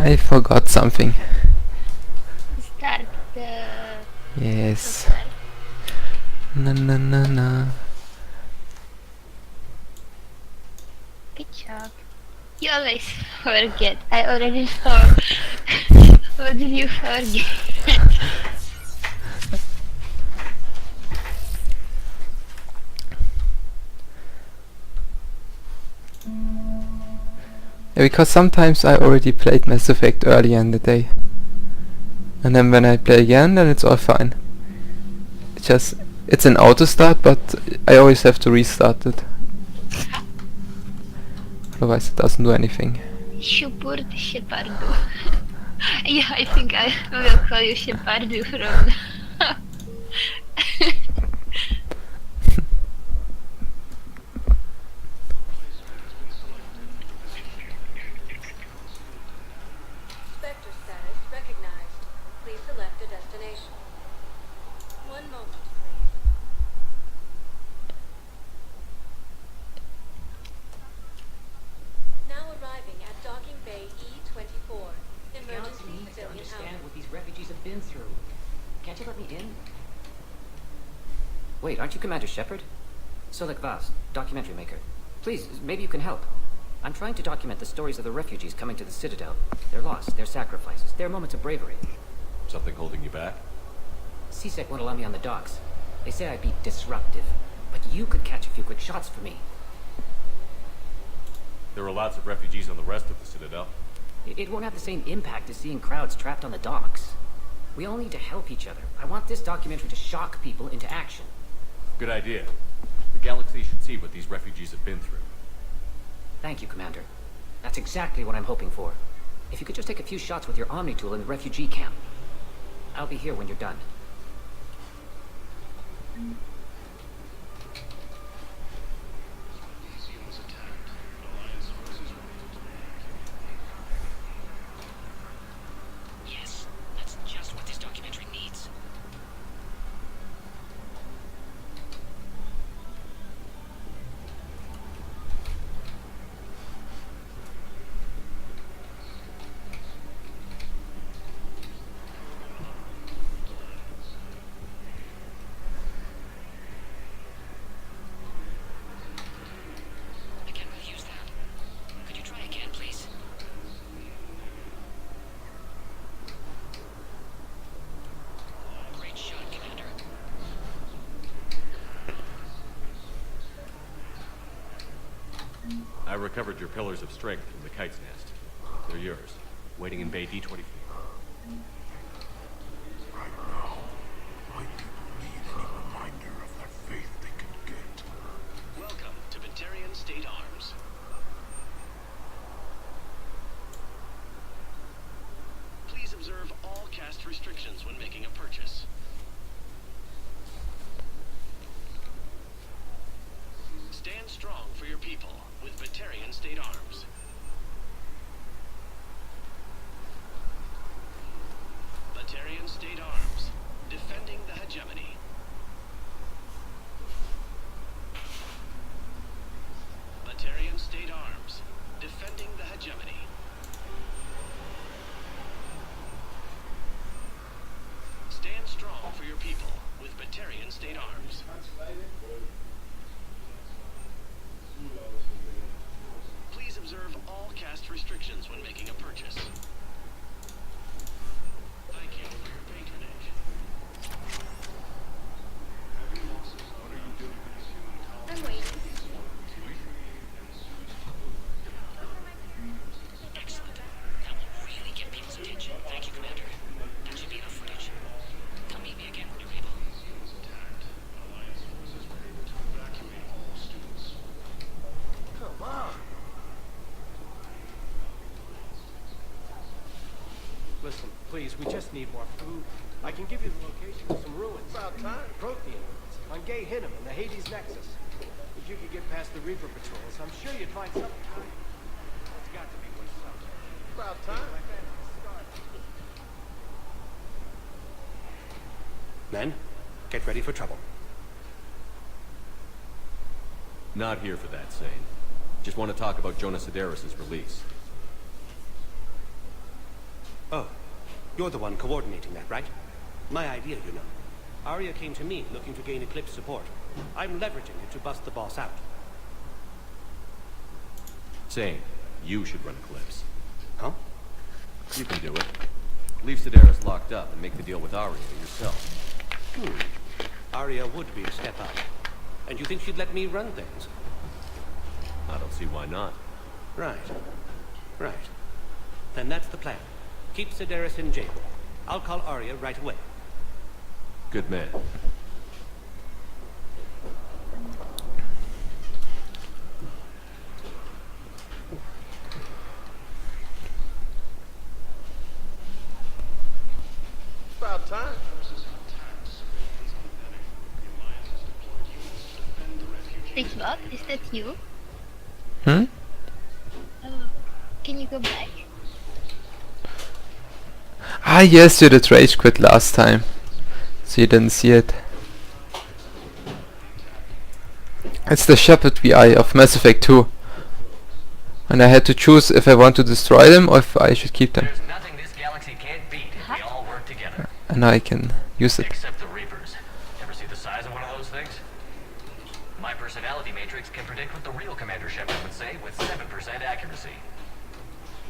I forgot something. Start the... Yes. Start. Na na na na. Good job. You always forget. I already saw. What did you forget? Yeah, because sometimes I already played Mass Effect earlier in the day. And then when I play again, then it's all fine. It's an auto start, but I always have to restart it. Otherwise it doesn't do anything. Shupurd Shepardu. Yeah, I think I will call you Shepardu from now. Spectre status recognized. Please select a destination. One moment, please. Now arriving at docking bay E24. Galaxy Emergency needs to civilian understand housing. what these refugees have been through. Can't you let me in? Wait, aren't you Commander Shepard? Solek Vaz, documentary maker. Please, maybe you can help. I'm trying to document the stories of the refugees coming to the Citadel. Their loss, their sacrifices, their moments of bravery. Something holding you back? CSEC won't allow me on the docks. They say I'd be disruptive. But you could catch a few quick shots for me. There are lots of refugees on the rest of the Citadel. It won't have the same impact as seeing crowds trapped on the docks. We all need to help each other. I want this documentary to shock people into action. Good idea. The galaxy should see what these refugees have been through. Thank you, Commander. That's exactly what I'm hoping for. If you could just take a few shots with your Omni tool in the refugee camp. I'll be here when you're done. Yes, that's just what this documentary needs. I can't refuse that. Could you try again, please? Great shot, Commander. I recovered your pillars of strength from the kite's nest. They're yours, waiting in Bay D24. Right now, my people need any reminder of that faith they can get. Welcome to Batarian State Arms. Please observe all cast restrictions when making a purchase. Stand strong for your people with Batarian State Arms. Batarian State Arms, defending the hegemony. Batarian State Arms, defending the hegemony. Stand strong for your people with Batarian State Arms. Please observe all cast restrictions when making a purchase. Thank you for your patronage. I'm waiting. Excellent. That will really get people's attention. Thank you, Commander. That should be enough footage. Come meet me again when you're able. Come on! Listen, please, we just need more food. I can give you the location of some ruins. About time. Prothean ruins. On Gay Hinnom in the Hades Nexus. If you could get past the Reaper patrols, I'm sure you'd find something. It's got to be worth something. About time. Men, get ready for trouble. Not here for that, Sane. Just want to talk about Jonas Sedaris' release. Oh, you're the one coordinating that, right? My idea, you know. Arya came to me looking to gain Eclipse support. I'm leveraging it to bust the boss out. Saying you should run Eclipse. Huh? You can do it. Leave Sedaris locked up and make the deal with Arya yourself. Arya would be a step up. And you think she'd let me run things? I don't see why not. Right. Right. Then that's the plan. Keep Sedaris in jail. I'll call Arya right away. Good man. About time. Xbox, is that you? Hmm? Oh, can you go back? Ah, yes, you did rage quit last time, so you didn't see it. It's the Shepard VI of Mass Effect 2. And I had to choose if I want to destroy them or if I should keep them. There's nothing this galaxy can't beat if we all work together. And now I can use it. Except the Reapers. Ever see the size of one of those things? My personality matrix can predict what the real Commander Shepard would say with 7% accuracy.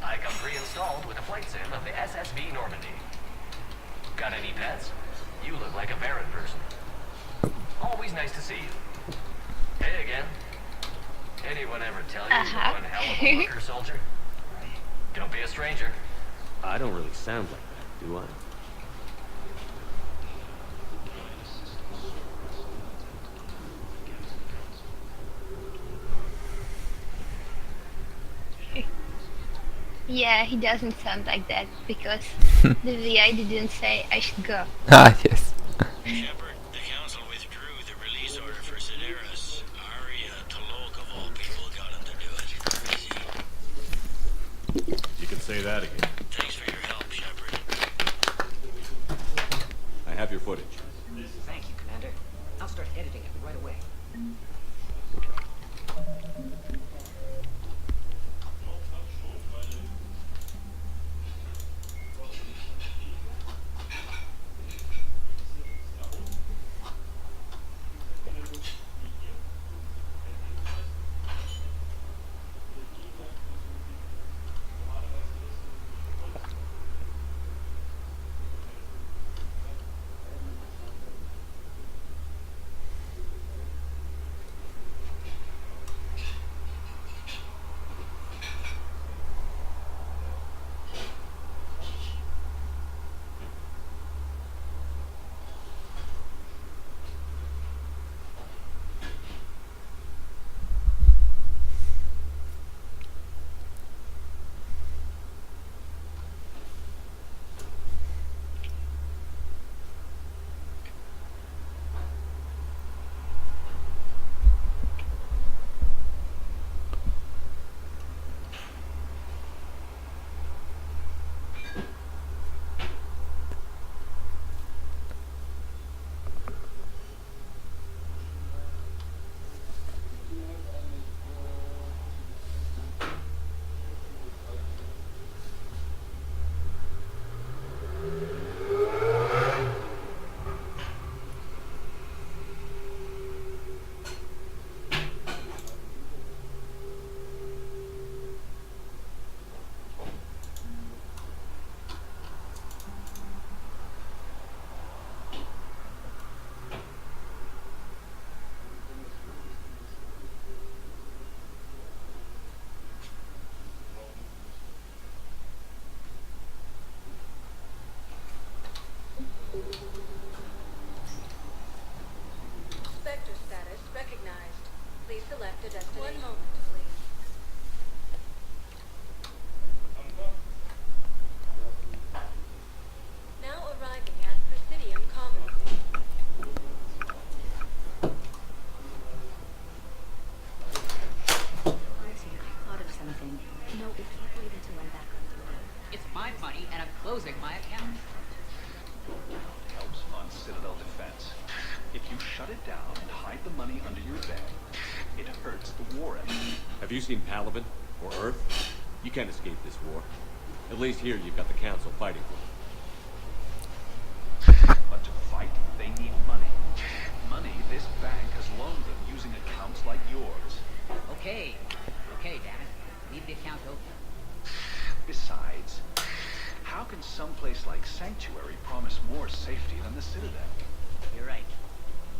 I come pre-installed with a flight sim of the SSB Normandy. Got any pets? You look like a Baron person. Always nice to see you. Hey again. Anyone ever tell you you're one hell of a worker, soldier? Don't be a stranger. I don't really sound like that, do I? Yeah, he doesn't sound like that because the VI didn't say I should go. Ah, yes. Shepard, the Council withdrew the release order for Sedaris. Arya Tolok of all people got him to do it. Easy. You can say that again. Thanks for your help, Shepard. I have your footage. Thank you, Commander. I'll start editing it right away. Spectre status recognized. Please select a destination. 1 moment, please. Now arriving at Presidium Commons. Honestly, I thought of something. No, we can't wait until I'm back on duty. It's my money, and I'm closing my account. Helps fund Citadel defense. If you shut it down and hide the money under your bed, it hurts the war effort. Have you seen Palaven or Earth? You can't escape this war. At least here you've got the council fighting for you. But to fight, they need money. Money this bank has loaned them using accounts like yours. Okay. Okay, damn it. Leave the account open. Besides, how can some place like Sanctuary promise more safety than the Citadel? You're right.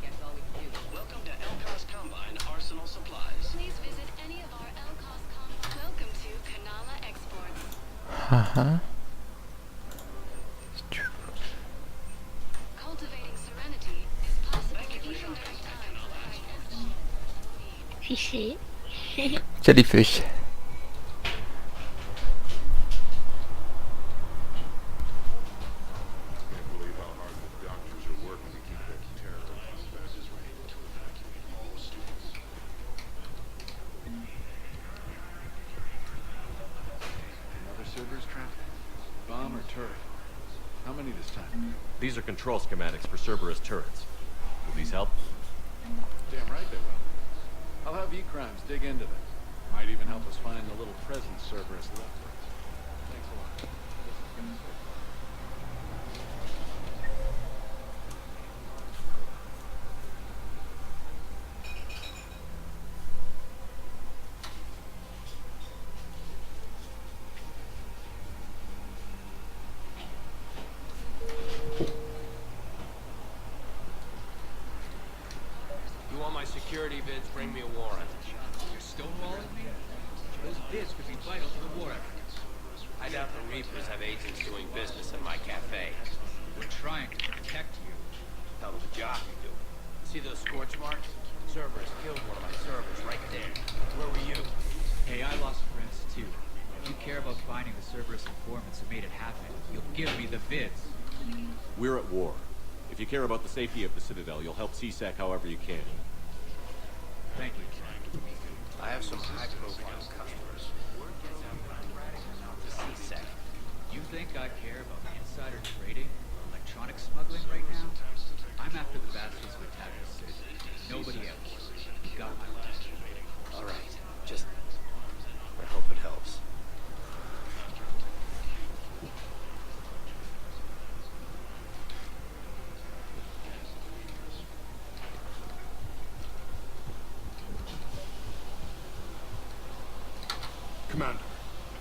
Guess all we can do. Welcome to Elcos Combine Arsenal Supplies. Please visit any of our LCOS combines. Welcome to Kanala Exports. Haha. Cultivating serenity is possible even during times of crisis. Fishy. Jellyfish. Can't believe how hard the doctors are working to keep that terror on the fastest way to evacuate all students. Another Cerberus trap? Bomb or turret? How many this time? These are control schematics for Cerberus turrets. Will these help? Damn right they will. I'll have E-Crimes dig into them. Might even help us find the little present Cerberus left. Thanks a lot. This is gonna sort. You want my security vids? Bring me a warrant. You're stonewalling me? Those bids could be vital to the war effort. I doubt the Reapers have agents doing business in my cafe. We're trying to protect you. Hell of a job you do. See those scorch marks? Cerberus killed one of my servers right there. Where were you? Hey, I lost friends too. If you care about finding the Cerberus informants who made it happen, you'll give me the bids. We're at war. If you care about the safety of the Citadel, you'll help CSEC however you can. Thank you. I have some high-profile customers. To CSEC. You think I care about insider trading or electronic smuggling right now? I'm after the bastards who attacked the city. Nobody else. You got my last. All right. Just... I hope it helps. Commander,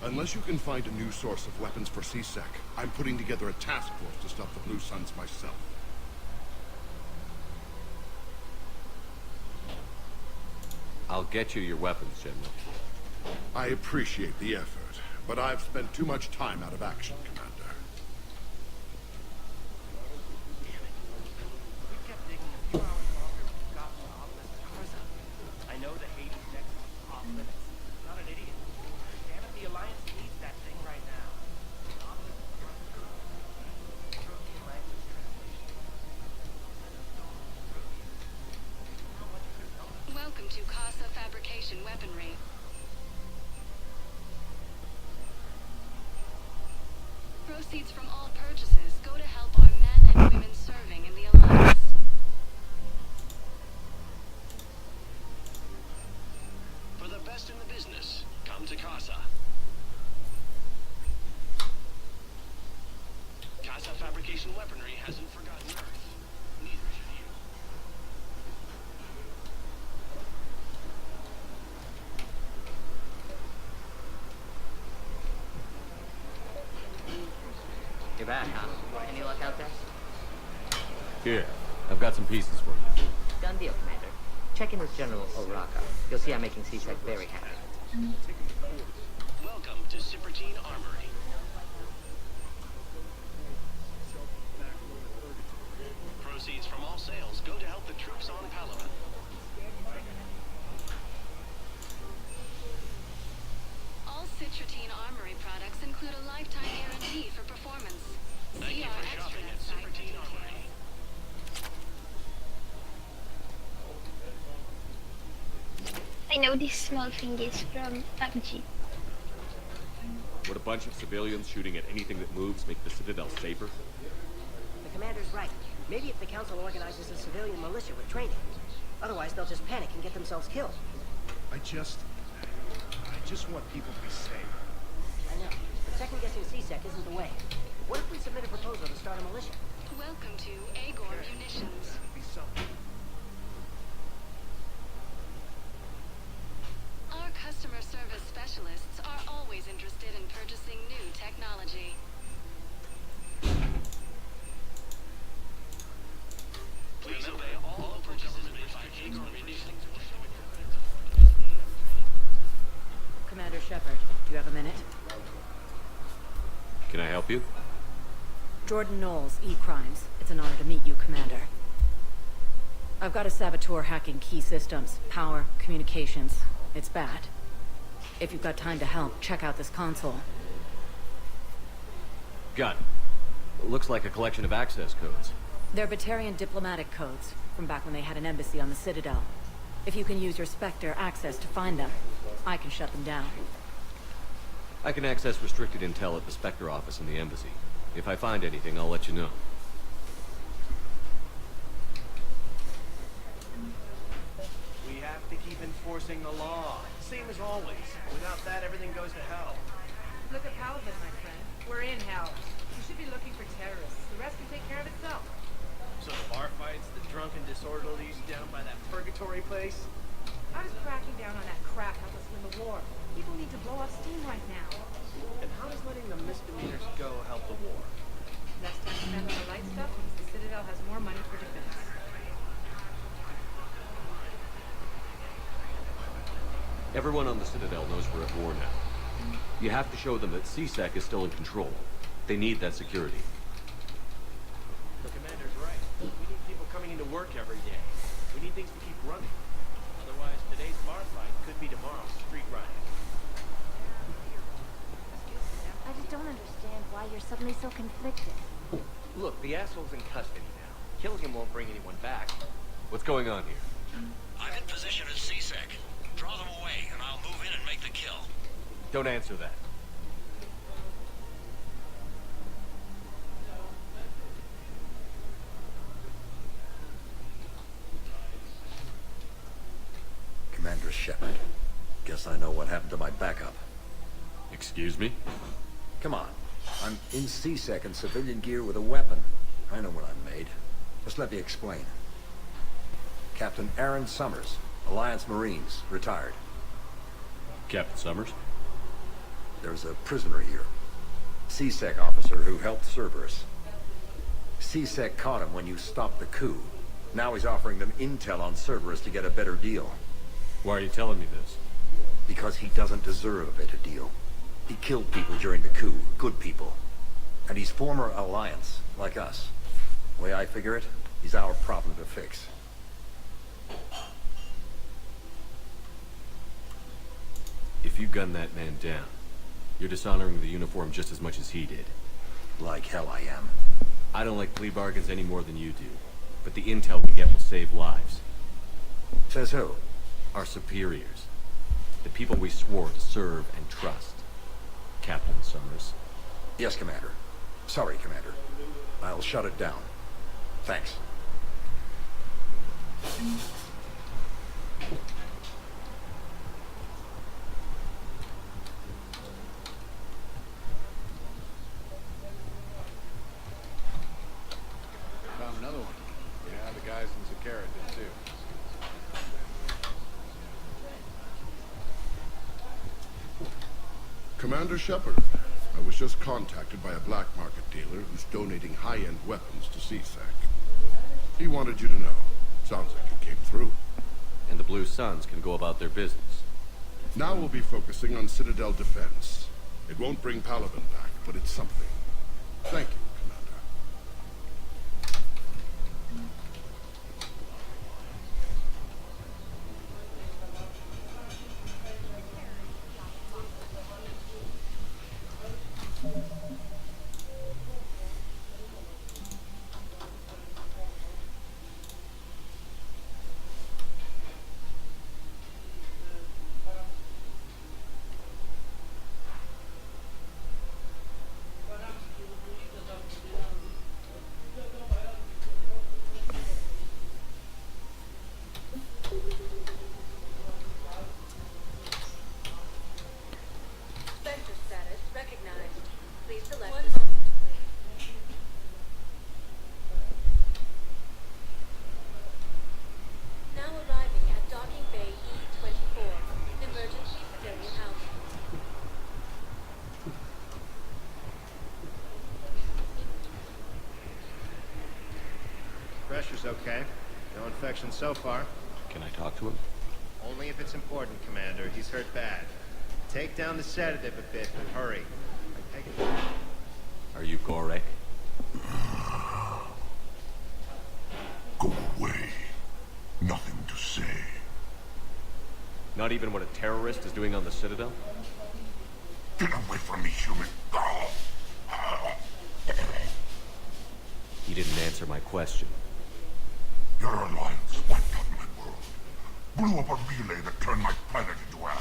unless you can find a new source of weapons for CSEC, I'm putting together a task force to stop the Blue Suns myself. I'll get you your weapons, General. I appreciate the effort, but I've spent too much time out of action, Commander. We kept digging a few hours longer when we got more off-limits cars up. I know the Hades Nexus is off-limits. I'm not an idiot. Damn it, the Alliance needs that thing right now. Protein language translation. Welcome to Casa Fabrication Weaponry. Proceeds from all purchases go to help our men and women serving in the Alliance. For the best in the business, come to Casa. Casa Fabrication Weaponry hasn't forgotten Earth. Neither should you. You're back, huh? Any luck out there? Here, I've got some pieces for you. Done deal, Commander. Check in with General Oraka. You'll see I'm making CSEC very happy. Welcome to Shepardu Armory. Proceeds from all sales go to help the troops on Palaven. All Citratine Armory products include a lifetime guarantee for performance. Thank See you our for shopping extranet at site for Shepardu Armory. details. I know this small thing is from PUBG. Would a bunch of civilians shooting at anything that moves make the Citadel safer? The commander's right. Maybe if the council organizes a civilian militia with training. Otherwise, they'll just panic and get themselves killed. I just want people to be safe. I know. But second-guessing CSEC CSEC isn't the way. What if we submit a proposal to start a militia? Welcome to Agor Munitions. Be something. Our customer service specialists are always interested in purchasing new technology. Please obey all purchases made by Agor Munitions. Commander Shepard, do you have a minute? Can I help you? Jordan Knowles, E-Crimes. It's an honor to meet you, Commander. I've got a saboteur hacking key systems, power, communications. It's bad. If you've got time to help, check out this console. Got it. Looks like a collection of access codes. They're Batarian diplomatic codes, from back when they had an embassy on the Citadel. If you can use your Spectre access to find them, I can shut them down. I can access restricted intel at the Spectre office in the embassy. If I find anything, I'll let you know. We have to keep enforcing the law. Same as always. Without that, everything goes to hell. Look at Paladin, my friend. We're in hell. You should be looking for terrorists. The rest can take care of itself. So the bar fights, the drunken disorderlies down by that purgatory place? How does cracking down on that crap help us win the war? People need to blow off steam right now. And how does letting the misdemeanors go help the war? Less time spent on the light stuff means the Citadel has more money for defense. Everyone on the Citadel knows we're at war now. You have to show them that CSEC is still in control. They need that security. The commander's right. We need people coming into work every day. We need things to keep running. Otherwise, today's bar fight could be tomorrow's street riot. I just don't understand why you're suddenly so conflicted. Look, the asshole's in custody now. Killing him won't bring anyone back. What's going on here? I'm in position at CSEC. Draw them away, and I'll move in and make the kill. Don't answer that. Commander Shepard. Guess I know what happened to my backup. Excuse me? Come on. I'm in CSEC in civilian gear with a weapon. I know what I'm made. Just let me explain. Captain Aaron Summers, Alliance Marines, retired. Captain Summers? There's a prisoner here. CSEC officer who helped Cerberus. CSEC caught him when you stopped the coup. Now he's offering them intel on Cerberus to get a better deal. Why are you telling me this? Because he doesn't deserve a better deal. He killed people during the coup, good people. And he's former Alliance, like us. The way I figure it, he's our problem to fix. If you gun that man down, you're dishonoring the uniform just as much as he did. Like hell I am. I don't like plea bargains any more than you do. But the intel we get will save lives. Says who? Our superiors. The people we swore to serve and trust. Captain Summers. Yes, Commander. Sorry, Commander. I'll shut it down. Thanks. Found another one. Yeah, the guys in Zakara did too. Commander Shepard, I was just contacted by a black market dealer who's donating high-end weapons to CSEC. He wanted you to know. Sounds like it came through. And the Blue Suns can go about their business. Now we'll be focusing on Citadel defense. It won't bring Paladin back, but it's something. Thank you, Commander. Pressure's okay. No infection so far. Can I talk to him? Only if it's important, Commander. He's hurt bad. Take down the sedative a bit, but hurry. Take it. Are you Gorek? Go away. Nothing to say. Not even what a terrorist is doing on the Citadel? Get away from me, human. He didn't answer my question. Your alliance wiped out my world. Blew up a relay that turned my planet into ash.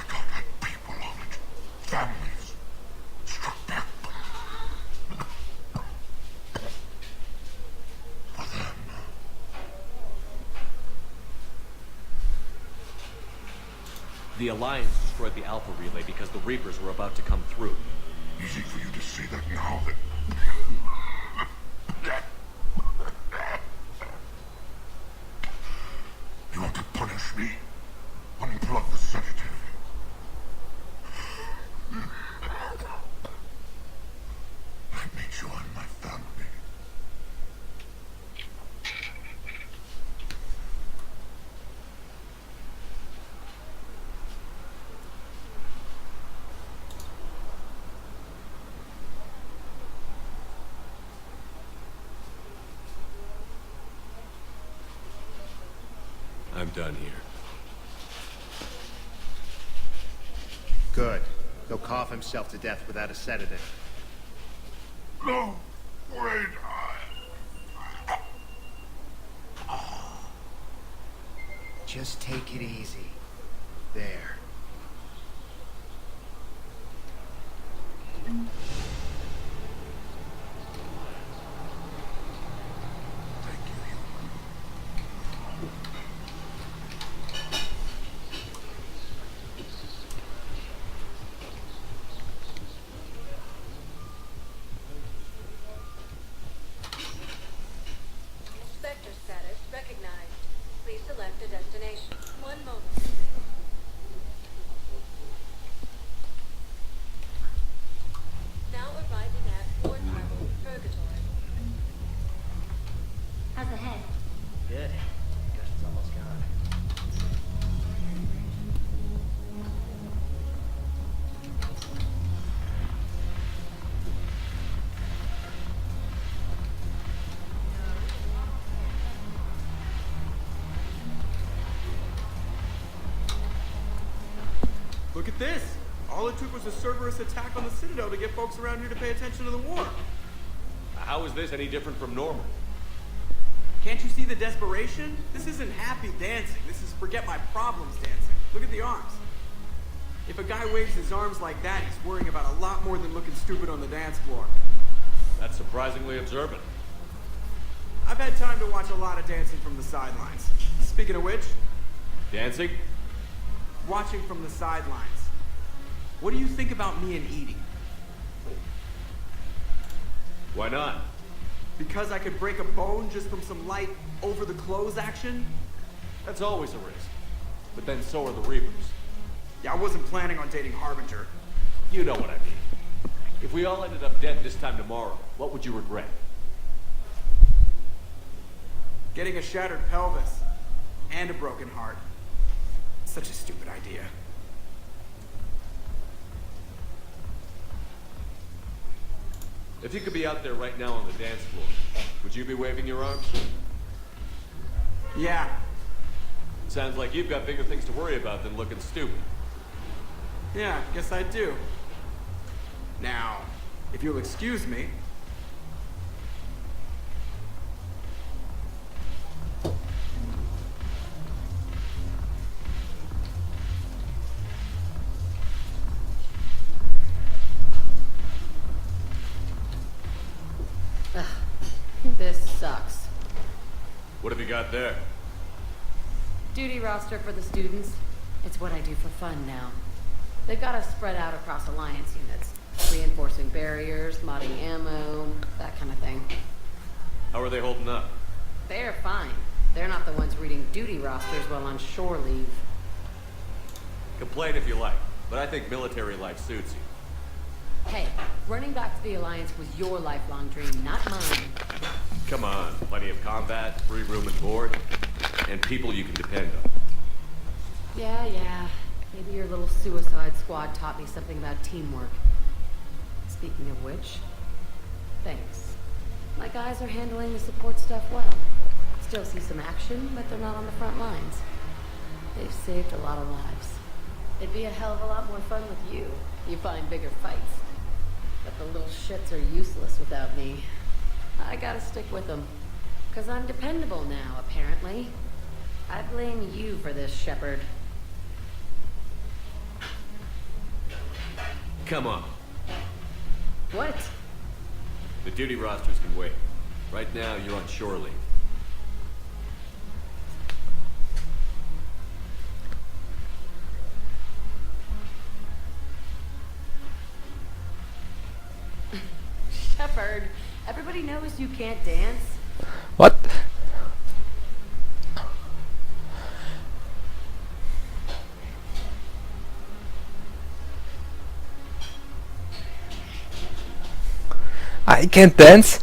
God had people on it. Families. Struck back. For them. The Alliance destroyed the Alpha Relay because the Reapers were about to come through. Easy for you to say that now that... You want to punish me? Unplug the sedative. Let me join my family. I'm done here. Good. He'll cough himself to death without a sedative. No! Wait! Just take it easy. There. Sector status recognized. Please select a destination. One moment. Now arriving at fourth level Purgatory. How's the head? Good. Guess it's almost gone. Look at this! All it took was a Cerberus attack on the Citadel to get folks around here to pay attention to the war. How is this any different from normal? Can't you see the desperation? This isn't happy dancing. This is forget my problems dancing. Look at the arms. If a guy waves his arms like that, he's worrying about a lot more than looking stupid on the dance floor. That's surprisingly observant. I've had time to watch a lot of dancing from the sidelines. Speaking of which, Dancing? watching from the sidelines. What do you think about me and eating? Why not? Because I could break a bone just from some light over-the-clothes action? That's always a risk. But then so are the Reapers. Yeah, I wasn't planning on dating Harbinger. You know what I mean. If we all ended up dead this time tomorrow, what would you regret? Getting a shattered pelvis. And a broken heart. Such a stupid idea. If you could be out there right now on the dance floor, would you be waving your arms? Yeah. Sounds like you've got bigger things to worry about than looking stupid. Yeah, guess I do. Now, if you'll excuse me. This sucks. What have you got there? Duty roster for the students. It's what I do for fun now. They've got us spread out across Alliance units. Reinforcing barriers, modding ammo, that kind of thing. How are they holding up? They're fine. They're not the ones reading duty rosters while on shore leave. Complain if you like, but I think military life suits you. Hey, running back to the Alliance was your lifelong dream, not mine. Come on, plenty of combat, free room and board, and people you can depend on. Yeah. Maybe your little suicide squad taught me something about teamwork. Speaking of which, thanks. My guys are handling the support stuff well. Still see some action, but they're not on the front lines. They've saved a lot of lives. It'd be a hell of a lot more fun with you. You find bigger fights. But the little shits are useless without me. I gotta stick with them. 'Cause I'm dependable now, apparently. I blame you for this, Shepard. Come on. What? The duty rosters can wait. Right now, you're on shore leave. Shepard, everybody knows you can't dance. What? I can't dance.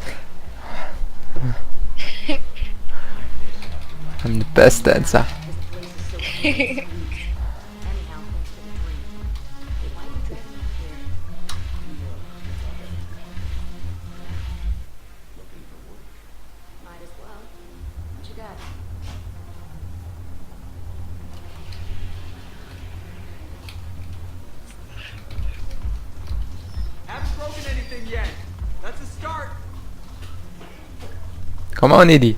I'm the best dancer. Might as well. What you got? Haven't broken anything yet. That's a start. Come on, Edie.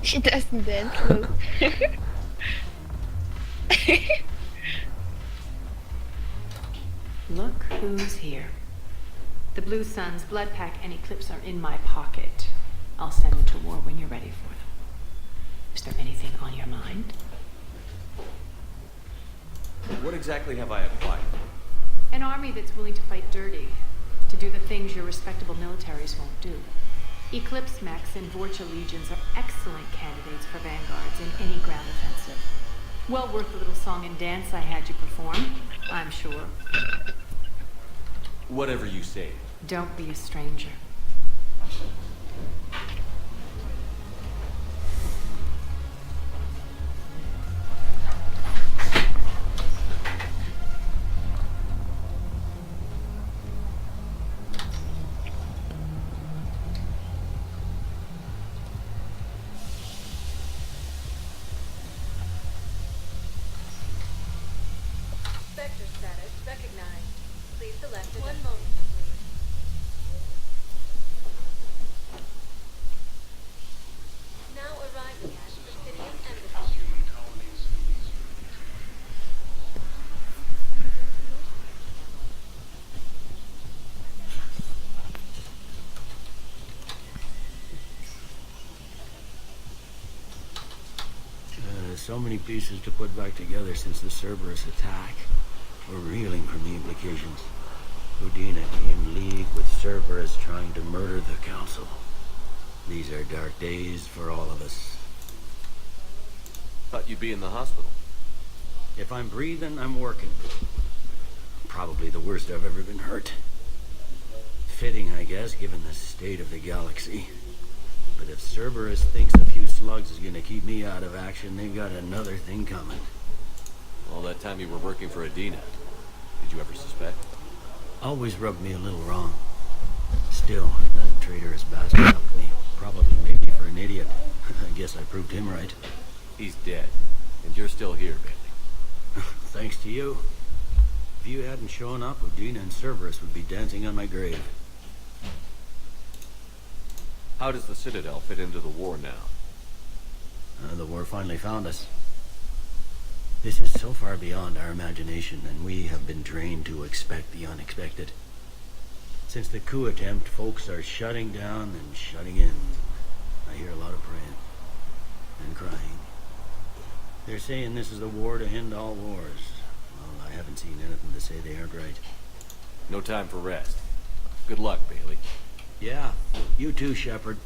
She doesn't dance, look. Look who's here. The Blue Suns, Blood Pack, and Eclipse are in my pocket. I'll send them to war when you're ready for them. Is there anything on your mind? What exactly have I applied? An army that's willing to fight dirty, to do the things your respectable militaries won't do. Eclipse mechs and Vorcha legions are excellent candidates for vanguards in any ground offensive. Well worth the little song and dance I had you perform, I'm sure. Whatever you say. Don't be a stranger. Vector status recognized. Please select one moment, please. Now arriving at Presidium Embassy. So many pieces to put back together since the Cerberus attack. We're reeling from the implications. Udina in league with Cerberus trying to murder the Council. These are dark days for all of us. Thought you'd be in the hospital. If I'm breathing, I'm working. Probably the worst I've ever been hurt. Fitting, I guess, given the state of the galaxy. But if Cerberus thinks a few slugs is gonna keep me out of action, they've got another thing coming. All that time you were working for Adina, did you ever suspect? Always rubbed me a little wrong. Still, that traitorous bastard helped me. Probably made me for an idiot. I guess I proved him right. He's dead, and you're still here, Bailey. Thanks to you. If you hadn't shown up, Udina and Cerberus would be dancing on my grave. How does the Citadel fit into the war now? The war finally found us. This is so far beyond our imagination, and we have been trained to expect the unexpected. Since the coup attempt, folks are shutting down and shutting in. I hear a lot of praying and crying. They're saying this is the war to end all wars. Well, I haven't seen anything to say they aren't right. No time for rest. Good luck, Bailey. Yeah, you too, Shepard.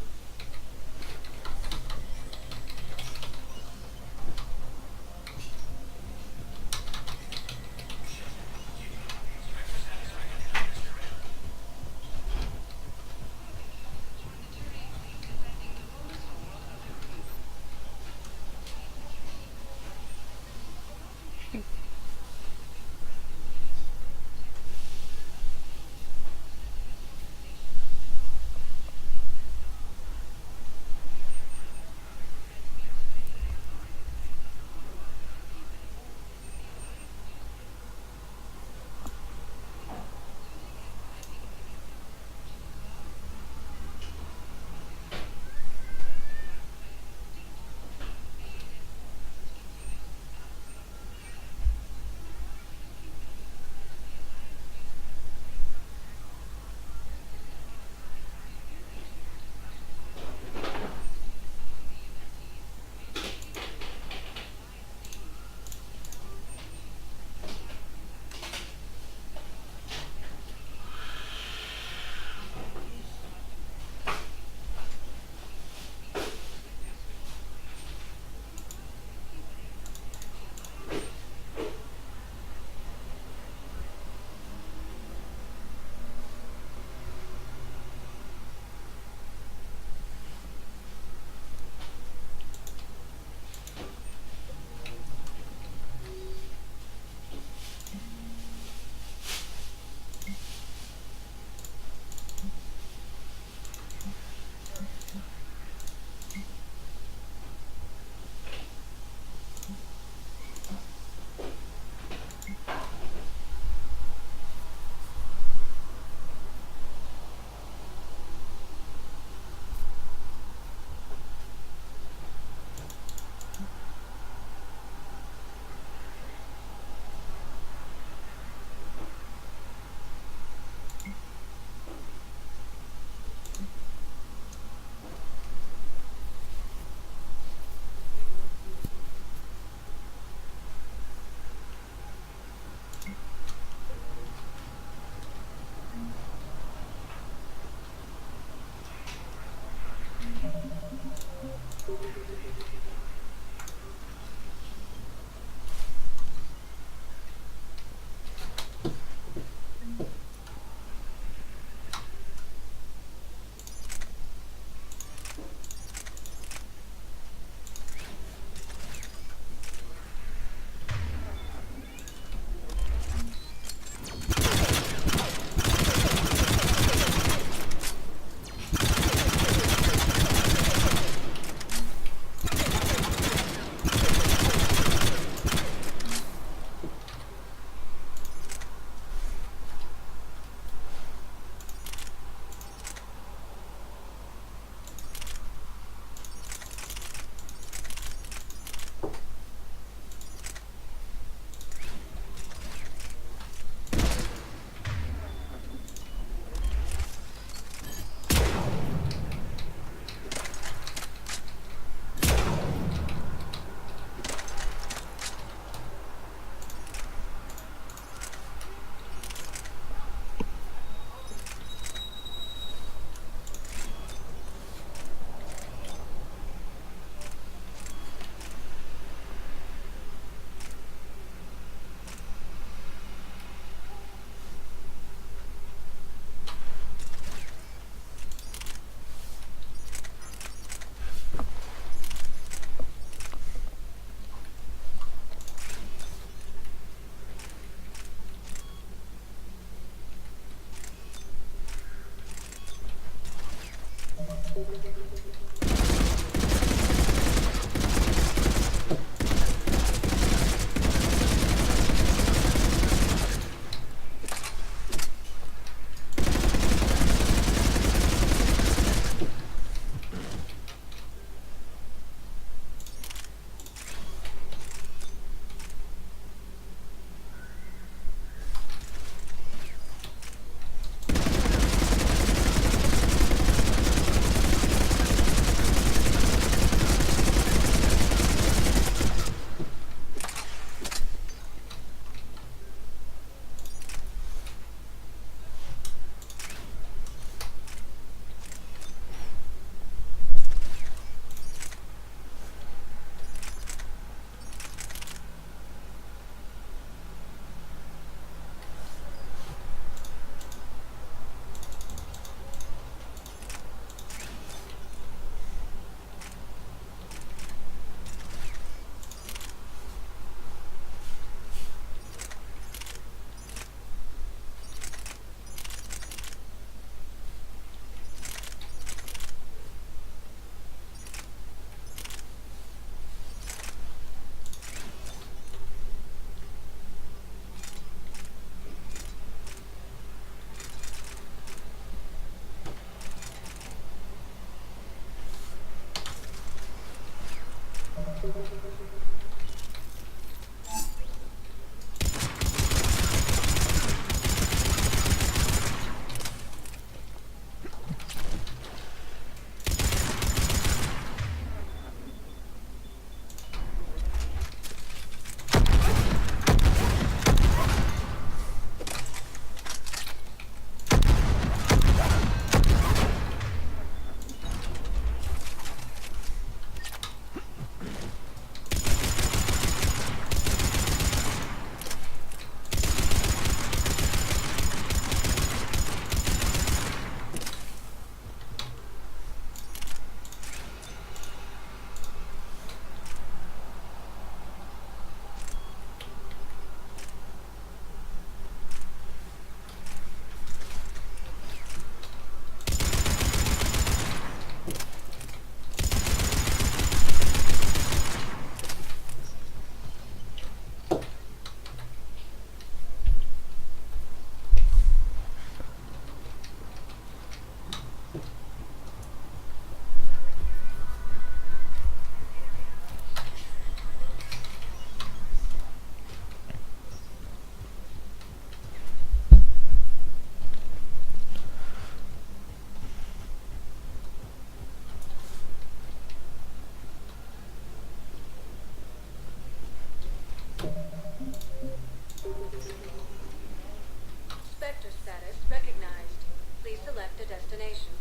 Spectre status recognized. Please select a destination.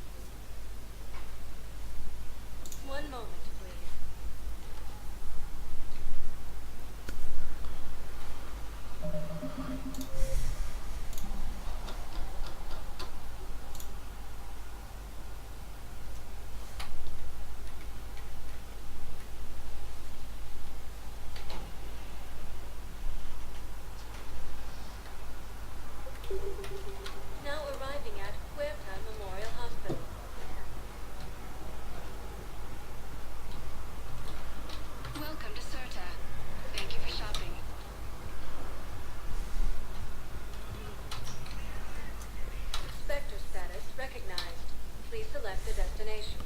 One moment, please. Now arriving at Huerta Memorial Hospital. Welcome to Certa. Thank you for shopping. Spectre status recognized. Please select a destination.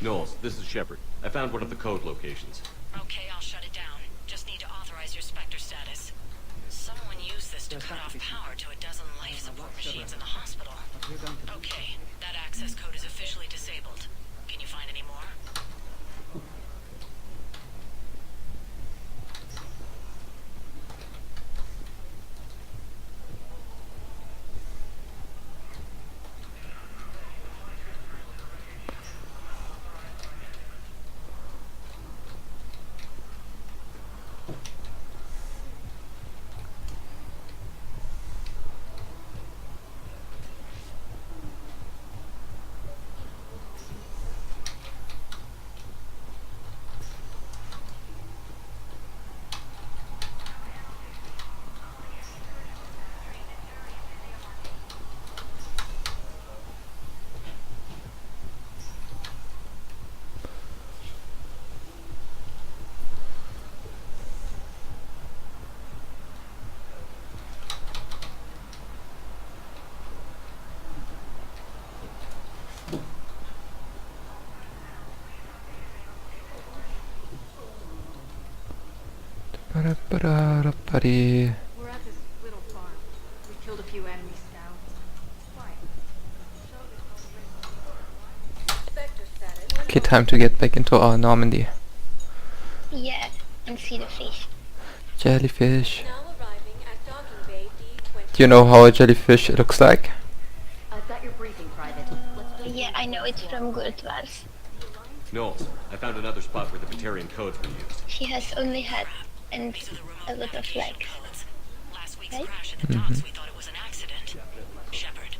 Knowles, this is Shepard. I found one of the code locations. Okay, I'll shut it down. Just need to authorize your Spectre status. Someone used this to cut off power to a dozen life support machines in the hospital. Okay, that access code is officially disabled. Can you find any more? Ba-da-ba-da-da-ba-dee. We're at this little farm. We killed a few enemy scouts. Quiet. Spectre status. Okay, time to get back into our Normandy. Yeah, and see the fish. Jellyfish. Now arriving at docking bay D20. Do you know how a jellyfish looks like? I've got your briefing, Private. Yeah, I know it's from Good Wars. Knowles, I found another spot where the Batarian codes were used. She has only had and a lot of legs. Last week's Right? crash at the docks, we thought it was an accident. Shepard,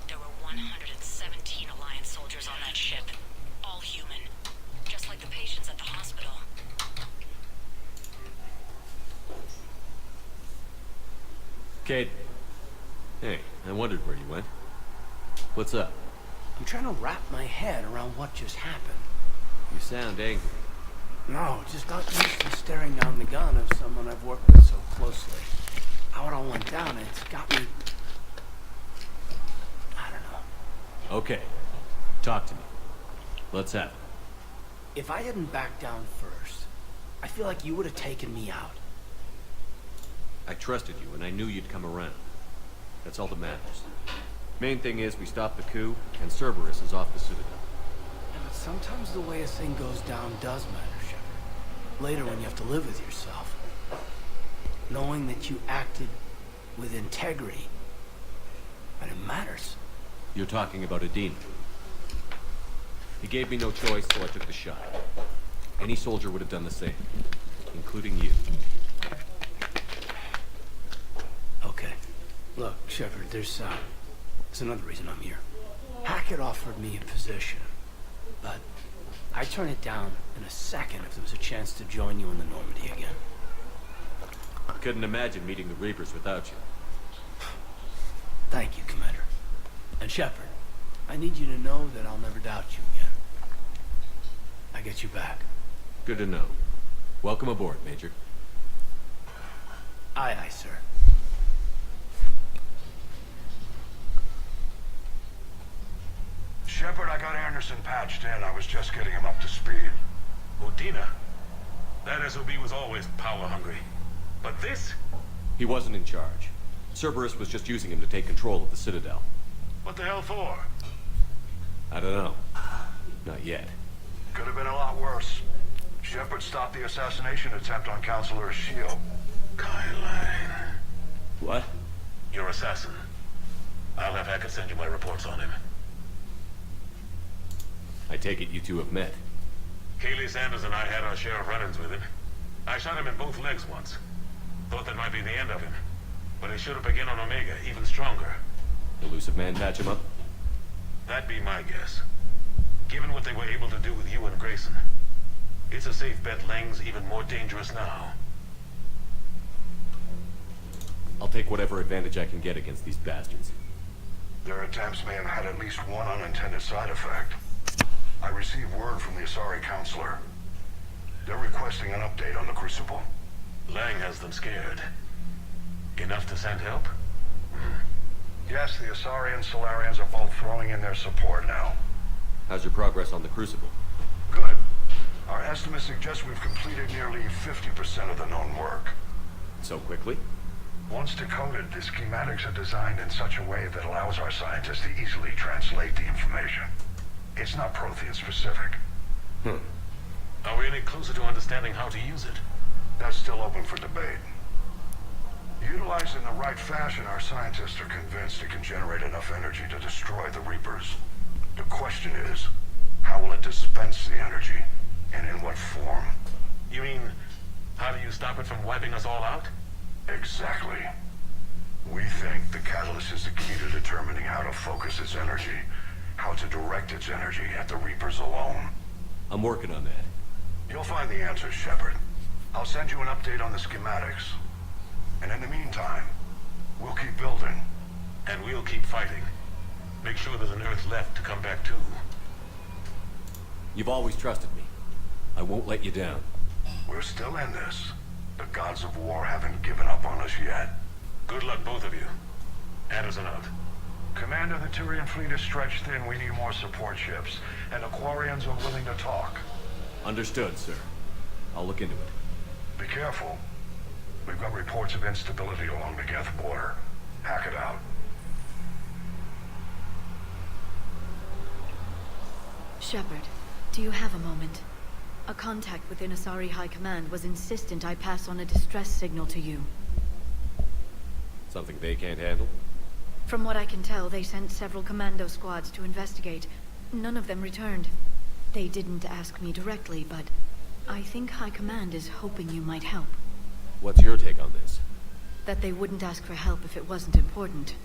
there were 117 Alliance soldiers on that ship. All human. Just like the patients at the hospital. Kate. Hey, I wondered where you went. What's up? I'm trying to wrap my head around what just happened. You sound angry. No, just not used to staring down the gun of someone I've worked with so closely. How it all went down, it's got me... I don't know. Okay. Talk to me. Let's have it. If I hadn't backed down first, I feel like you would have taken me out. I trusted you, and I knew you'd come around. That's all that matters. Main thing is we stopped the coup, and Cerberus is off the Citadel. Yeah, but sometimes the way a thing goes down does matter, Shepard. Later when you have to live with yourself. Knowing that you acted with integrity, and it matters. You're talking about a demon. He gave me no choice, so I took the shot. Any soldier would have done the same, including you. Okay. Look, Shepard, there's another reason I'm here. Hackett offered me a position, but I'd turn it down in a second if there was a chance to join you in the Normandy again. I couldn't imagine meeting the Reapers without you. Thank you, Commander. And Shepard, I need you to know that I'll never doubt you again. I get you back. Good to know. Welcome aboard, Major. Aye, aye, sir. Shepard, I got Anderson patched in. I was just getting him up to speed. Udina? That SOB was always power-hungry. But this? He wasn't in charge. Cerberus was just using him to take control of the Citadel. What the hell for? I don't know. Not yet. Could have been a lot worse. Shepard stopped the assassination attempt on Counselor Shield. Kyline. What? Your assassin. I'll have Hackett send you my reports on him. I take it you two have met. Kaylee Sanders and I had our share of run-ins with him. I shot him in both legs once. Thought that might be the end of him. But he should have begun on Omega, even stronger. Elusive man patch him up? That'd be my guess. Given what they were able to do with you and Grayson. It's a safe bet Lang's even more dangerous now. I'll take whatever advantage I can get against these bastards. Their attempts may have had at least one unintended side effect. I received word from the Asari Counselor. They're requesting an update on the Crucible. Lang has them scared. Enough to send help? Yes, the Asari and Solarians are both throwing in their support now. How's your progress on the Crucible? Good. Our estimates suggest we've completed nearly 50% of the known work. So quickly? Once decoded, the schematics are designed in such a way that allows our scientists to easily translate the information. It's not Prothean specific. Are we any closer to understanding how to use it? That's still open for debate. Utilized in the right fashion, our scientists are convinced it can generate enough energy to destroy the Reapers. The question is, how will it dispense the energy, and in what form? You mean, how do you stop it from wiping us all out? Exactly. We think the catalyst is the key to determining how to focus its energy, how to direct its energy at the Reapers alone. I'm working on that. You'll find the answers, Shepard. I'll send you an update on the schematics. And in the meantime, we'll keep building. And we'll keep fighting. Make sure there's an Earth left to come back to. You've always trusted me. I won't let you down. We're still in this. The gods of war haven't given up on us yet. Good luck, both of you. Anderson out. Commander, the Tyrian fleet is stretched thin. We need more support ships. And the Quarians are willing to talk. Understood, sir. I'll look into it. Be careful. We've got reports of instability along the Geth border. Hack it out. Shepard, do you have a moment? A contact within Asari High Command was insistent I pass on a distress signal to you. Something they can't handle? From what I can tell, they sent several commando squads to investigate. None of them returned. They didn't ask me directly, but I think High Command is hoping you might help. What's your take on this? That they wouldn't ask for help if it wasn't important.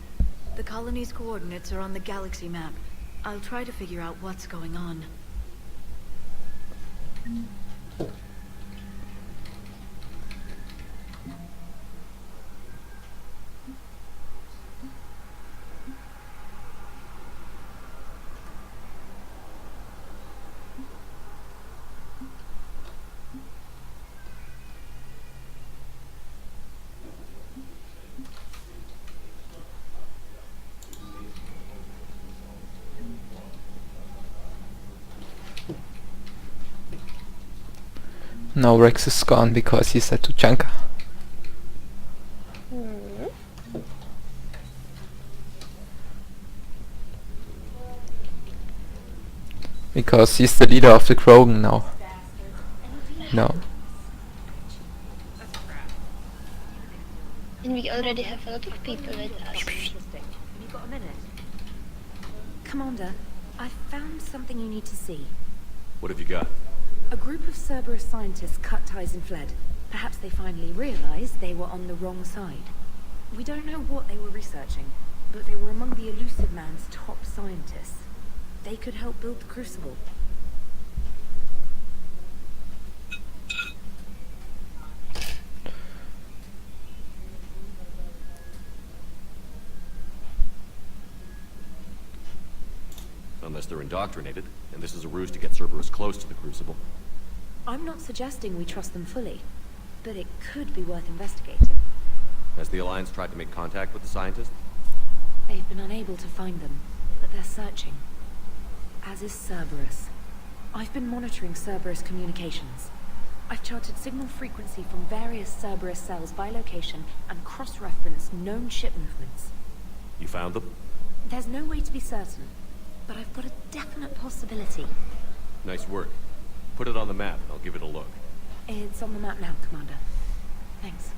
The colony's coordinates are on the galaxy map. I'll try to figure out what's going on. Now Rex is gone because he said to Janka. Because he's the leader of the Krogan now. No. And we already have a lot of people with us. Have you got a minute? Commander, I found something you need to see. What have you got? A group of Cerberus scientists cut ties and fled. Perhaps they finally realized they were on the wrong side. We don't know what they were researching, but they were among the Elusive Man's top scientists. They could help build the Crucible. Unless they're indoctrinated, and this is a ruse to get Cerberus close to the Crucible. I'm not suggesting we trust them fully, but it could be worth investigating. Has the Alliance tried to make contact with the scientists? They've been unable to find them, but they're searching. As is Cerberus. I've been monitoring Cerberus communications. I've charted signal frequency from various Cerberus cells by location and cross-referenced known ship movements. You found them? There's no way to be certain, but I've got a definite possibility. Nice work. Put it on the map and I'll give it a look. It's on the map now, Commander. Thanks.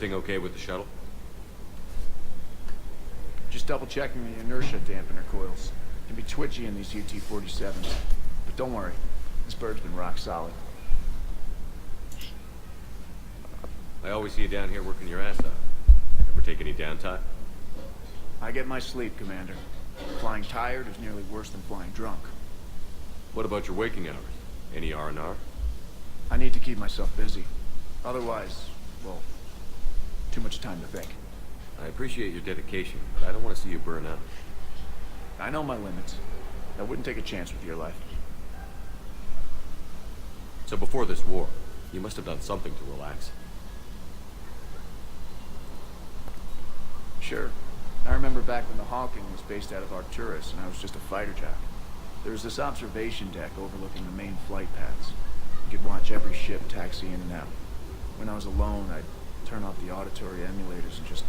Everything okay with the shuttle? Just double checking the inertia dampener coils. Can be twitchy in these UT-47s. But don't worry, this bird's been rock solid. I always see you down here working your ass off. Ever take any downtime? I get my sleep, Commander. Flying tired is nearly worse than flying drunk. What about your waking hours? Any R&R? I need to keep myself busy. Otherwise, well, too much time to think. I appreciate your dedication, but I don't want to see you burn out. I know my limits. I wouldn't take a chance with your life. So before this war, you must have done something to relax. Sure. I remember back when the Hawking was based out of Arcturus and I was just a fighter jock. There was this observation deck overlooking the main flight paths. You could watch every ship taxi in and out. When I was alone, I'd turn off the auditory emulators and just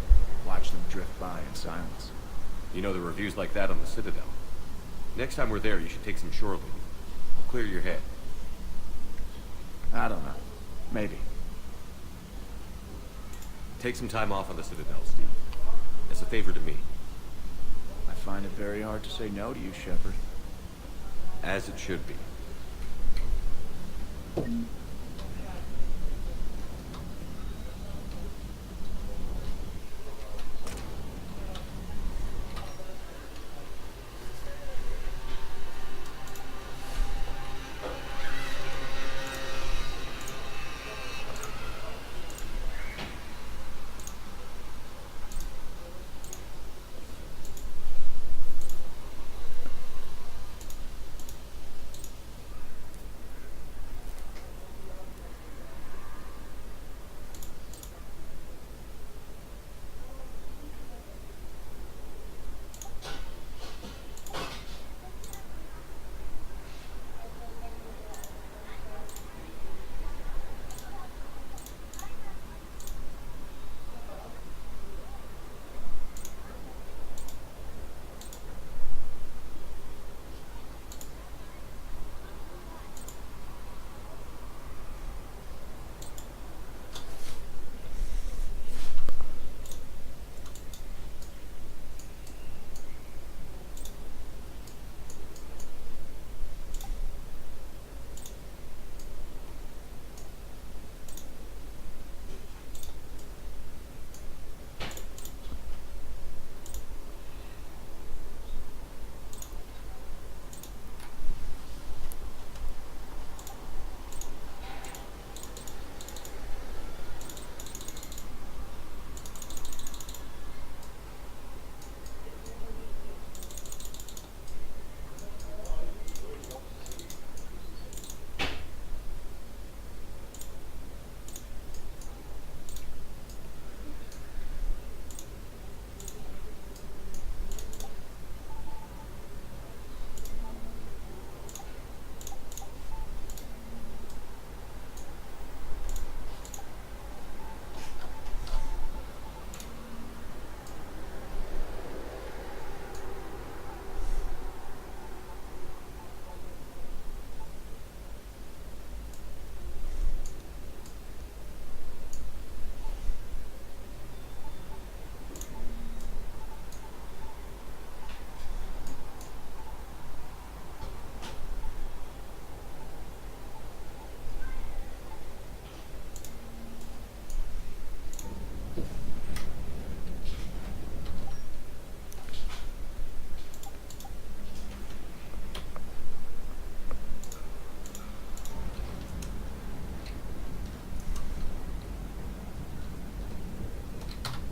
watch them drift by in silence. You know, the reviews like that on the Citadel. Next time we're there, you should take some shore leave. Clear your head. I don't know. Maybe. Take some time off on the Citadel, Steve. As a favor to me. I find it very hard to say no to you, Shepard. As it should be.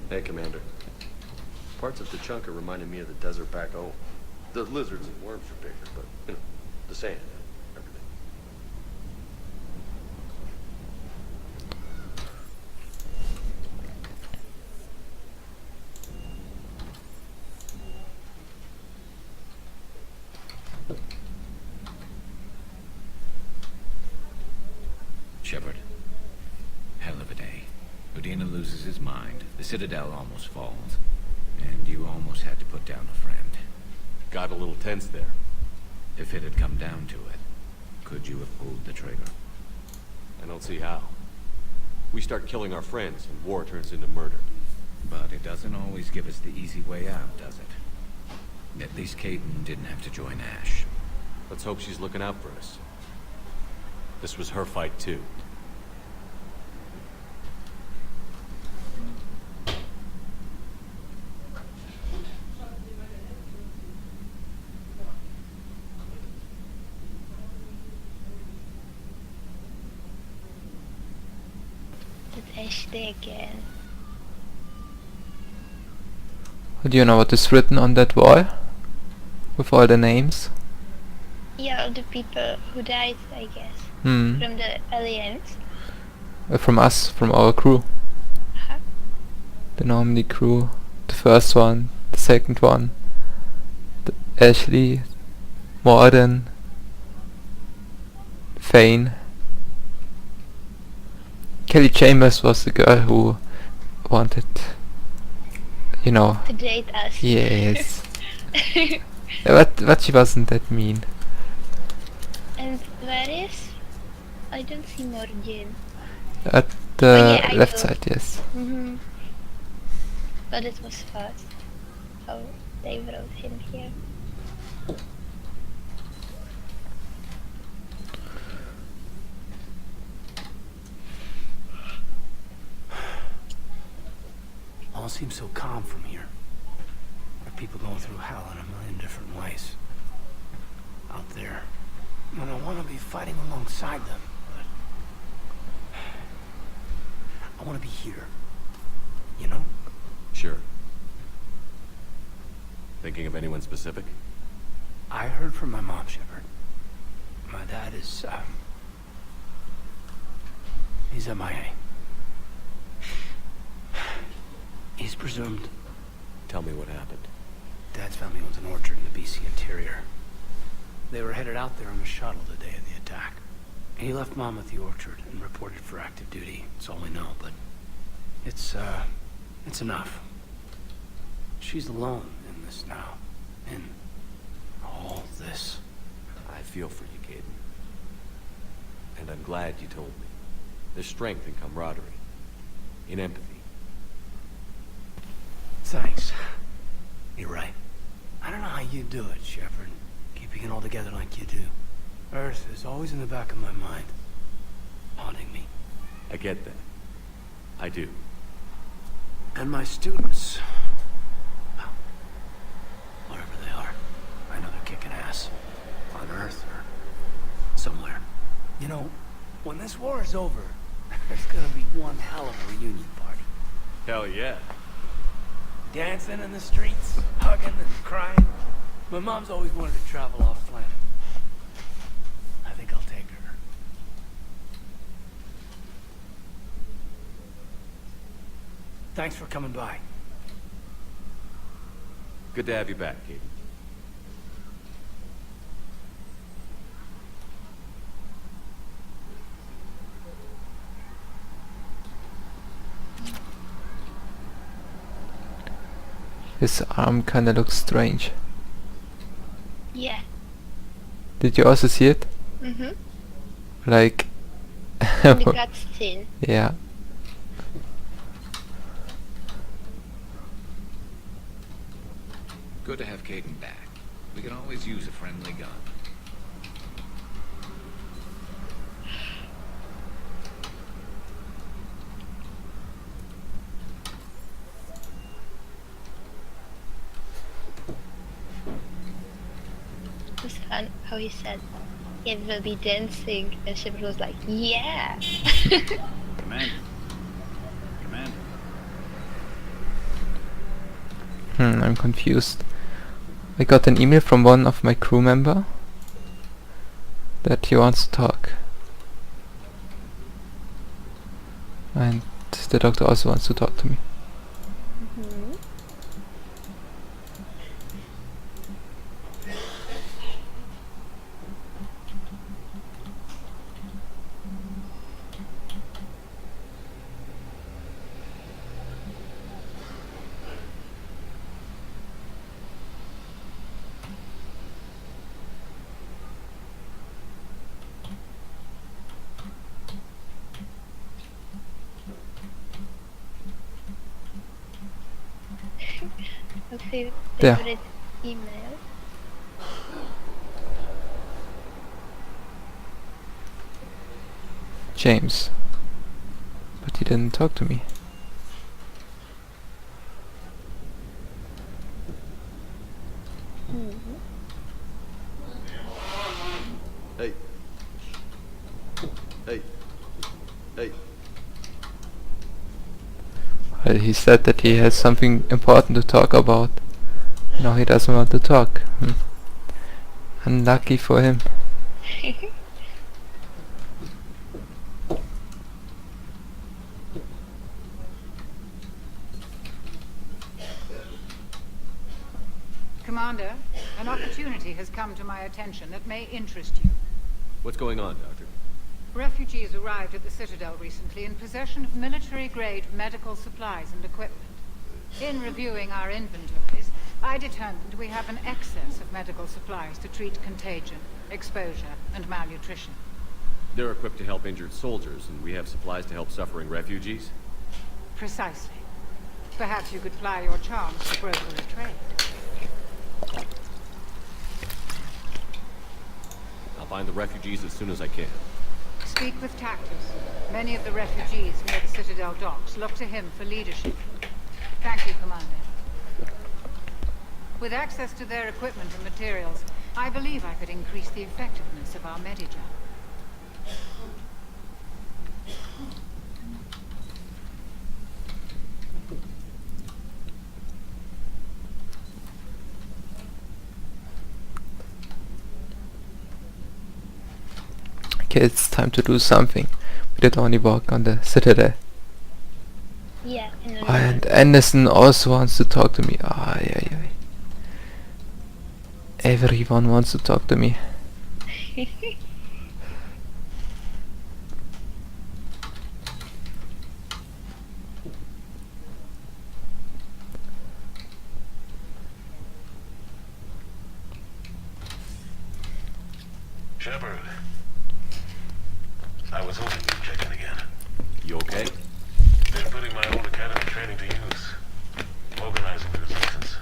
Hey, Commander. Parts of Tachanka reminded me of the desert back home. The lizards and worms are bigger, but, you know, the sand, everything. Shepard. Hell of a day. Udina loses his mind, the Citadel almost falls, and you almost had to put down a friend. Got a little tense there. If it had come down to it, could you have pulled the trigger? I don't see how. We start killing our friends, and war turns into murder. But it doesn't always give us the easy way out, does it? At least Caden didn't have to join Ash. Let's hope she's looking out for us. This was her fight, too. Ashley again. Do you know what is written on that wall? With all the names? Yeah, all the people who died, I guess. Hmm. From the aliens. From us, from our crew. The Normandy crew. The first one, the second one. Ashley, Morden, Fane. Kelly Chambers was the girl who wanted, you know. To date us. Yes. But she wasn't that mean. And where is? I don't see Morgan. At the Oh, yeah, I left do. side, yes. Mm-hmm. But it was fast. How they wrote him here. All seems so calm from here. There are people going through hell in a million different ways. Out there. And I want to be fighting alongside them, but I want to be here. You know? Sure. Thinking of anyone specific? I heard from my mom, Shepard. My dad is, he's MIA. He's presumed. Tell me what happened. Dad's family owns an orchard in the BC interior. They were headed out there on a shuttle the day of the attack. He left Mom at the orchard and reported for active duty. That's all we know, but it's enough. She's alone in this now. In all this. I feel for you, Caden. And I'm glad you told me. There's strength in camaraderie. In empathy. Thanks. You're right. I don't know how you do it, Shepard. Keeping it all together like you do. Earth is always in the back of my mind. Haunting me. I get that. I do. And my students. Well, wherever they are. I know they're kicking ass. On Earth or somewhere. You know, when this war is over, there's gonna be one hell of a reunion party. Hell yeah. Dancing in the streets, hugging and crying. My mom's always wanted to travel off planet. I think I'll take her. Thanks for coming by. Good to have you back, Caden. His arm kinda looks strange. Yeah. Did you also see it? Mm-hmm. Like... In the cutscene. Yeah. Good to have Caden back. We can always use a friendly gun. It was fun how he said, yeah, we'll be dancing, and Shepard was like, yeah! Commander. Commander. I'm confused. I got an email from one of my crew member that he wants to talk. And the doctor also wants to talk to me. Mm-hmm. There. Favorite email. James. But he didn't talk to me. Hey. Hey. Hey. Well, he said that he has something important to talk about. Now he doesn't want to talk. Unlucky for him. Commander, an opportunity has come to my attention that may interest you. What's going on, Doctor? Refugees arrived at the Citadel recently in possession of military-grade medical supplies and equipment. In reviewing our inventories, I determined we have an excess of medical supplies to treat contagion, exposure, and malnutrition. They're equipped to help injured soldiers, and we have supplies to help suffering refugees? Precisely. Perhaps you could ply your charms to broker a trade. I'll find the refugees as soon as I can. Speak with Tactus. Many of the refugees near the Citadel docks look to him for leadership. Thank you, Commander. With access to their equipment and materials, I believe I could increase the effectiveness of our Medica. Okay, it's time to do something. We did only walk on the Citadel. Yeah. And Anderson also wants to talk to me. Ay, ay, ay. Everyone wants to talk to me. Shepard. I was hoping you'd check in again. You okay? Been putting my old academy training to use. Organizing the resistance.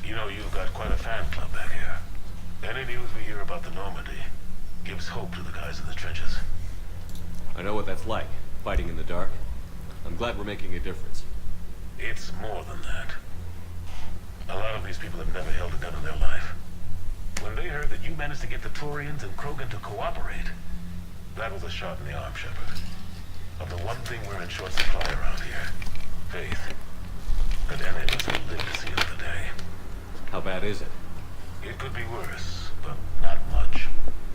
You know, you've got quite a fan club back here. Any news we hear about the Normandy gives hope to the guys in the trenches. I know what that's like, fighting in the dark. I'm glad we're making a difference. It's more than that. A lot of these people have never held a gun in their life. When they heard that you managed to get the Turians and Krogan to cooperate, that was a shot in the arm, Shepard. Of the one thing we're in short supply around here, faith. That any of us will live to see another day. How bad is it? It could be worse, but not much.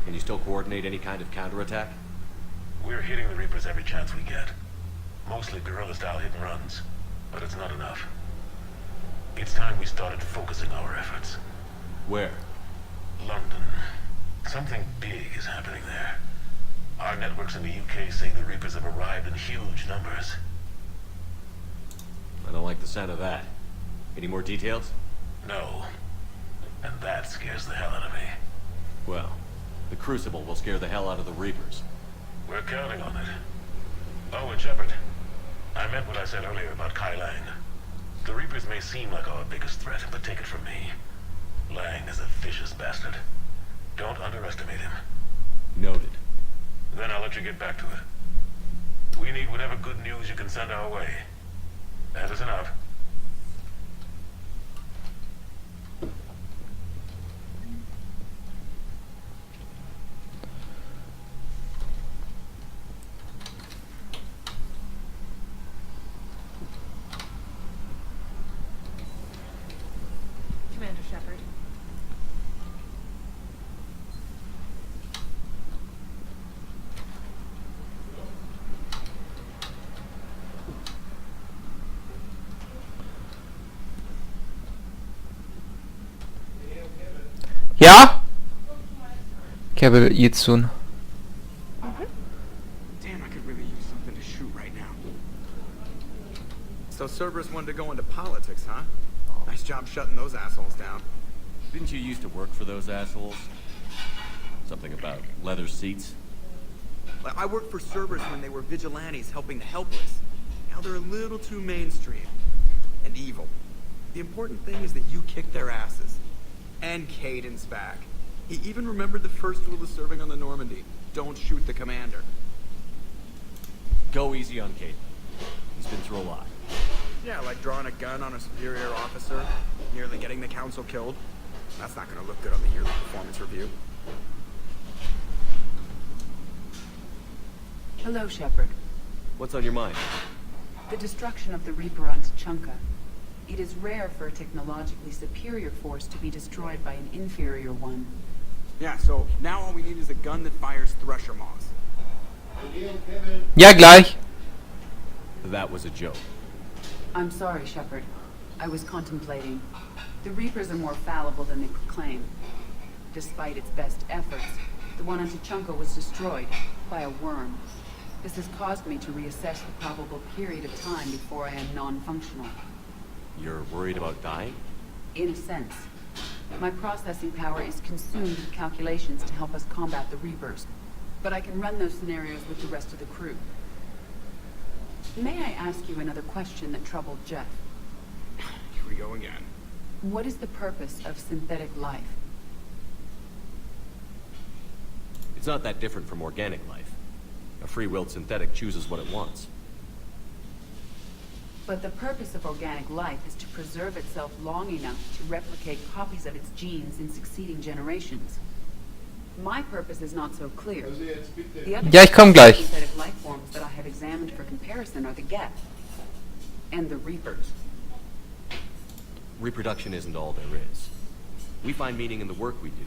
Can you still coordinate any kind of counterattack? We're hitting the Reapers every chance we get. Mostly guerrilla-style hit and runs, but it's not enough. It's time we started focusing our efforts. Where? London. Something big is happening there. Our networks in the UK say the Reapers have arrived in huge numbers. I don't like the sound of that. Any more details? No. And that scares the hell out of me. Well, the Crucible will scare the hell out of the Reapers. We're counting on it. Oh, and Shepard, I meant what I said earlier about Kai Lang. The Reapers may seem like our biggest threat, but take it from me. Lang is a vicious bastard. Don't underestimate him. Noted. Then I'll let you get back to it. We need whatever good news you can send our way. Anderson out. Commander Shepard. Yeah? Okay, I will eat soon. Damn, I could really use something to shoot right now. So Cerberus wanted to go into politics, huh? Nice job shutting those assholes down. Didn't you used to work for those assholes? Something about leather seats? I worked for Cerberus when they were vigilantes helping the helpless. Now they're a little too mainstream. And evil. The important thing is that you kicked their asses. And Caden's back. He even remembered the first rule of serving on the Normandy. Don't shoot the commander. Go easy on Caden. He's been through a lot. Yeah, like drawing a gun on a superior officer, nearly getting the council killed. That's not gonna look good on the yearly performance review. Hello, Shepard. What's on your mind? The destruction of the Reaper on Tuchanka. It is rare for a technologically superior force to be destroyed by an inferior one. Yeah, so now all we need is a gun that fires thresher moths. Ja, gleich. That was a joke. I'm sorry, Shepard. I was contemplating. The Reapers are more fallible than they proclaim. Despite its best efforts, the one on Tuchanka was destroyed by a worm. This has caused me to reassess the probable period of time before I am non-functional. You're worried about dying? In a sense. My processing power is consumed with calculations to help us combat the Reapers. But I can run those scenarios with the rest of the crew. May I ask you another question that troubled Jeff? Here we go again. What is the purpose of synthetic life? It's not that different from organic life. A free-willed synthetic chooses what it wants. But the purpose of organic life is to preserve itself long enough to replicate copies of its genes in succeeding generations. My purpose is not so clear. The other Ja, ich komm gleich. synthetic life forms that I have examined for comparison are the Geth and the Reapers. Reproduction isn't all there is. We find meaning in the work we do,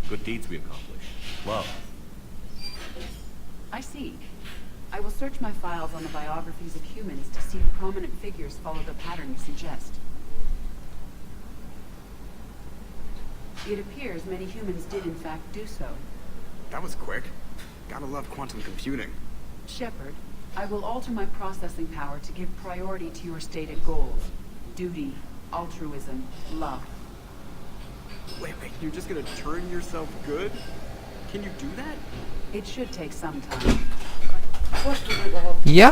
good deeds we accomplish, love. I see. I will search my files on the biographies of humans to see if prominent figures follow the pattern you suggest. It appears many humans did in fact do so. That was quick. Gotta love quantum computing. Shepard, I will alter my processing power to give priority to your stated goals. Duty, altruism, love. Wait, you're just gonna turn yourself good? Can you do that? It should take some time. Ja.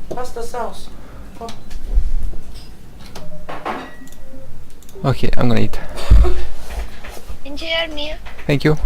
Passt das aus? Komm. Okay, I'm gonna eat. Enjoy your meal. Thank you.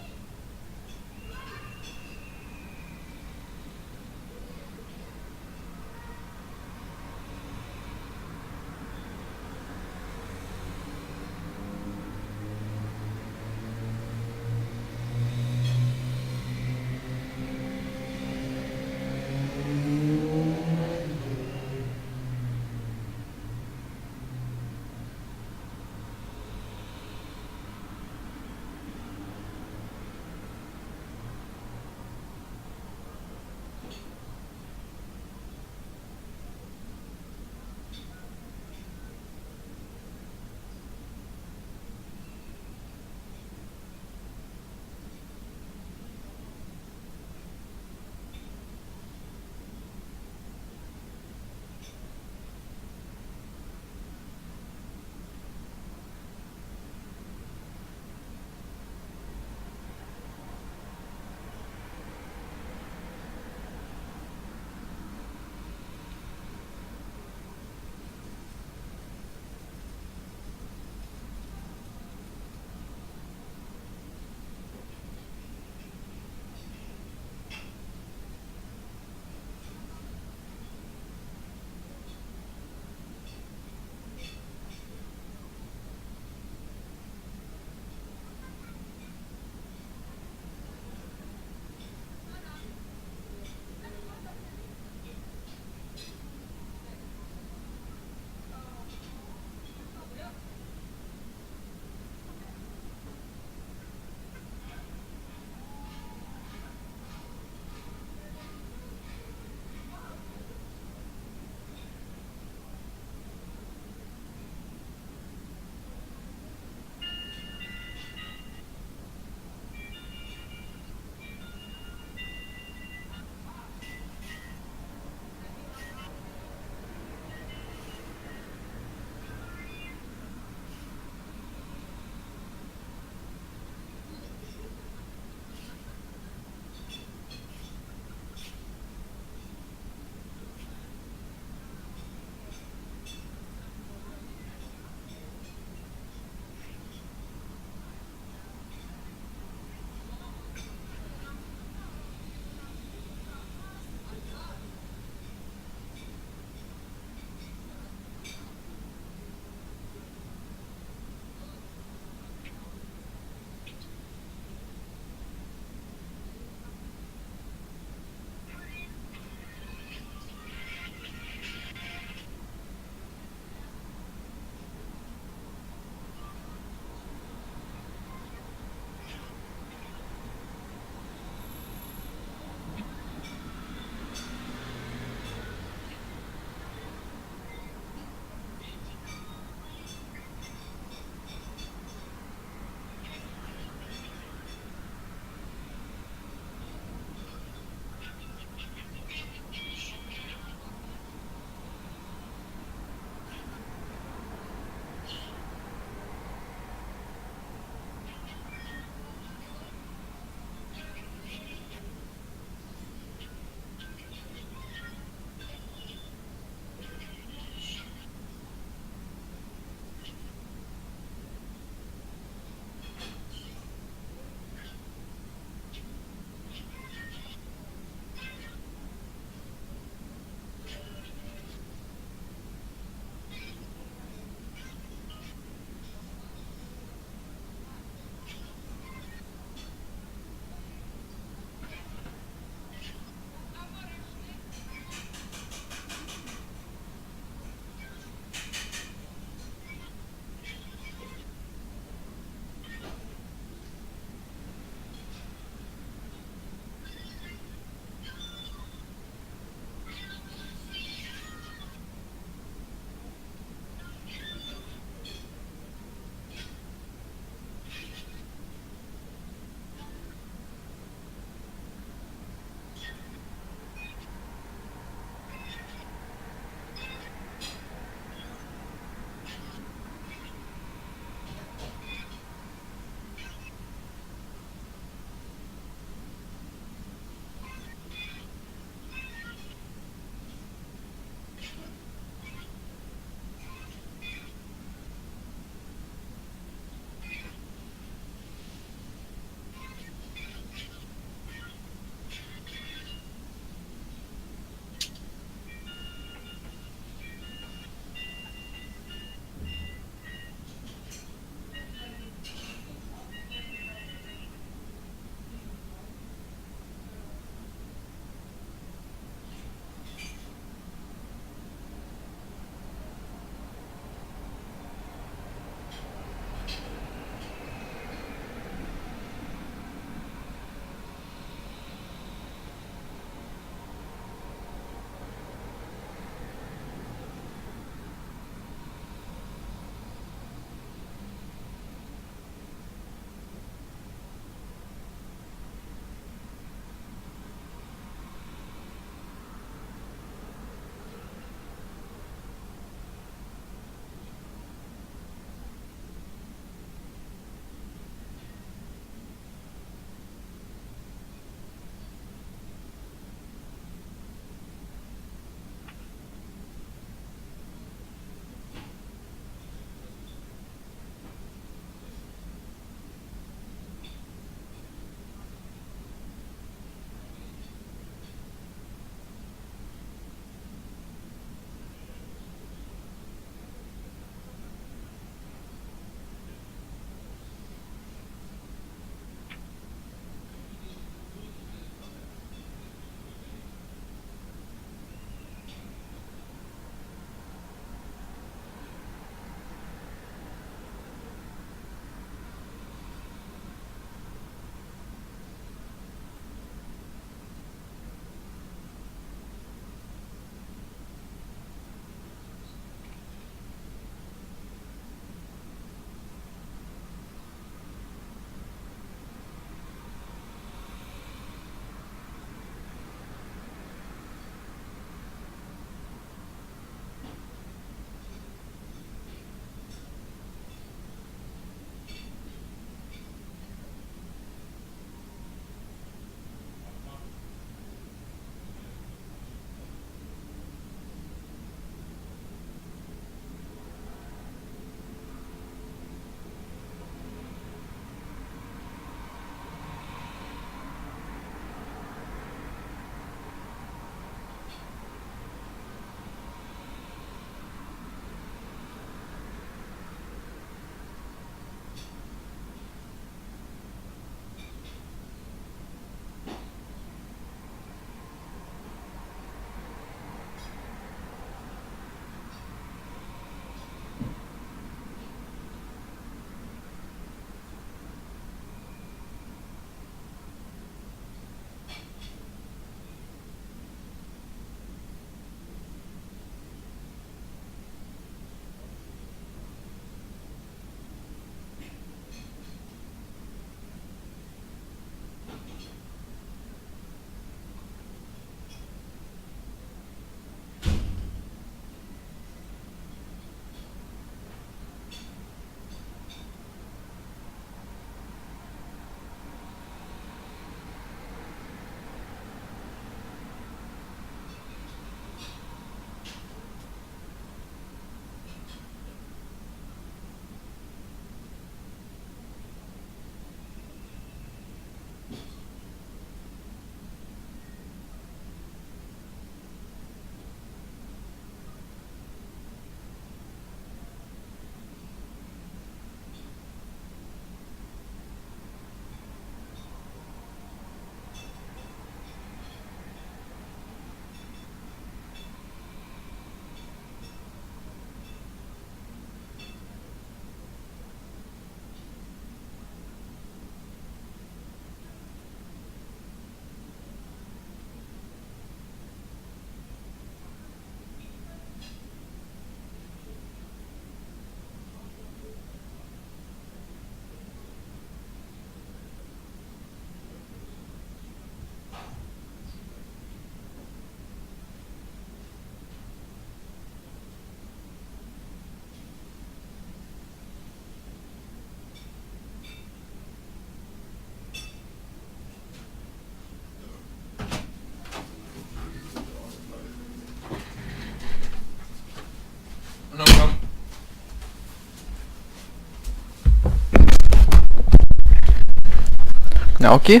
Naoki?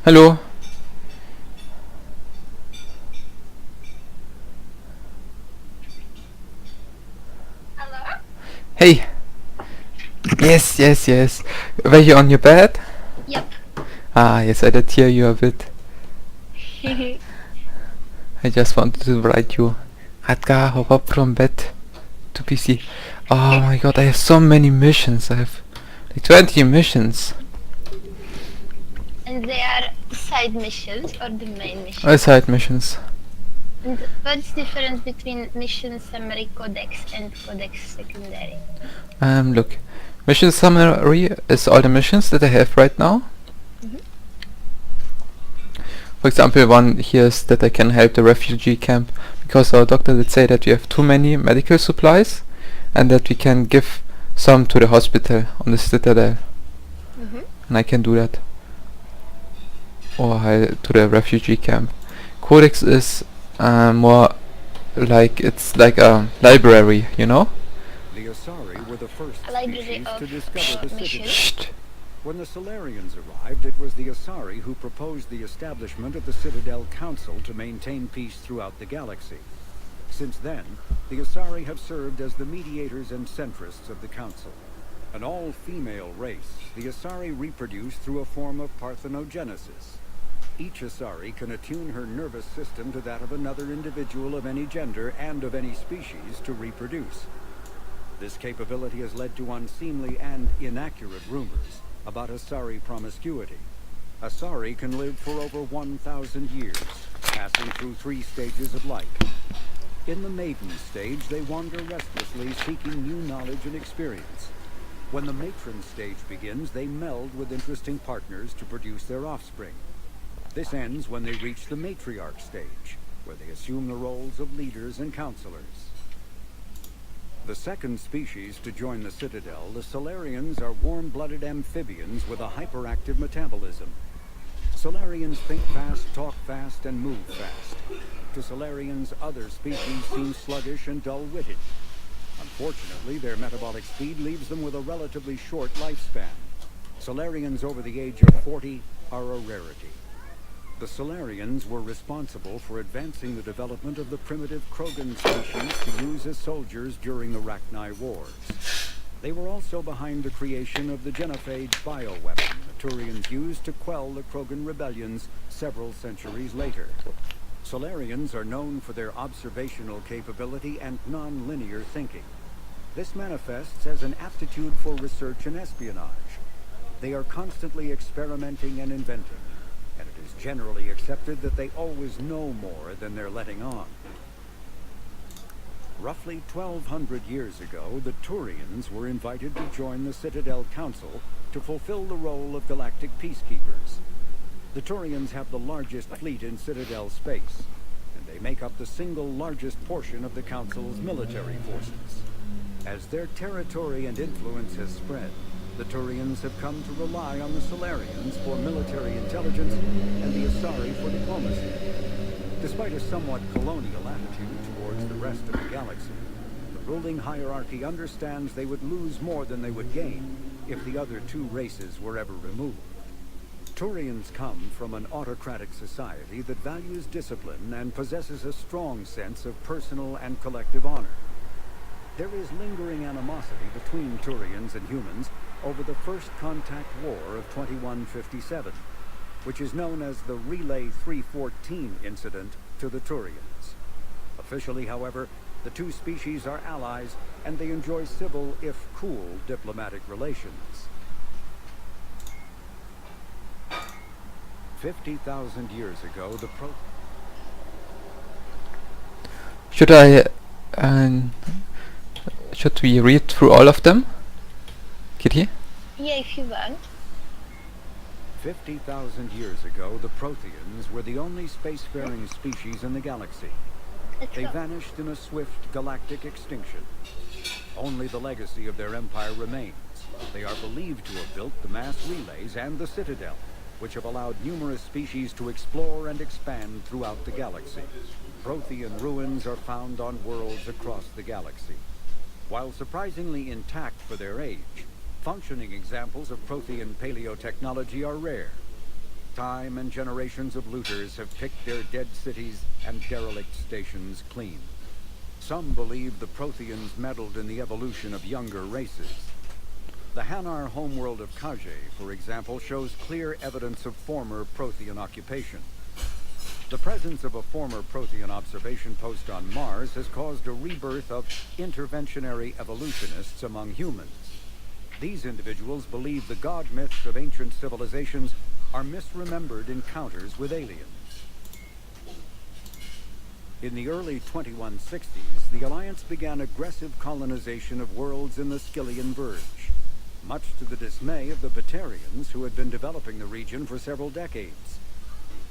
Hallo? Hello? Hey! Yes, yes, yes. Were you on your bed? Yep. Ah, yes, I did hear you a bit. I just wanted to write you. Radka, hop up from bed to PC. Oh my god, I have so many missions. I have like 20 missions. And they are side missions or the main mission? Side missions. And what's the difference between mission summary codex and codex secondary? Look. Mission summary is all the missions that I have right now. For example, one here is that I can help the refugee camp because our doctor did say that we have too many medical supplies and that we can give some to the hospital on the citadel. And I can do that. Or to the refugee camp. Codex is more like, it's like a library, you know? The Asari were the first A library species of to discover the missions. citadel. When the Solarians arrived, it was the Asari who proposed the establishment of the Citadel Council to maintain peace throughout the galaxy. Since then, the Asari have served as the mediators and centrists of the Council. An all-female race, the Asari reproduce through a form of parthenogenesis. Each Asari can attune her nervous system to that of another individual of any gender and of any species to reproduce. This capability has led to unseemly and inaccurate rumors about Asari promiscuity. Asari can live for over 1,000 years, passing through 3 stages of life. In the maiden stage, they wander restlessly, seeking new knowledge and experience. When the matron stage begins, they meld with interesting partners to produce their offspring. This ends when they reach the matriarch stage, where they assume the roles of leaders and counselors. The second species to join the Citadel, the Solarians, are warm-blooded amphibians with a hyperactive metabolism. Solarians think fast, talk fast, and move fast. To Solarians, other species seem sluggish and dull-witted. Unfortunately, their metabolic speed leaves them with a relatively short lifespan. Solarians over the age of 40 are a rarity. The Solarians were responsible for advancing the development of the primitive Krogan species to use as soldiers during the Rachni Wars. They were also behind the creation of the genophage bioweapon the Turians used to quell the Krogan rebellions several centuries later. Solarians are known for their observational capability and non-linear thinking. This manifests as an aptitude for research and espionage. They are constantly experimenting and inventing, and it is generally accepted that they always know more than they're letting on. Roughly 1,200 years ago, the Turians were invited to join the Citadel Council to fulfill the role of galactic peacekeepers. The Turians have the largest fleet in Citadel space, and they make up the single largest portion of the Council's military forces. As their territory and influence has spread, the Turians have come to rely on the Solarians for military intelligence and the Asari for diplomacy. Despite a somewhat colonial attitude towards the rest of the galaxy, the ruling hierarchy understands they would lose more than they would gain if the other 2 races were ever removed. Turians come from an autocratic society that values discipline and possesses a strong sense of personal and collective honor. There is lingering animosity between Turians and humans over the First Contact War of 2157, which is known as the Relay 314 incident to the Turians. Officially, however, the 2 species are allies, and they enjoy civil, if cool, diplomatic relations. 50,000 years ago, the Should we read through all of them? Kitty? Yeah, if you want. 50,000 years ago, the Protheans were the only spacefaring species in the galaxy. They vanished in a swift galactic extinction. Only the legacy of their empire remains. They are believed to have built the mass relays and the Citadel, which have allowed numerous species to explore and expand throughout the galaxy. Prothean ruins are found on worlds across the galaxy. While surprisingly intact for their age, Functioning examples of Prothean paleotechnology are rare. Time and generations of looters have picked their dead cities and derelict stations clean. Some believe the Protheans meddled in the evolution of younger races. The Hanar homeworld of Kage, for example, shows clear evidence of former Prothean occupation. The presence of a former Prothean observation post on Mars has caused a rebirth of interventionary evolutionists among humans. These individuals believe the god myths of ancient civilizations are misremembered encounters with aliens. In the early 2160s, the Alliance began aggressive colonization of worlds in the Skyllian Verge, much to the dismay of the Batarians, who had been developing the region for several decades.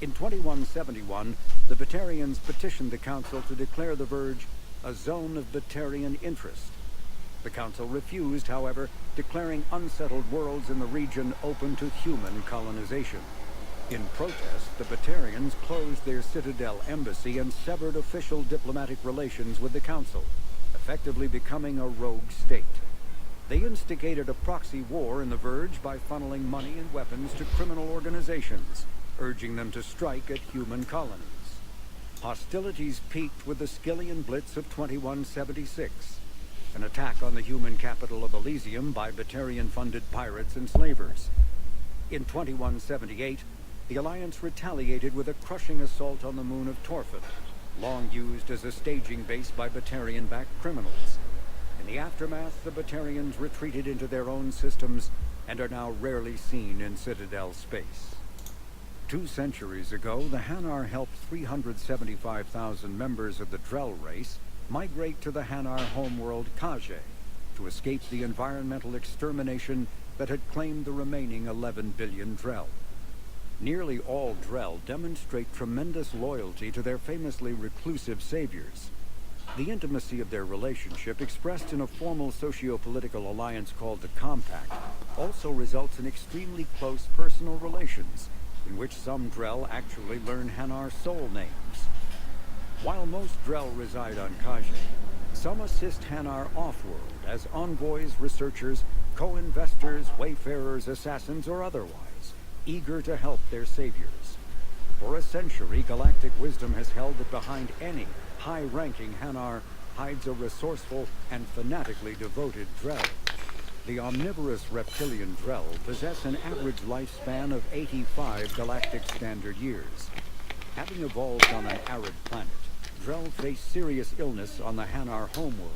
In 2171, the Batarians petitioned the Council to declare the Verge a zone of Batarian interest. The Council refused, however, declaring unsettled worlds in the region open to human colonization. In protest, the Batarians closed their Citadel embassy and severed official diplomatic relations with the Council, effectively becoming a rogue state. They instigated a proxy war in the Verge by funneling money and weapons to criminal organizations, urging them to strike at human colonies. Hostilities peaked with the Skyllian Blitz of 2176, an attack on the human capital of Elysium by Batarian-funded pirates and slavers. In 2178, the Alliance retaliated with a crushing assault on the moon of Torfan, long used as a staging base by Batarian-backed criminals. In the aftermath, the Batarians retreated into their own systems and are now rarely seen in Citadel space. 2 centuries ago, the Hanar helped 375,000 members of the Drell race migrate to the Hanar homeworld Kage to escape the environmental extermination that had claimed the remaining 11 billion Drell. Nearly all Drell demonstrate tremendous loyalty to their famously reclusive saviors. The intimacy of their relationship, expressed in a formal socio-political alliance called the Compact, also results in extremely close personal relations, in which some Drell actually learn Hanar soul names. While most Drell reside on Kage, some assist Hanar off-world as envoys, researchers, co-investors, wayfarers, assassins, or otherwise, eager to help their saviors. For a century, galactic wisdom has held that behind any high-ranking Hanar hides a resourceful and fanatically devoted Drell. The omnivorous reptilian Drell possess an average lifespan of 85 galactic standard years. Having evolved on an arid planet, Drell face serious illness on the Hanar homeworld,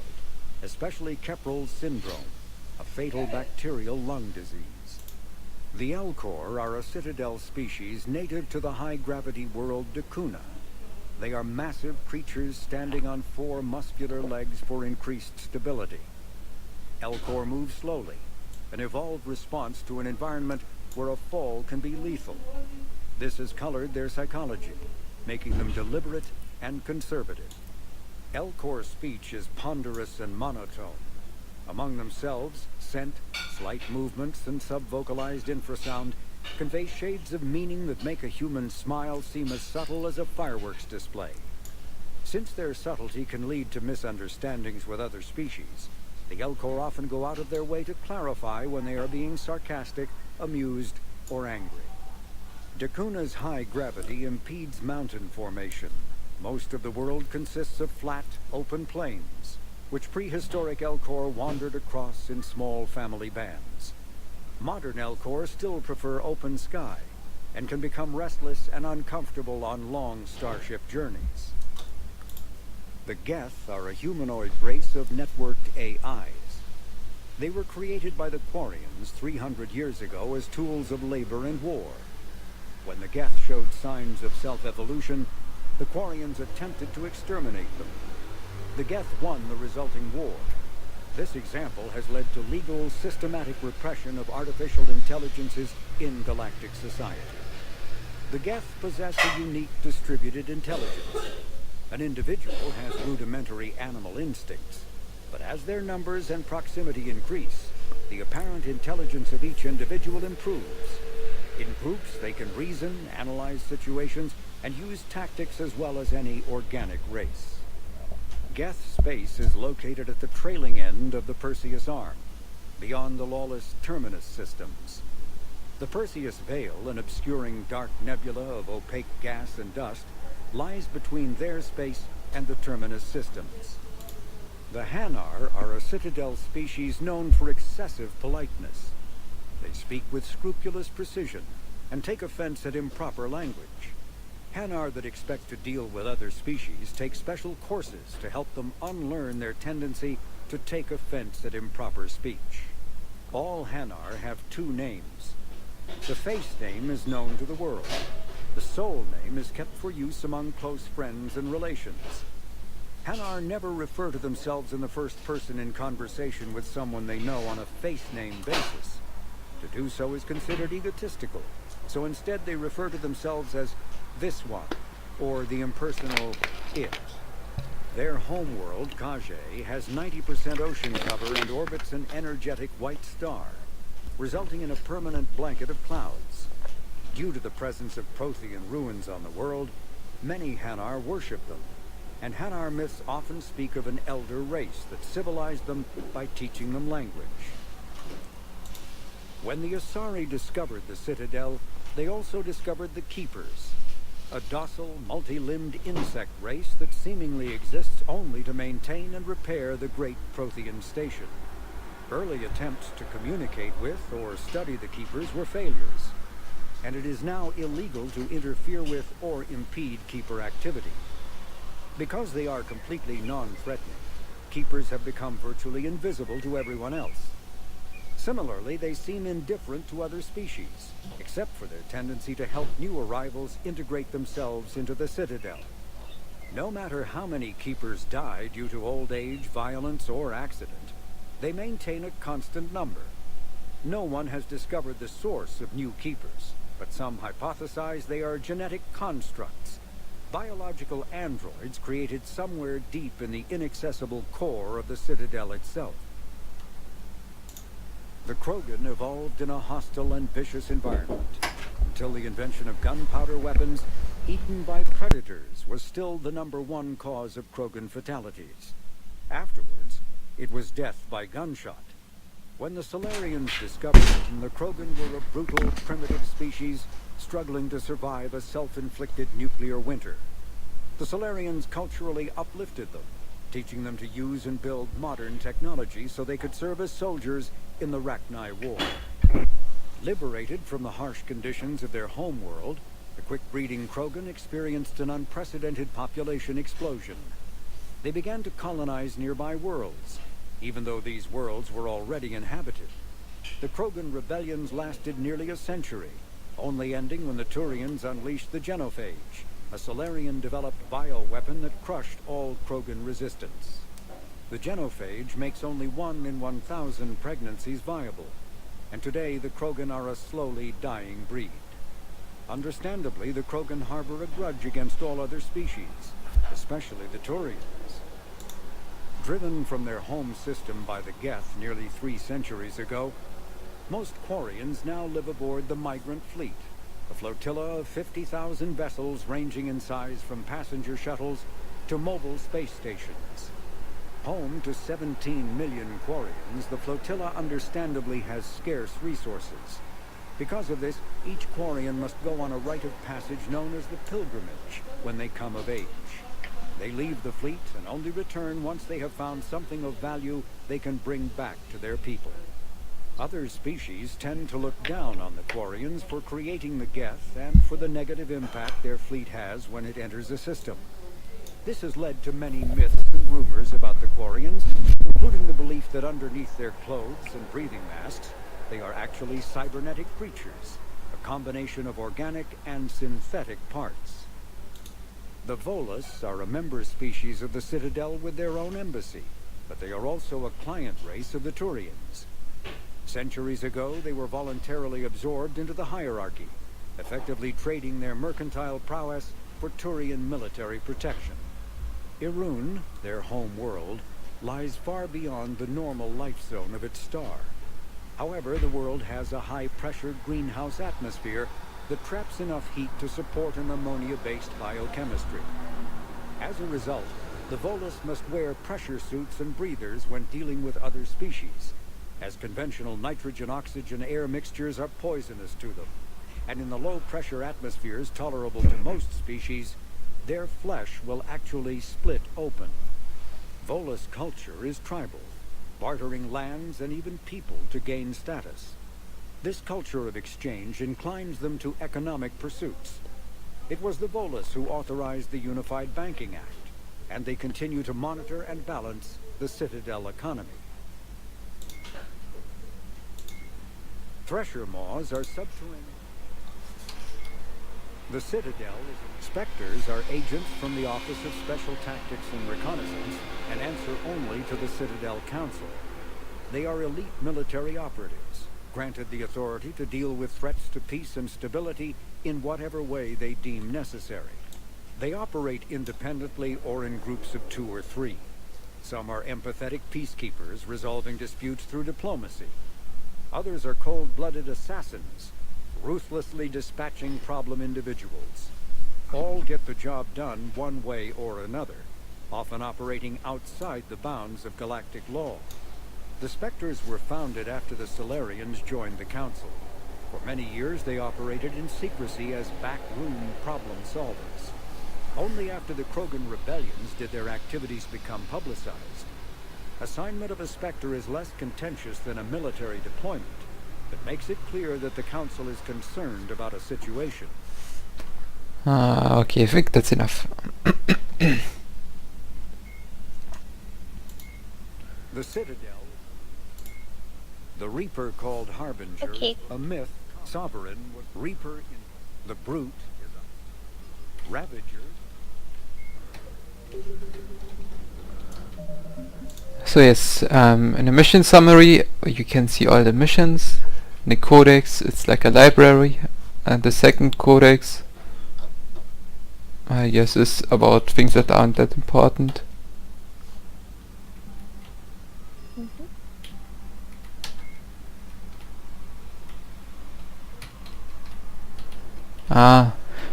especially Kepral's syndrome, a fatal bacterial lung disease. The Elcor are a Citadel species native to the high-gravity world Dakuna. They are massive creatures standing on 4 muscular legs for increased stability. Elcor move slowly, an evolved response to an environment where a fall can be lethal. This has colored their psychology, making them deliberate and conservative. Elcor speech is ponderous and monotone. Among themselves, scent, slight movements, and sub-vocalized infrasound convey shades of meaning that make a human smile seem as subtle as a fireworks display. Since their subtlety can lead to misunderstandings with other species, the Elcor often go out of their way to clarify when they are being sarcastic, amused, or angry. Dakuna's high gravity impedes mountain formation. Most of the world consists of flat, open plains, which prehistoric Elcor wandered across in small family bands. Modern Elcor still prefer open sky, and can become restless and uncomfortable on long starship journeys. The Geth are a humanoid race of networked AIs. They were created by the Quarians 300 years ago as tools of labor and war. When the Geth showed signs of self-evolution, the Quarians attempted to exterminate them. The Geth won the resulting war. This example has led to legal, systematic repression of artificial intelligences in galactic society. The Geth possess a unique distributed intelligence. An individual has rudimentary animal instincts, but as their numbers and proximity increase, the apparent intelligence of each individual improves. In groups, they can reason, analyze situations, and use tactics as well as any organic race. Geth space is located at the trailing end of the Perseus Arm. beyond the lawless Terminus systems. The Perseus Veil, an obscuring dark nebula of opaque gas and dust, lies between their space and the Terminus systems. The Hanar are a Citadel species known for excessive politeness. They speak with scrupulous precision and take offense at improper language. Hanar that expect to deal with other species take special courses to help them unlearn their tendency to take offense at improper speech. All Hanar have two names. The face name is known to the world. The soul name is kept for use among close friends and relations. Hanar never refer to themselves in the first person in conversation with someone they know on a face name basis. To do so is considered egotistical, so instead they refer to themselves as this one, or the impersonal it. Their homeworld, Kage, has 90% ocean cover and orbits an energetic white star, resulting in a permanent blanket of clouds. Due to the presence of Prothean ruins on the world, many Hanar worship them, and Hanar myths often speak of an elder race that civilized them by teaching them language. When the Asari discovered the Citadel, they also discovered the Keepers, a docile, multi-limbed insect race that seemingly exists only to maintain and repair the great Prothean station. Early attempts to communicate with or study the Keepers were failures, and it is now illegal to interfere with or impede Keeper activity. Because they are completely non-threatening, Keepers have become virtually invisible to everyone else. Similarly, they seem indifferent to other species, except for their tendency to help new arrivals integrate themselves into the Citadel. No matter how many Keepers die due to old age, violence, or accident, they maintain a constant number. No one has discovered the source of new Keepers, but some hypothesize they are genetic constructs, biological androids created somewhere deep in the inaccessible core of the Citadel itself. The Krogan evolved in a hostile and vicious environment. Until the invention of gunpowder weapons, eaten by predators was still the #1 cause of Krogan fatalities. Afterwards, it was death by gunshot. When the Solarians discovered them, the Krogan were a brutal, primitive species struggling to survive a self-inflicted nuclear winter. The Solarians culturally uplifted them, teaching them to use and build modern technology so they could serve as soldiers in the Rachni War. Liberated from the harsh conditions of their homeworld, the quick-breeding Krogan experienced an unprecedented population explosion. They began to colonize nearby worlds, even though these worlds were already inhabited. The Krogan rebellions lasted nearly a century, only ending when the Turians unleashed the Genophage, a Solarian-developed bioweapon that crushed all Krogan resistance. The Genophage makes only 1 in 1,000 pregnancies viable, and today the Krogan are a slowly dying breed. Understandably, the Krogan harbor a grudge against all other species, especially the Turians. Driven from their home system by the Geth nearly 3 centuries ago, most Quarians now live aboard the Migrant Fleet, a flotilla of 50,000 vessels ranging in size from passenger shuttles to mobile space stations. Home to 17 million Quarians, the flotilla understandably has scarce resources. Because of this, each Quarian must go on a rite of passage known as the pilgrimage when they come of age. They leave the fleet and only return once they have found something of value they can bring back to their people. Other species tend to look down on the Quarians for creating the Geth and for the negative impact their fleet has when it enters a system. This has led to many myths and rumors about the Quarians, including the belief that underneath their clothes and breathing masks, they are actually cybernetic creatures, a combination of organic and synthetic parts. The Volus are a member species of the Citadel with their own embassy, but they are also a client race of the Turians. Centuries ago, they were voluntarily absorbed into the hierarchy, effectively trading their mercantile prowess for Turian military protection. Irun, their home world, lies far beyond the normal life zone of its star. However, the world has a high-pressure greenhouse atmosphere that traps enough heat to support an ammonia-based biochemistry. As a result, the Volus must wear pressure suits and breathers when dealing with other species. as conventional nitrogen-oxygen air mixtures are poisonous to them, and in the low-pressure atmospheres tolerable to most species, their flesh will actually split open. Volus culture is tribal, bartering lands and even people to gain status. This culture of exchange inclines them to economic pursuits. It was the Volus who authorized the Unified Banking Act, and they continue to monitor and balance the Citadel economy. Thresher maws are subterranean. The Citadel inspectors are agents from the Office of Special Tactics and Reconnaissance and answer only to the Citadel Council. They are elite military operatives, granted the authority to deal with threats to peace and stability in whatever way they deem necessary. They operate independently or in groups of 2 or 3. Some are empathetic peacekeepers resolving disputes through diplomacy. Others are cold-blooded assassins, ruthlessly dispatching problem individuals. All get the job done one way or another, often operating outside the bounds of galactic law. The Spectres were founded after the Solarians joined the Council. For many years they operated in secrecy as backroom problem solvers. Only after the Krogan rebellions did their activities become publicized. Assignment of a Spectre is less contentious than a military deployment, but makes it clear that the Council is concerned about a situation. Okay, I think that's enough. The Citadel, the Reaper called Harbinger, Okay. a myth, sovereign, Reaper in the Brute, is a Ravager. So yes, in the mission summary you can see all the missions. In the codex it's like a library, and the second codex I guess is about things that aren't that important.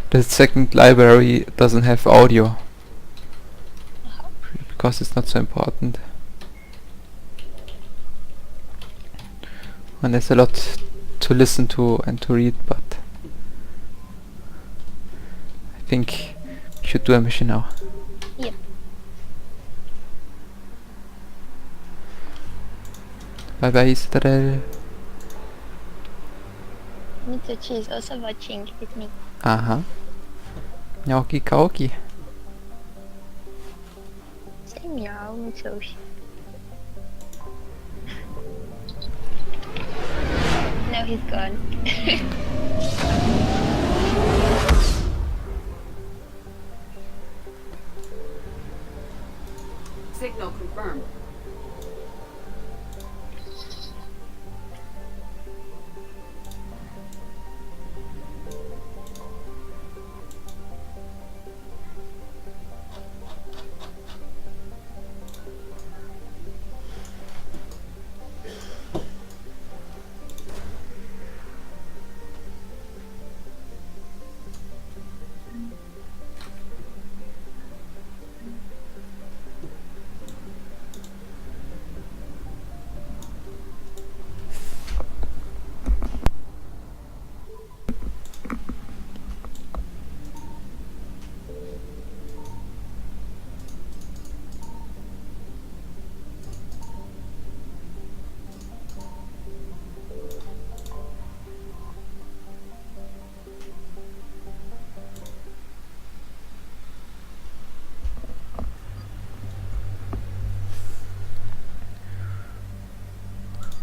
The second library doesn't have audio because it's not so important. And there's a lot to listen to and to read, but I think we should do a mission now. Yep. Bye bye, Citadel. Mitochi is also watching with me. Aha. Gnocchi Kaoki. Say meow, Mitoshi. Now he's gone. Signal confirmed.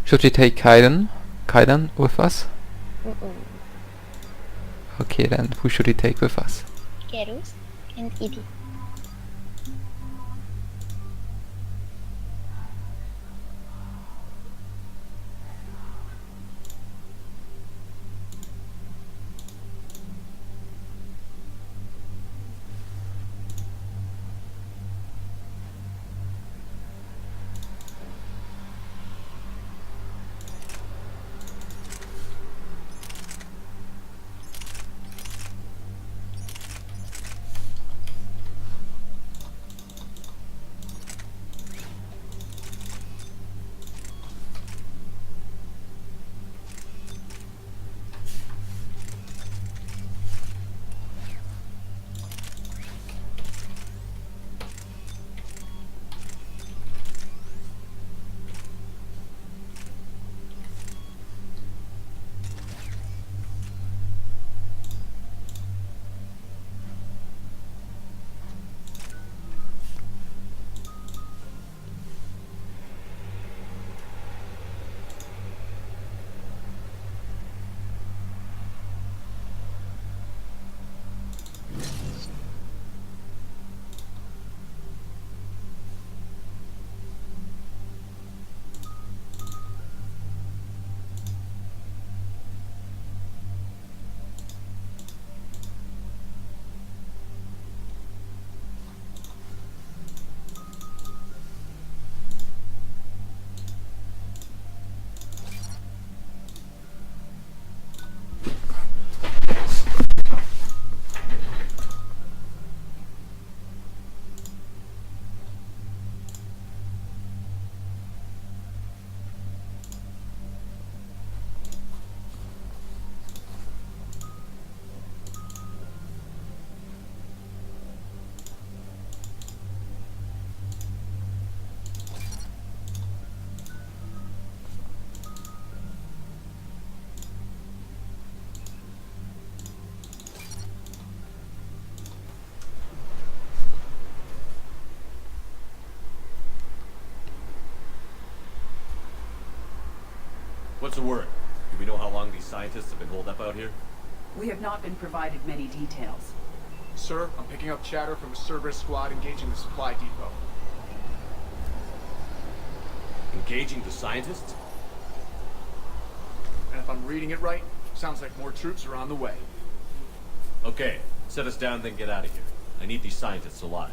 Should we take Kaidan with us? Okay, then who should we take with us? Kerus and Edie. What's the word? Do we know how long these scientists have been holed up out here? We have not been provided many details. Sir, I'm picking up chatter from a Cerberus squad engaging the supply depot. Engaging the scientists? And if I'm reading it right, sounds like more troops are on the way. Okay, set us down, then get out of here. I need these scientists alive.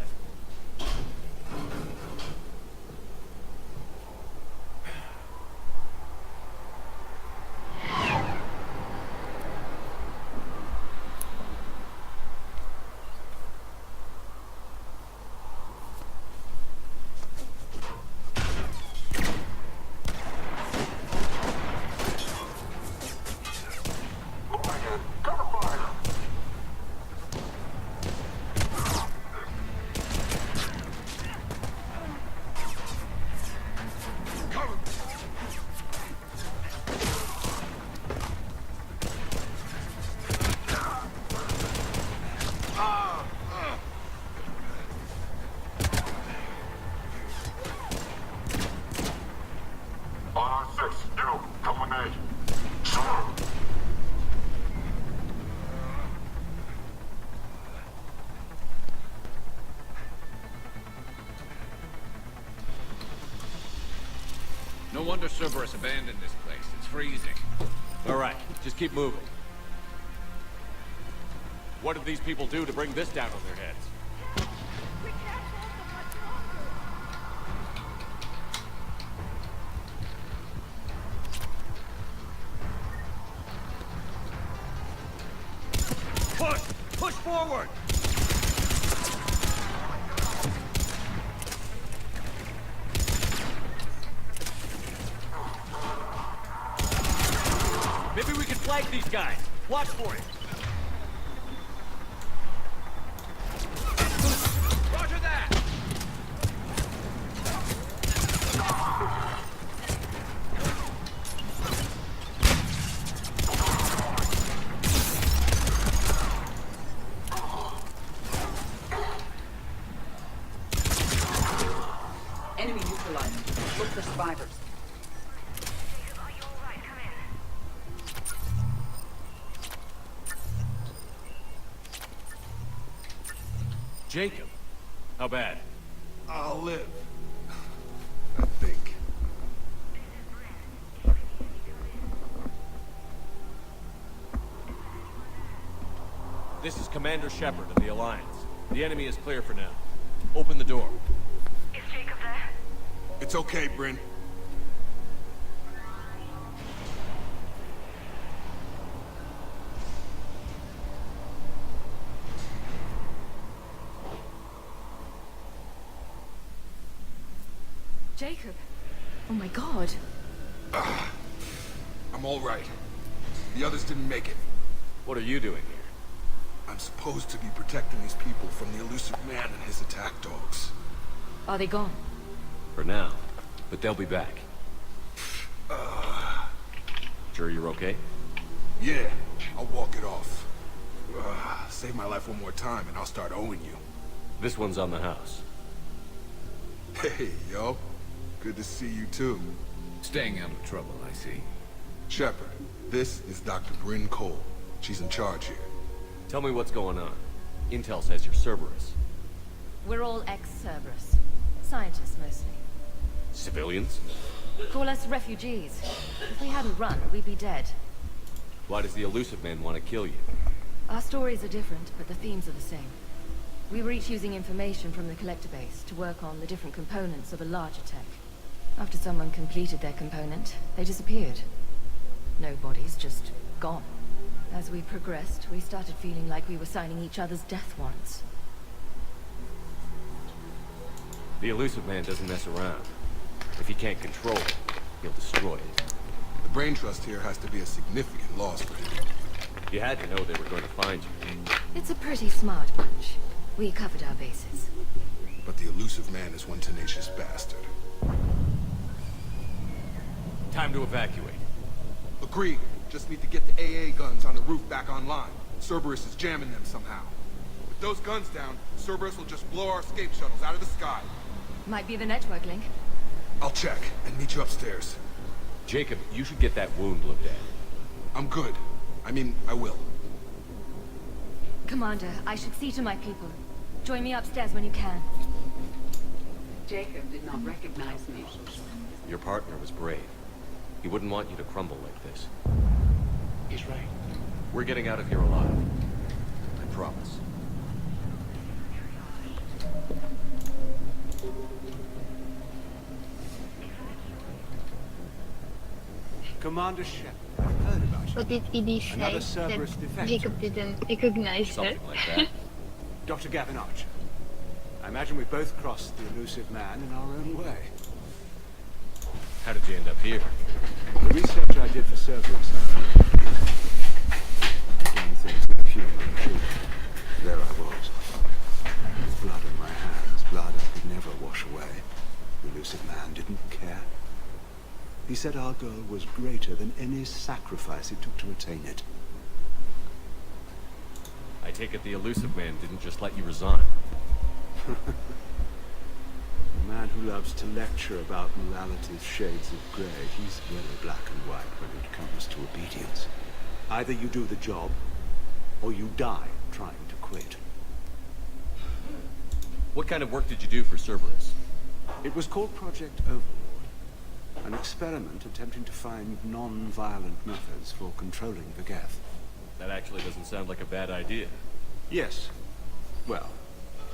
No wonder Cerberus abandoned this place. It's freezing. All right, just keep moving. What did these people do to bring this down on their heads? Push! Push forward! Maybe we can flank these guys. Watch for it. Roger that! Enemy neutralized. Look for survivors. Jacob, how bad? I'll live. I think. This is Commander Shepard of the Alliance. The enemy is clear for now. Open the door. Is Jacob there? It's okay, Bryn. Jacob. Oh my god. I'm all right. The others didn't make it. What are you doing here? I'm supposed to be protecting these people from the elusive man and his attack dogs. Are they gone? For now. But they'll be back. Sure you're okay? Yeah, I'll walk it off. Save my life one more time and I'll start owing you. This one's on the house. Hey, yo. Good to see you too. Staying out of trouble, I see. Shepard, this is Dr. Bryn Cole. She's in charge here. Tell me what's going on. Intel says you're Cerberus. We're all ex-Cerberus. Scientists, mostly. Civilians? Call us refugees. If we hadn't run, we'd be dead. Why does the elusive man want to kill you? Our stories are different, but the themes are the same. We were each using information from the collector base to work on the different components of a larger tech. After someone completed their component, they disappeared. No bodies, just gone. As we progressed, we started feeling like we were signing each other's death warrants. The elusive man doesn't mess around. If he can't control it, he'll destroy it. The brain trust here has to be a significant loss for him. You had to know they were going to find you. It's a pretty smart bunch. We covered our bases. But the elusive man is one tenacious bastard. Time to evacuate. Agreed. Just need to get the AA guns on the roof back online. Cerberus is jamming them somehow. With those guns down, Cerberus will just blow our escape shuttles out of the sky. Might be the network link. I'll check and meet you upstairs. Jacob, you should get that wound looked at. I'm good. I mean, I will. Commander, I should see to my people. Join me upstairs when you can. Jacob did not recognize me. Your partner was brave. He wouldn't want you to crumble like this. He's right. We're getting out of here alive. I promise. Commander Shep, I heard about you. What did Edie say Another that Cerberus defector. Jacob didn't recognize her? Something like that. Dr. Gavin Archer. I imagine we both crossed the elusive man in our own way. How did you end up here? The research I did for Cerberus, doing things no human could. There I was. With blood on my hands, blood I could never wash away. The elusive man didn't care. He said our goal was greater than any sacrifice it took to attain it. I take it the elusive man didn't just let you resign. A man who loves to lecture about morality's shades of grey, he's very black and white when it comes to obedience. Either you do the job, or you die trying to quit. What kind of work did you do for Cerberus? It was called Project Overlord, an experiment attempting to find non-violent methods for controlling the Geth. That actually doesn't sound like a bad idea. Yes. Well,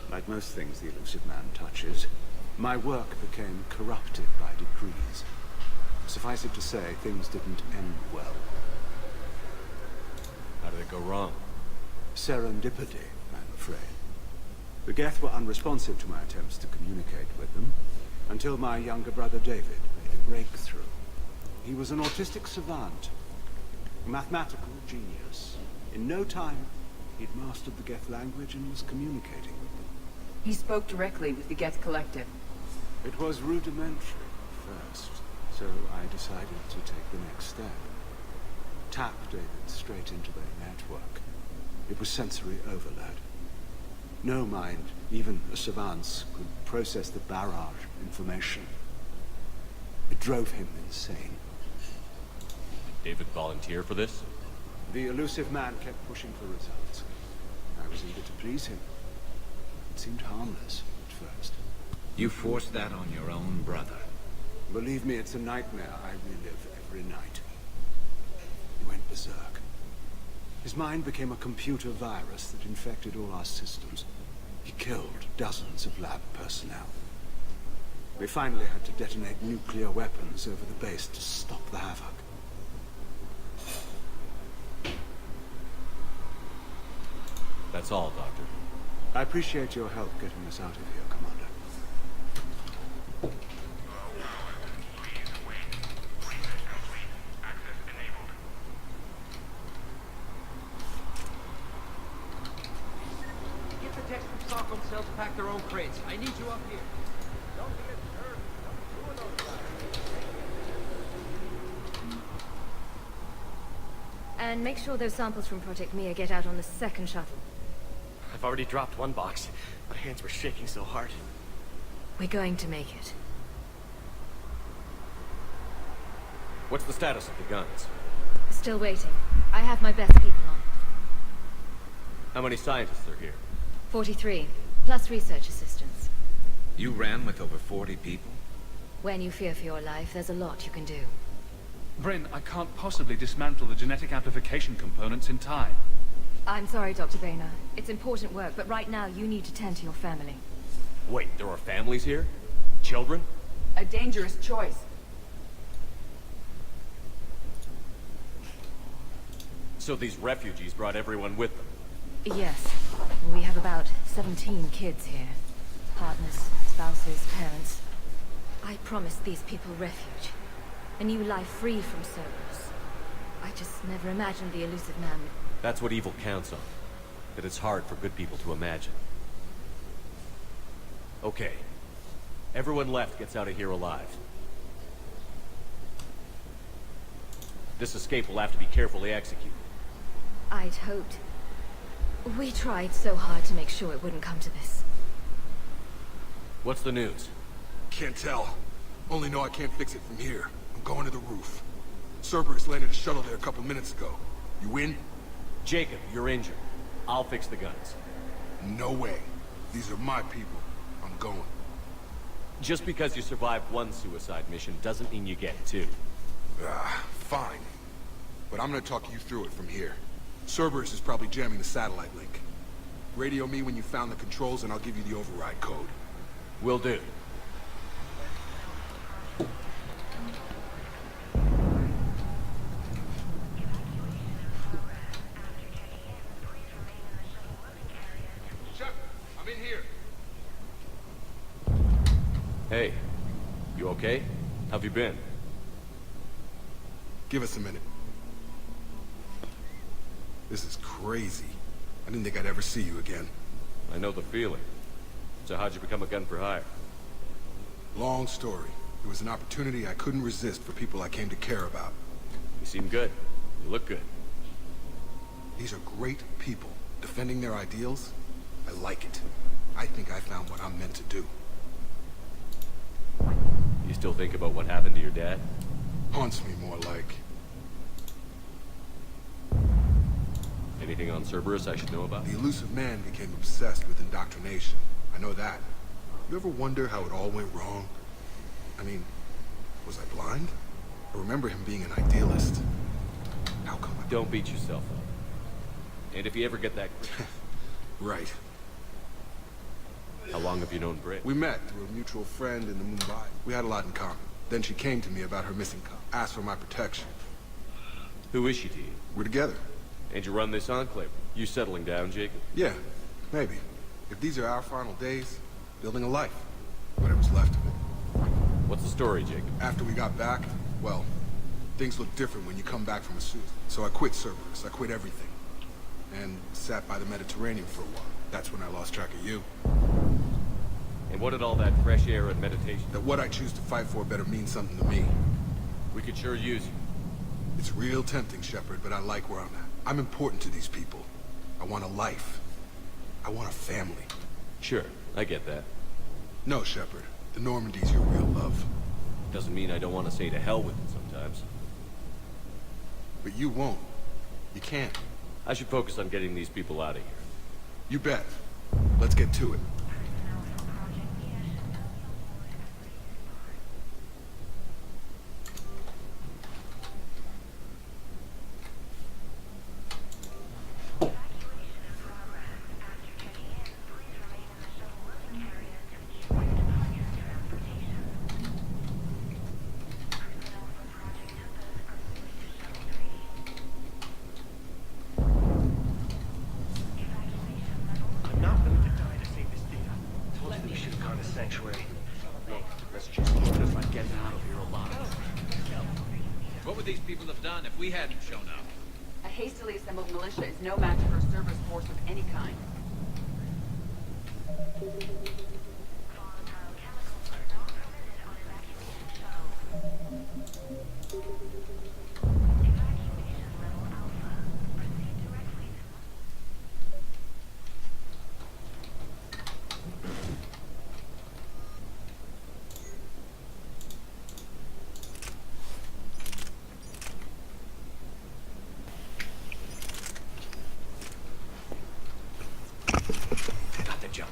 like most things the elusive man touches, my work became corrupted by decrees. Suffice it to say, things didn't end well. How did it go wrong? Serendipity, I'm afraid. The Geth were unresponsive to my attempts to communicate with them, until my younger brother David made a breakthrough. He was an autistic savant, a mathematical genius. In no time, he'd mastered the Geth language and was communicating with them. He spoke directly with the Geth Collective. It was rudimentary at first, so I decided to take the next step. Tap David straight into their network. It was sensory overload. No mind, even a savant's, could process the barrage of information. It drove him insane. Did David volunteer for this? The elusive man kept pushing for results. I was eager to please him. It seemed harmless at first. You forced that on your own brother. Believe me, it's a nightmare I relive every night. He went berserk. His mind became a computer virus that infected all our systems. He killed dozens of lab personnel. We finally had to detonate nuclear weapons over the base to stop the havoc. That's all, Doctor. I appreciate your help getting us out of here, Commander. Get the techs from Stockholm Cell to pack their own crates. I need you up here. Don't be disturbed. Don't ruin those guys. And make sure those samples from Project Mia get out on the second shuttle. I've already dropped one box. My hands were shaking so hard. We're going to make it. What's the status of the guns? Still waiting. I have my best people on. How many scientists are here? 43, plus research assistants. You ran with over 40 people? When you fear for your life, there's a lot you can do. Bryn, I can't possibly dismantle the genetic amplification components in time. I'm sorry, Dr. Boehner. It's important work, but right now you need to tend to your family. Wait, there are families here? Children? A dangerous choice. So these refugees brought everyone with them? Yes. We have about 17 kids here. Partners, spouses, parents. I promised these people refuge. A new life free from Cerberus. I just never imagined the elusive man would... That's what evil counts on. That it's hard for good people to imagine. Okay. Everyone left gets out of here alive. This escape will have to be carefully executed. I'd hoped. We tried so hard to make sure it wouldn't come to this. What's the news? Can't tell. Only know I can't fix it from here. I'm going to the roof. Cerberus landed a shuttle there a couple minutes ago. You in? Jacob, you're injured. I'll fix the guns. No way. These are my people. I'm going. Just because you survived one suicide mission doesn't mean you get two. Fine. But I'm gonna talk you through it from here. Cerberus is probably jamming the satellite link. Radio me when you found the controls and I'll give you the override code. Will do. Shep, I'm in here. Hey, you okay? How've you been? Give us a minute. This is crazy. I didn't think I'd ever see you again. I know the feeling. So how'd you become a gun for hire? Long story. It was an opportunity I couldn't resist for people I came to care about. You seem good. You look good. These are great people, defending their ideals. I like it. I think I found what I'm meant to do. You still think about what happened to your dad? Haunts me more like. Anything on Cerberus I should know about? The elusive man became obsessed with indoctrination. I know that. You ever wonder how it all went wrong? I mean, was I blind? I remember him being an idealist. How come I... Don't beat yourself up. And if you ever get that... Right. How long have you known Britt? We met through a mutual friend in the Mumbai. We had a lot in common. Then she came to me about her missing cop, asked for my protection. Who is she to you? We're together. And you run this enclave. You settling down, Jacob? Yeah, maybe. If these are our final days, building a life. Whatever's left of it. What's the story, Jacob? After we got back, well, things look different when you come back from a suit. So I quit Cerberus. I quit everything. And sat by the Mediterranean for a while. That's when I lost track of you. And what did all that fresh air and meditation... That what I choose to fight for better mean something to me. We could sure use you. It's real tempting, Shepard, but I like where I'm at. I'm important to these people. I want a life. I want a family. Sure, I get that. No, Shepard. The Normandy's your real love. Doesn't mean I don't want to say to hell with it sometimes. But you won't. You can't. I should focus on getting these people out of here. You bet. Let's get to it. What would these people have done if we hadn't shown up? A hastily assembled militia is no match for a Cerberus force of any kind. Got the jump.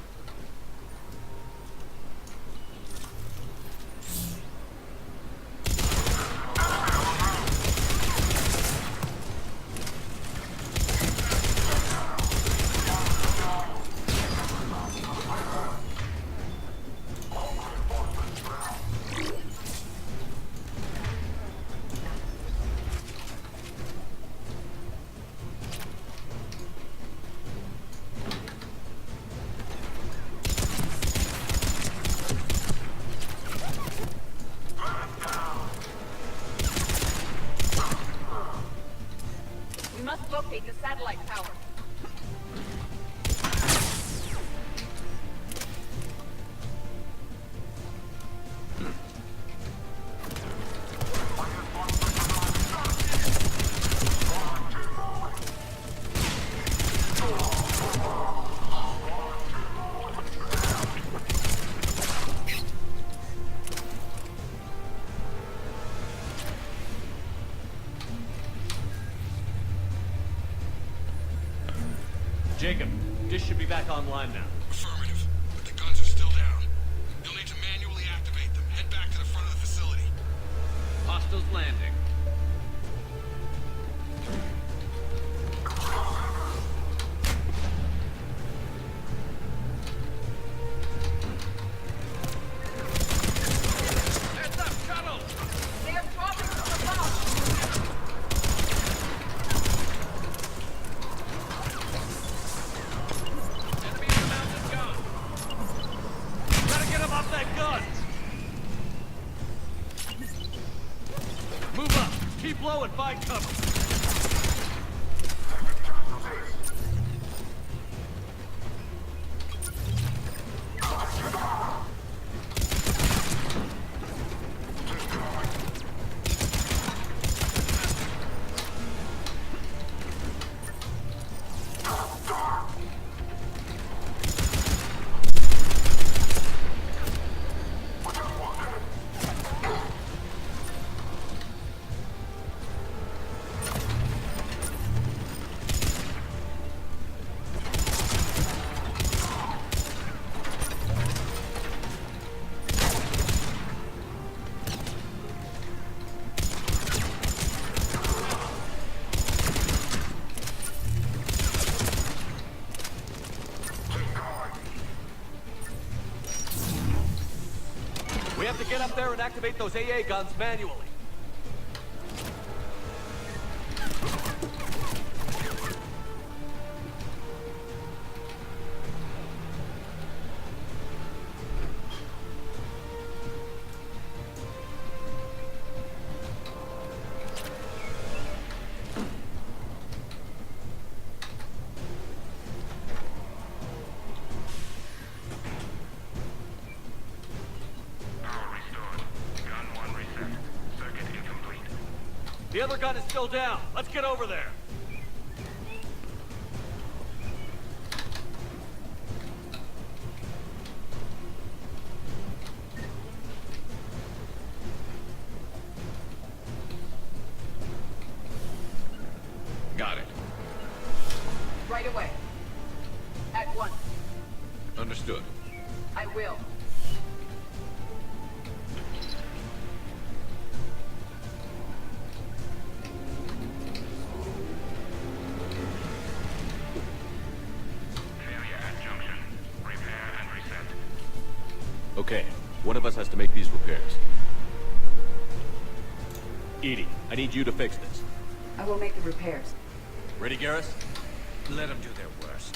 We must locate the satellite tower. Jacob, dish should be back online now. Affirmative, but the guns are still down. You'll need to manually activate them. Head back to the front of the facility. Hostiles landing. Heads up, shuttle! They are dropping from above! Enemy in the mountain gun! Gotta get him off that gun! Move up! Keep low and find cover! We have to get up there and activate those AA guns manually. The other gun is still down. Let's get over there. Got it. Right away. At once. Understood. I will. Okay, one of us has to make these repairs. Edie, I need you to fix this. I will make the repairs. Ready, Garrus? Let them do their worst.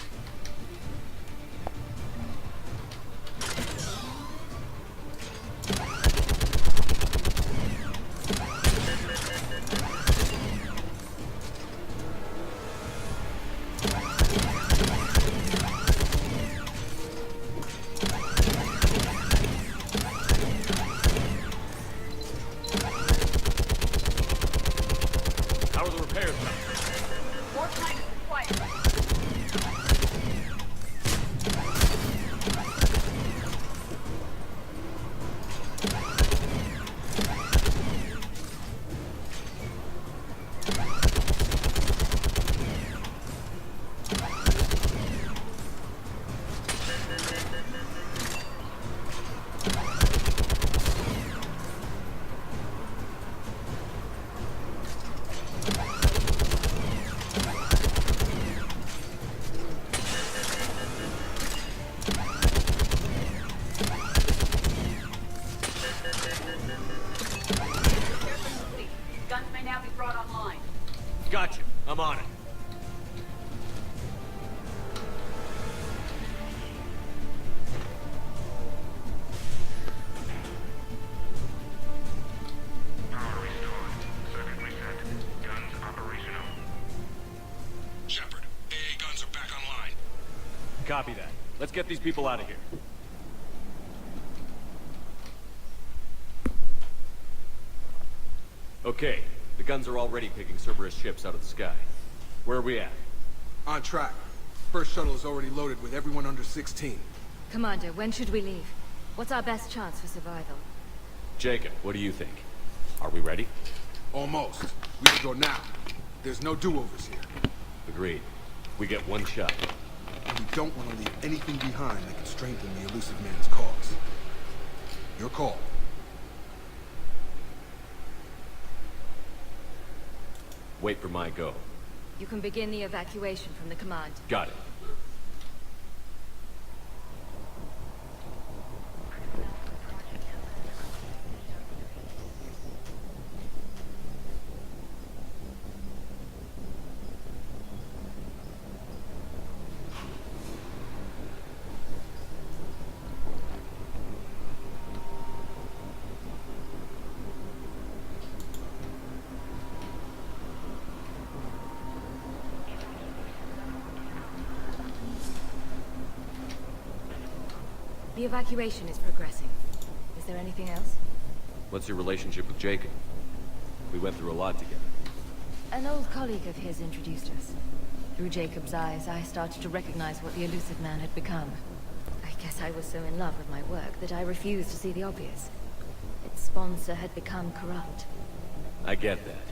How are the repairs coming? More time is required. Guns may now be brought online. Gotcha. I'm on it. Shepard, AA guns are back online. Copy that. Let's get these people out of here. Okay, the guns are already picking Cerberus ships out of the sky. Where are we at? On track. First shuttle is already loaded with everyone under 16. Commander, when should we leave? What's our best chance for survival? Jacob, what do you think? Are we ready? Almost. We should go now. There's no do-overs here. Agreed. We get one shot. we don't want to leave anything behind that could strengthen the elusive man's cause. Your call. Wait for my go. You can begin the evacuation from the command. Got it. The evacuation is progressing. Is there anything else? What's your relationship with Jacob? We went through a lot together. An old colleague of his introduced us. Through Jacob's eyes, I started to recognize what the elusive man had become. I guess I was so in love with my work that I refused to see the obvious. Its sponsor had become corrupt. I get that.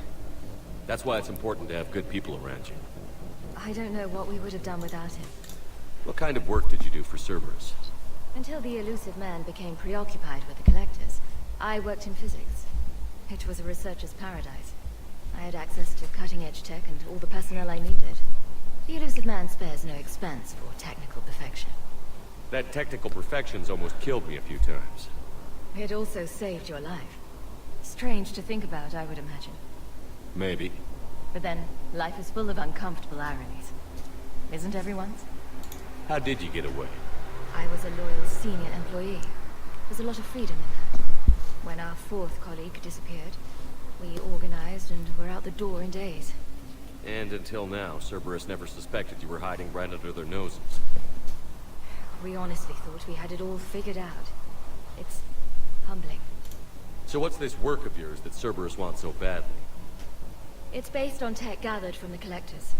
That's why it's important to have good people around you. I don't know what we would have done without him. What kind of work did you do for Cerberus? Until the elusive man became preoccupied with the collectors, I worked in physics. It was a researcher's paradise. I had access to cutting-edge tech and all the personnel I needed. The elusive man spares no expense for technical perfection. That technical perfection's almost killed me a few times. It also saved your life. Strange to think about, I would imagine. Maybe. But then, life is full of uncomfortable ironies. Isn't everyone's? How did you get away? I was a loyal senior employee. There's a lot of freedom in that. When our fourth colleague disappeared, we organized and were out the door in days. And until now, Cerberus never suspected you were hiding right under their noses. We honestly thought we had it all figured out. It's humbling. So what's this work of yours that Cerberus wants so badly? It's based on tech gathered from the collectors.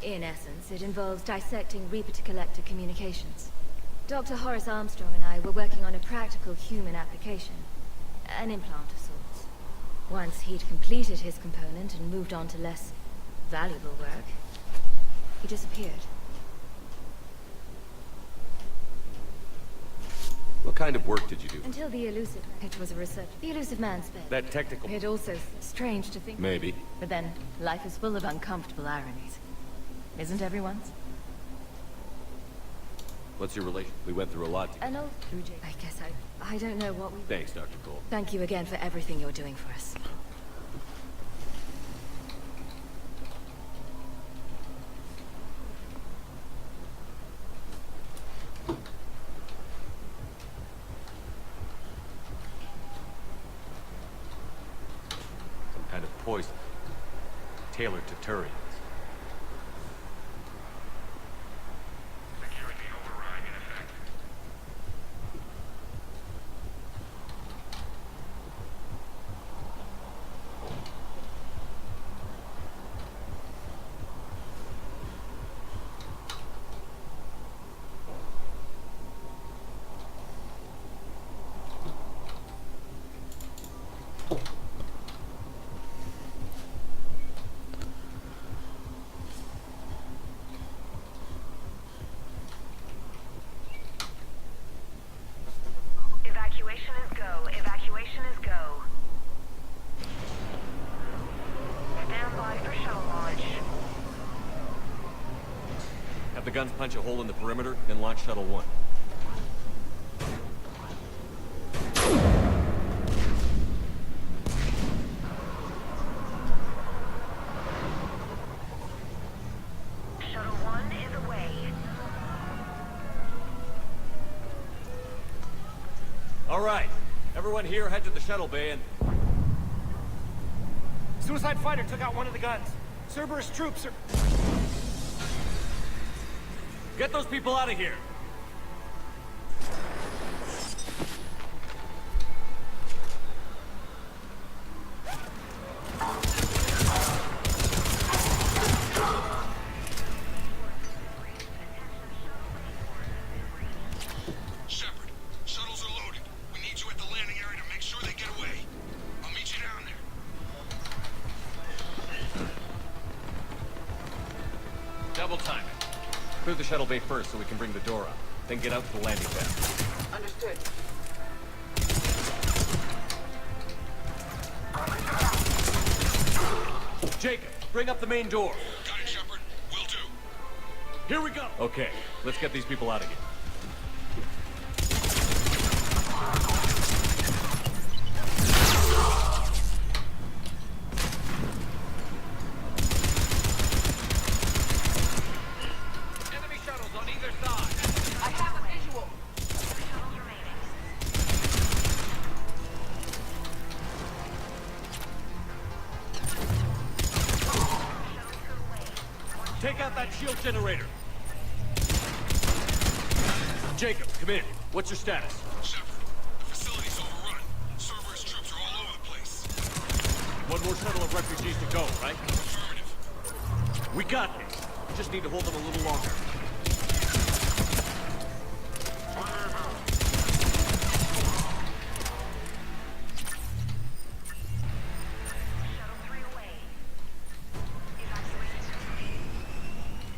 In essence, it involves dissecting Reaper-to-Collector communications. Dr. Horace Armstrong and I were working on a practical human application. An implant of sorts. Once he'd completed his component and moved on to less valuable work, he disappeared. What kind of work did you do? Until the elusive... It was a research... The elusive man spared. That technical... It also strange to think... Maybe. But then, life is full of uncomfortable ironies. Isn't everyone's? What's your relation? We went through a lot together. An old... I guess I don't know what we... Thanks, Dr. Cole. Thank you again for everything you're doing for us. Some kind of poison. Tailored to Turians. Evacuation is go. Evacuation is go. Stand by for shuttle launch. Have the guns punch a hole in the perimeter, then launch Shuttle 1. Shuttle 1 is away. All right. Everyone here, head to the shuttle bay and... Suicide fighter took out one of the guns. Cerberus troops are... Get those people out of here! Shepard, shuttles are loaded. We need you at the landing area to make sure they get away. I'll meet you down there. Double time it. Clear the shuttle bay first so we can bring the door up. Then get out to the landing pad. Understood. Jacob, bring up the main door. Got it, Shepard. Will do. Here we go. Okay, let's get these people out of here. Enemy shuttles on either side. I have a visual. Take out that shield generator. Jacob, come in. What's your status? Shepard, the facility's overrun. Cerberus troops are all over the place. One more shuttle of refugees to go, right? Affirmative. We got this. Just need to hold them a little longer.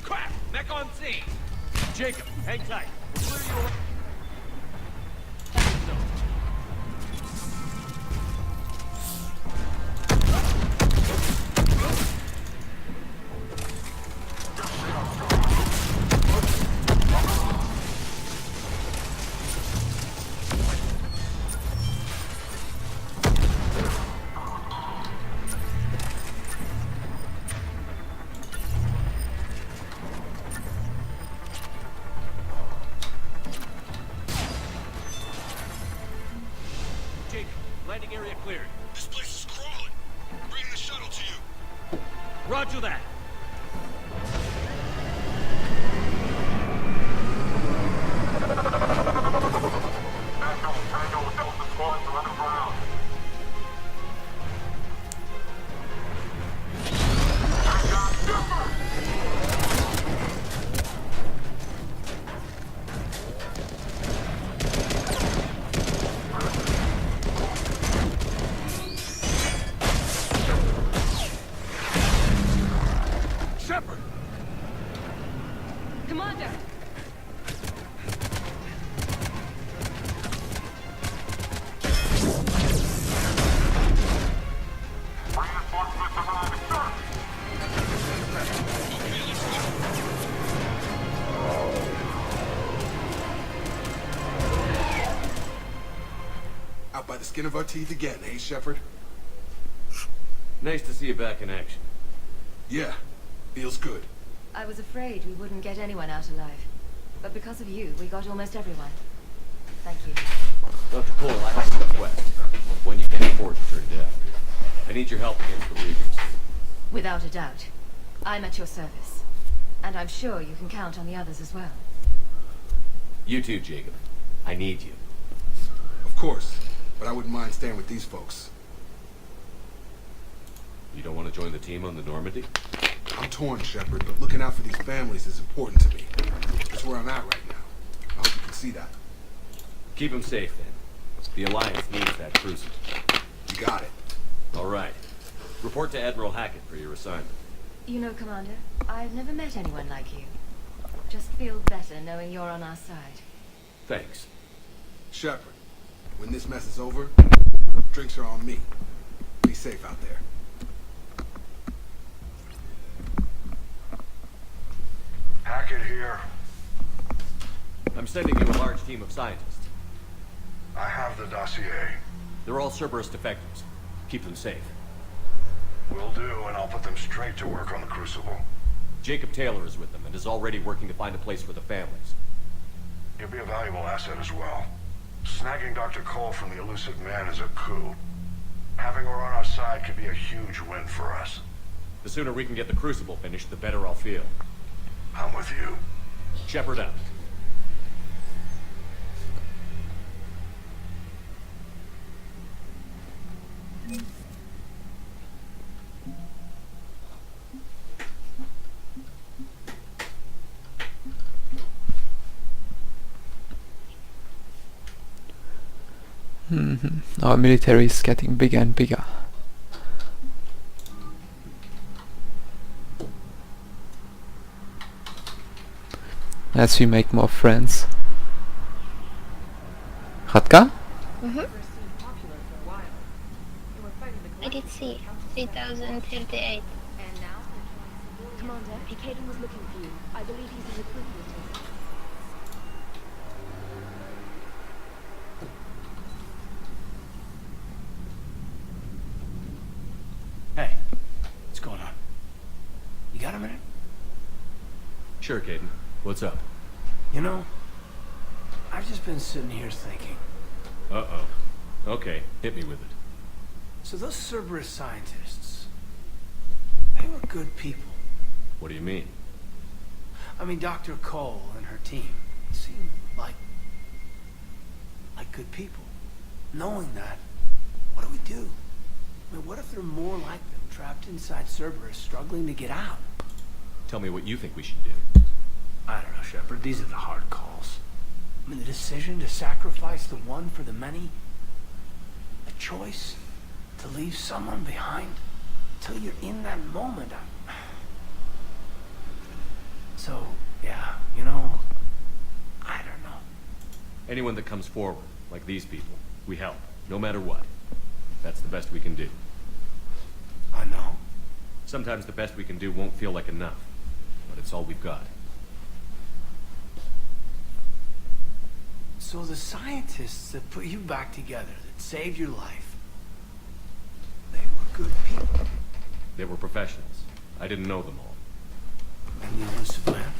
Crap! Mech on scene. Jacob, hang tight. We'll clear you away. Jacob, landing area cleared. This place is crawling. Bring the shuttle to you. Roger that. Shepard! Commander! Out by the skin of our teeth again, eh, Shepard? Nice to see you back in action. Yeah, feels good. I was afraid we wouldn't get anyone out alive. But because of you, we got almost everyone. Thank you. Dr. Cole, I have a request. One you can't afford to turn down. I need your help against the Reapers. Without a doubt. I'm at your service. And I'm sure you can count on the others as well. You too, Jacob. I need you. Of course, but I wouldn't mind staying with these folks. You don't want to join the team on the Normandy? I'm torn, Shepard, but looking out for these families is important to me. That's where I'm at right now. I hope you can see that. Keep them safe, then. The Alliance needs that crucible. You got it. All right. Report to Admiral Hackett for your assignment. You know, Commander, I've never met anyone like you. Just feel better knowing you're on our side. Thanks. Shepard, when this mess is over, drinks are on me. Be safe out there. Hackett here. I'm sending you a large team of scientists. I have the dossier. They're all Cerberus defectors. Keep them safe. Will do, and I'll put them straight to work on the Crucible. Jacob Taylor is with them and is already working to find a place for the families. He'll be a valuable asset as well. Snagging Dr. Cole from the elusive man is a coup. Having her on our side could be a huge win for us. The sooner we can get the Crucible finished, the better I'll feel. I'm with you. Shepherd out. Our military is getting bigger and bigger. as we make more friends. Radka? I did see 3038. Commander, Caden was looking for you. I believe he's in the crew quarters. Hey, what's going on? You got a minute? Sure, Caden. What's up? You know, I've just been sitting here thinking. Uh-oh. Okay, hit me with it. So those Cerberus scientists, they were good people. What do you mean? I mean, Dr. Cole and her team seem like good people. Knowing that, what do we do? I mean, what if there are more like them trapped inside Cerberus struggling to get out? Tell me what you think we should do. I don't know, Shepard. These are the hard calls. I mean, the decision to sacrifice the one for the many. A choice to leave someone behind till you're in that moment. So, yeah, you know, I don't know. Anyone that comes forward, like these people, we help, no matter what. That's the best we can do. I know. Sometimes the best we can do won't feel like enough, but it's all we've got. So the scientists that put you back together, that saved your life, they were good people. They were professionals. I didn't know them all. And the elusive man?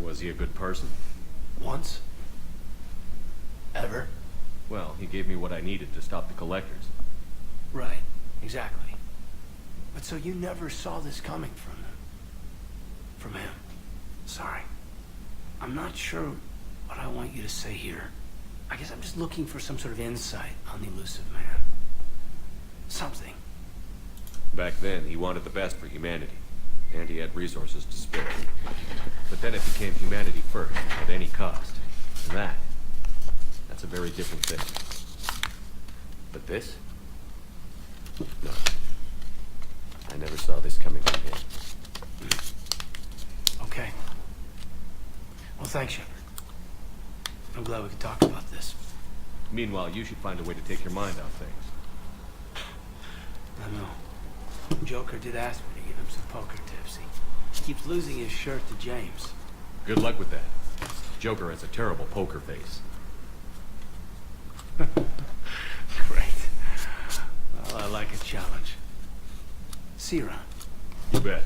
Was he a good person? Once? Ever? Well, he gave me what I needed to stop the collectors. Right, exactly. But so you never saw this coming from him? From him? Sorry. I'm not sure what I want you to say here. I guess I'm just looking for some sort of insight on the elusive man. Something. Back then, he wanted the best for humanity, and he had resources to spare. But then it became humanity first, at any cost. And that's a very different thing. But this? No. I never saw this coming from him. Okay. Well, thanks, Shepard. I'm glad we could talk about this. Meanwhile, you should find a way to take your mind off things. I know. Joker did ask me to give him some poker tips. He keeps losing his shirt to James. Good luck with that. Joker has a terrible poker face. Great. Well, I like a challenge. See you around. You bet.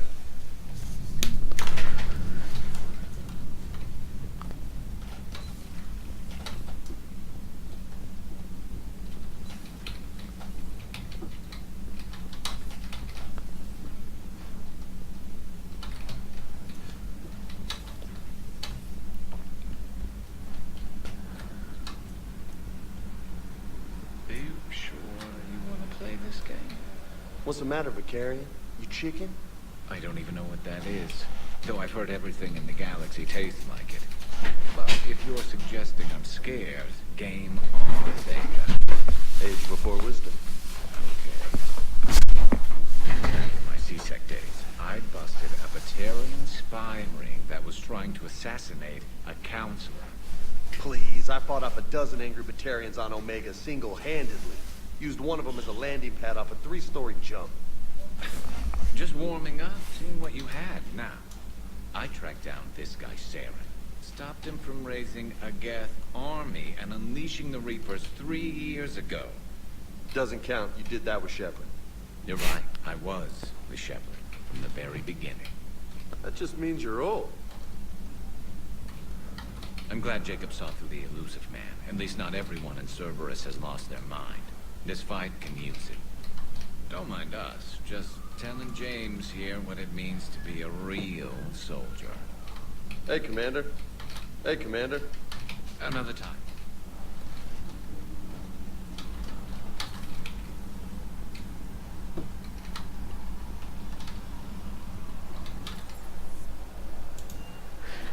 What's the matter, Vicarian? You chicken? I don't even know what that is. Though I've heard everything in the galaxy tastes like it. But if you're suggesting I'm scared, game on, Vega. Age before wisdom. Okay. Back in my C-Sec days, I busted a Batarian spy ring that was trying to assassinate a counselor. Please, I fought off a dozen angry Batarians on Omega single-handedly. Used one of them as a landing pad off a 3-story jump. Just warming up, seeing what you had. Now, I tracked down this guy, Saren. Stopped him from raising a Geth army and unleashing the Reapers 3 years ago. Doesn't count. You did that with Shepard. You're right. I was with Shepard from the very beginning. That just means you're old. I'm glad Jacob saw through the elusive man. At least not everyone in Cerberus has lost their mind. This fight can use it. Don't mind us. Just telling James here what it means to be a real soldier. Hey, Commander. Hey, Commander. Another time.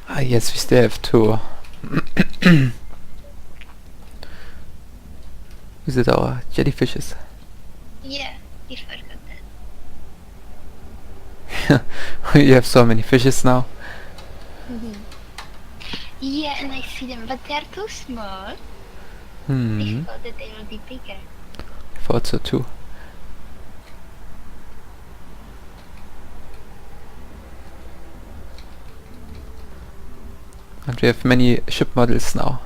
Ah, yes, we still have to visit our jellyfishes. Yeah, we forgot that. You have so many fishes now. see them, but they're too small. I thought that they will be bigger. Thought so too. And we have many ship models now.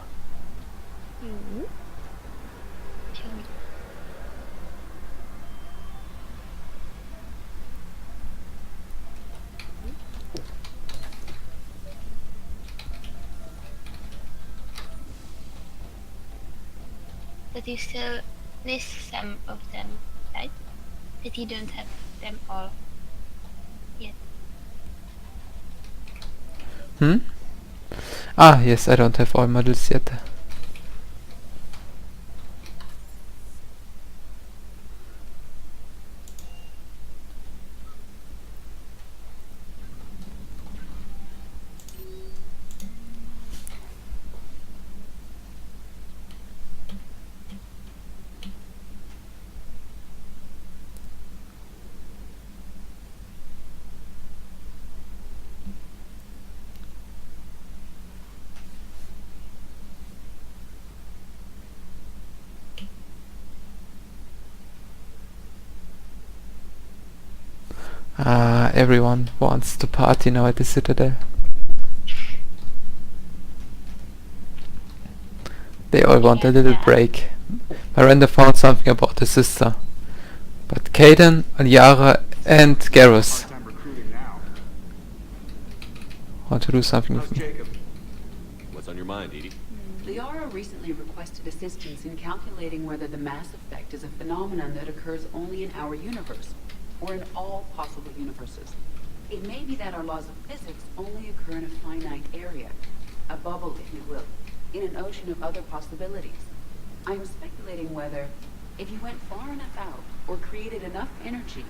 But you still list some of them, right? That you don't have them all yet. Ah, yes, I don't have all models yet. Everyone wants to party now at the Citadel. They all want a little break. Miranda found something about her sister. But Caden and Yara and Garrus want to do something with me. What's on your mind, Edie? Liara recently requested assistance in calculating whether the mass effect is a phenomenon that occurs only in our universe, or in all possible universes. It may be that our laws of physics only occur in a finite area, a bubble, if you will, in an ocean of other possibilities. I am speculating whether, if you went far enough out, or created enough energy,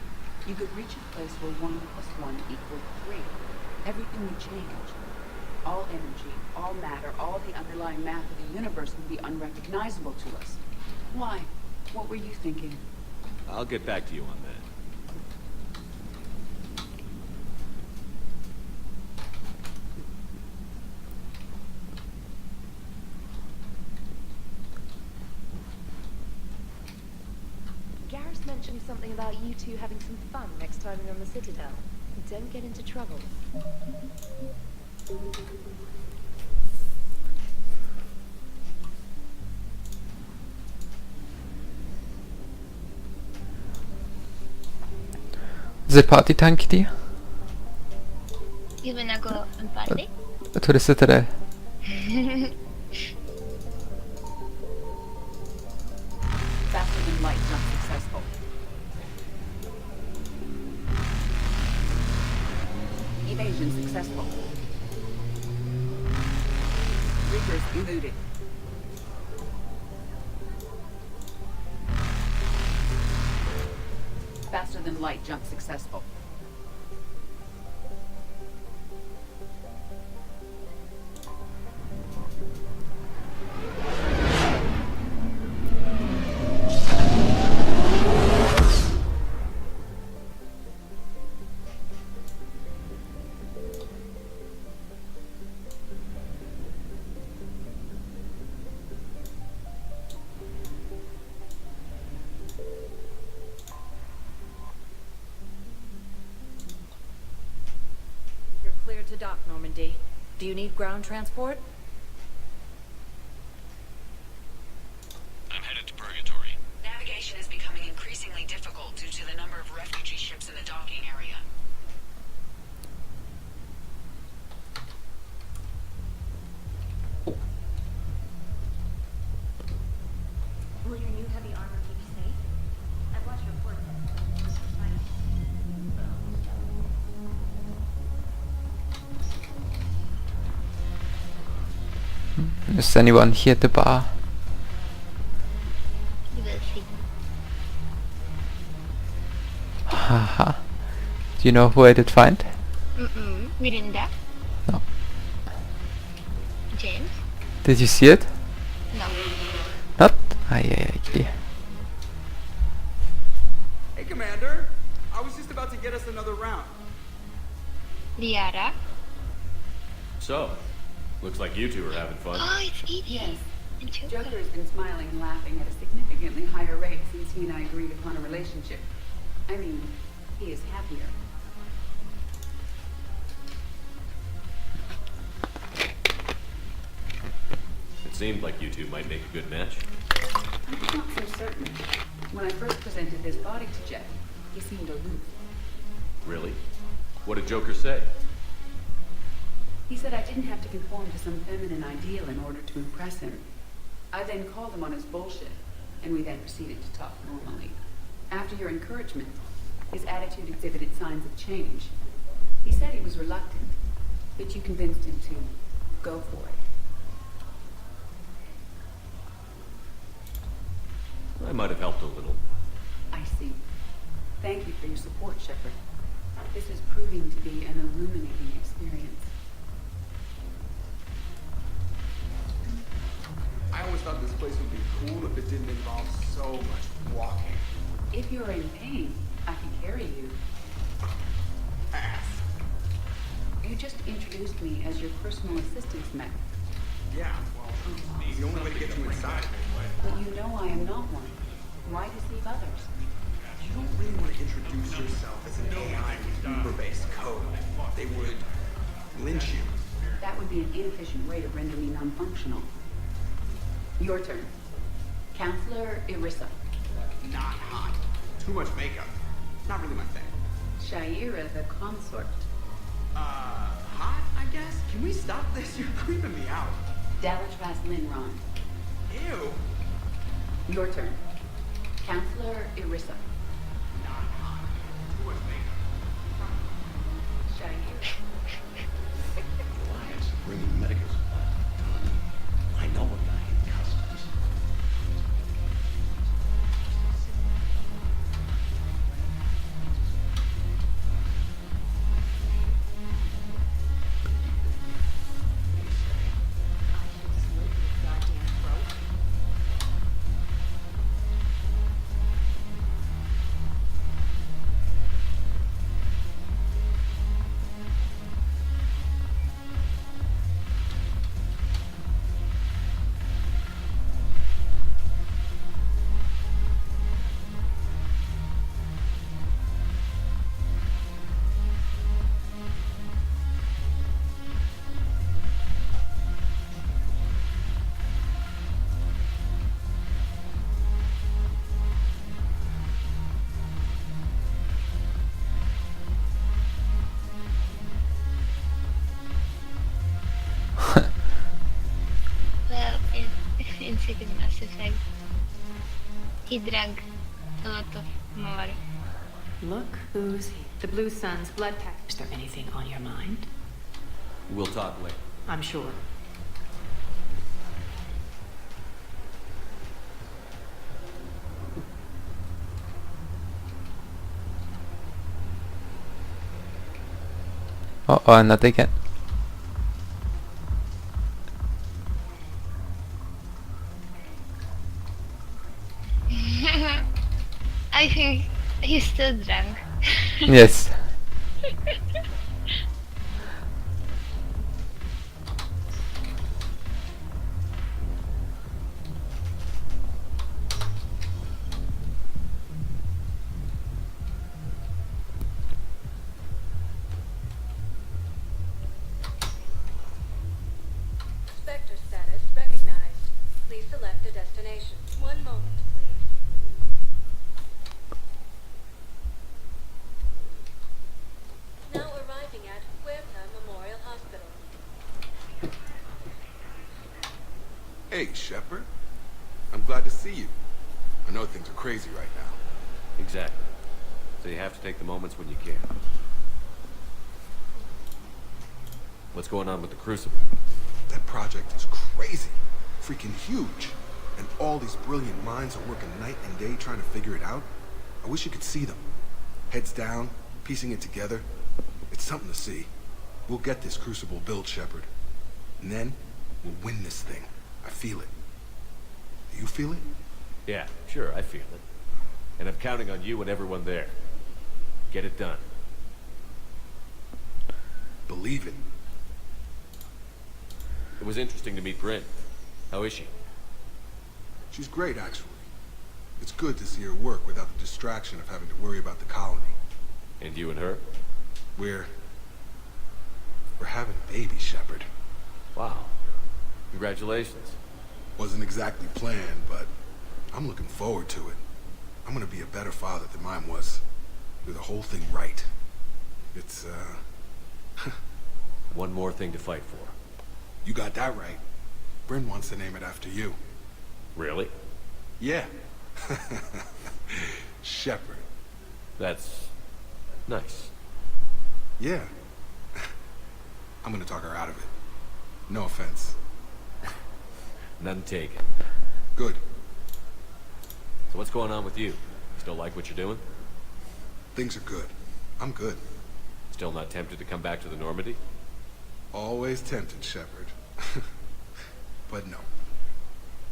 you could reach a place where 1 + 1 = 3. Everything would change. All energy, all matter, all the underlying math of the universe would be unrecognizable to us. Why? What were you thinking? I'll get back to you on that. Garrus mentioned something about you two having some fun next time you're on the Citadel. Don't get into trouble. The party time, Kitty? You wanna go on party? To the Citadel. Faster than light, not successful. Evasion successful. Reapers eluded. Faster than light jump successful. Clear to dock, Normandy. Do you need ground transport? I'm headed to Purgatory. Navigation is becoming increasingly difficult due to the number of refugee ships in the docking area. Will your new heavy armor keep you safe? I've watched your reports. Is anyone here at the bar? You will see. Haha. Do you know who I did find? Mirinda? No. James? Did you see it? No. Not? Kitty. Hey, Commander. I was just about to get us another round. Liara? So, Looks like you two are having fun. Oh, it's Edie. Yes. And Joker. Joker has been smiling and laughing at a significantly higher rate since he and I agreed upon a relationship. I mean, he is happier. It seemed like you two might make a good match. I'm not so certain. When I first presented this body to Jeff, he seemed aloof. Really? What did Joker say? He said I didn't have to conform to some feminine ideal in order to impress him. I then called him on his bullshit, and we then proceeded to talk normally. After your encouragement, his attitude exhibited signs of change. He said he was reluctant, but you convinced him to go for it. I might have helped a little. I see. Thank you for your support, Shepard. This is proving to be an illuminating experience. I always thought this place would be cool if it didn't involve so much walking. If you're in pain, I can carry you. Ass. You just introduced me as your personal assistance mech. Yeah, well, it's the only way to get you inside. But you know I am not one. Why deceive others? You don't really want to introduce yourself as an AI with Uber-based code. They would lynch you. That would be an inefficient way to render me non-functional. Your turn. Counselor Irissa. Not hot. Too much makeup. Not really my thing. Shaira the consort. Hot, I guess? Can we stop this? You're creeping me out. Dalatras Linron. Ew. Your turn. Counselor Irissa. Not hot. Too much makeup. Shaira. Alliance bringing medical supplies. I know a guy in customs. Well, in second Mass Effect, he drank a lot of more. Look who's here. The Blue Sun's blood pack. Is there anything on your mind? We'll talk later. I'm sure. Oh, not again. I think he's still drunk. Yes. Spectre status recognized. Please select a destination. One moment, please. Now arriving at Huerta Memorial Hospital. Hey, Shepard. I'm glad to see you. I know things are crazy right now. Exactly. So you have to take the moments when you can. What's going on with the Crucible? That project is crazy. Freaking huge. And all these brilliant minds are working night and day trying to figure it out. I wish you could see them. Heads down, piecing it together. It's something to see. We'll get this Crucible built, Shepard. And then, we'll win this thing. I feel it. Do you feel it? Yeah, sure, I feel it. And I'm counting on you and everyone there. Get it done. Believe it. It was interesting to meet Bryn. How is she? She's great, actually. It's good to see her work without the distraction of having to worry about the colony. And you and her? We're having a baby, Shepard. Wow. Congratulations. Wasn't exactly planned, but I'm looking forward to it. I'm gonna be a better father than mine was. Do the whole thing right. It's, One more thing to fight for. You got that right. Bryn wants to name it after you. Really? Yeah. Shepard. That's nice. Yeah. I'm gonna talk her out of it. No offense. None taken. Good. So what's going on with you? Still like what you're doing? Things are good. I'm good. Still not tempted to come back to the Normandy? Always tempted, Shepard. But no.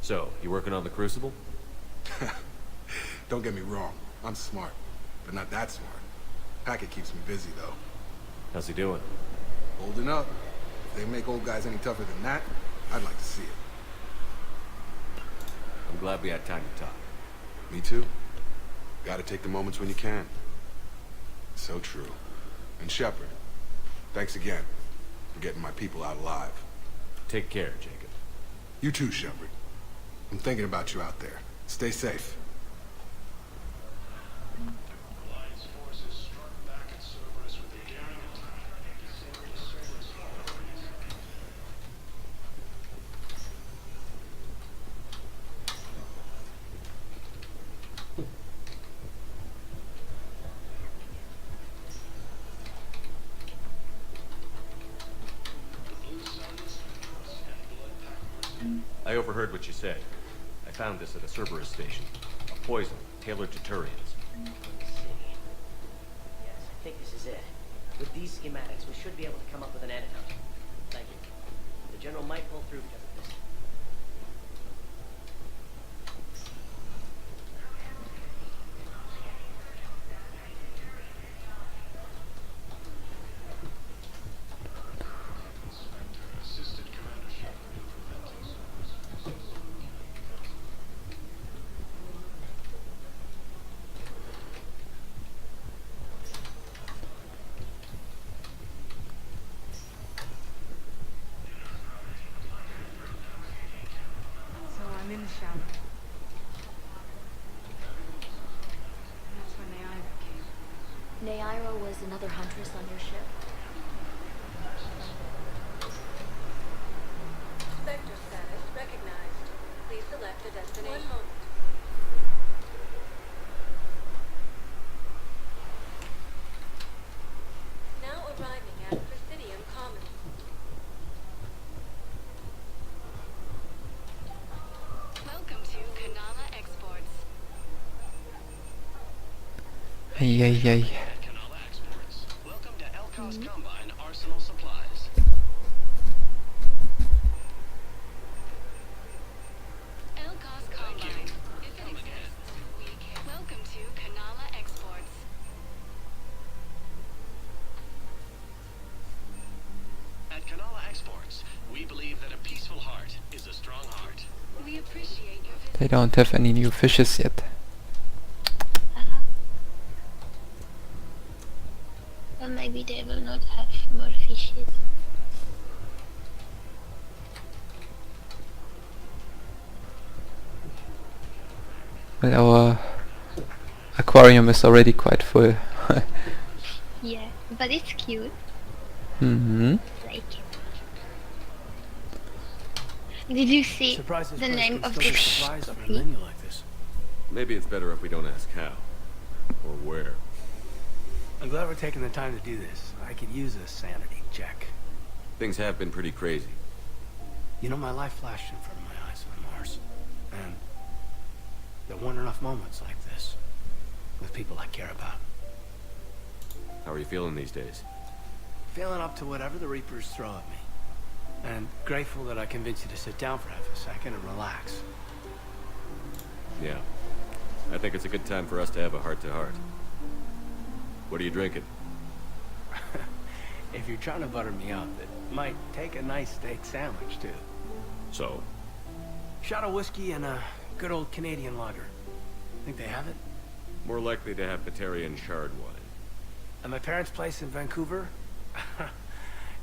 So, you working on the Crucible? Don't get me wrong. I'm smart, but not that smart. Hackett keeps me busy, though. How's he doing? Holding up. If they make old guys any tougher than that, I'd like to see it. I'm glad we had time to talk. Me too. Gotta take the moments when you can. So true. And Shepard, thanks again for getting my people out alive. Take care, Jacob. You too, Shepard. I'm thinking about you out there. Stay safe. Alliance forces struck back at Cerberus with a daring attack. Cerberus authorities. I overheard what you said. I found this at a Cerberus station. A poison tailored to Turians. Yes, I think this is it. With these schematics, we should be able to come up with an antidote. Thank you. The General might pull through because of this. Assisted Commander Shepardu preventing Cerberus. So I'm in the shower. And that's when Naira came. Naira was another huntress on your ship. Spectre status recognized. Please select a destination. 1 moment. Now arriving at Presidium Commons. Welcome to Kanala Exports. Ay, ay, ay. Kanala Exports. Welcome to Elkos Combine Arsenal Supplies. Elkos Combine. If it exists, we can. Welcome to Kanala Exports. At Kanala Exports, we believe that a peaceful heart is a strong heart. We appreciate your visit. They don't have any new fishes yet. Well, maybe they will not have more fishes. Well, our aquarium is already quite full. Yeah, but it's cute. Mm-hmm. Like it. Did you see Surprised this the place name can of still this get supplies for a coffee? menu like this. Maybe it's better if we don't ask how. Or where. I'm glad we're taking the time to do this. I could use a sanity check. Things have been pretty crazy. You know, my life flashed in front of my eyes on Mars. And there weren't enough moments like this with people I care about. How are you feeling these days? Feeling up to whatever the Reapers throw at me. And grateful that I convinced you to sit down for half a second and relax. Yeah. I think it's a good time for us to have a heart-to-heart. What are you drinking? If if you're trying to butter me up, it might take a nice steak sandwich, too. So? Shot of whiskey and a good old Canadian lager. Think they have it? More likely to have Batarian Shard wine. At my parents' place in Vancouver,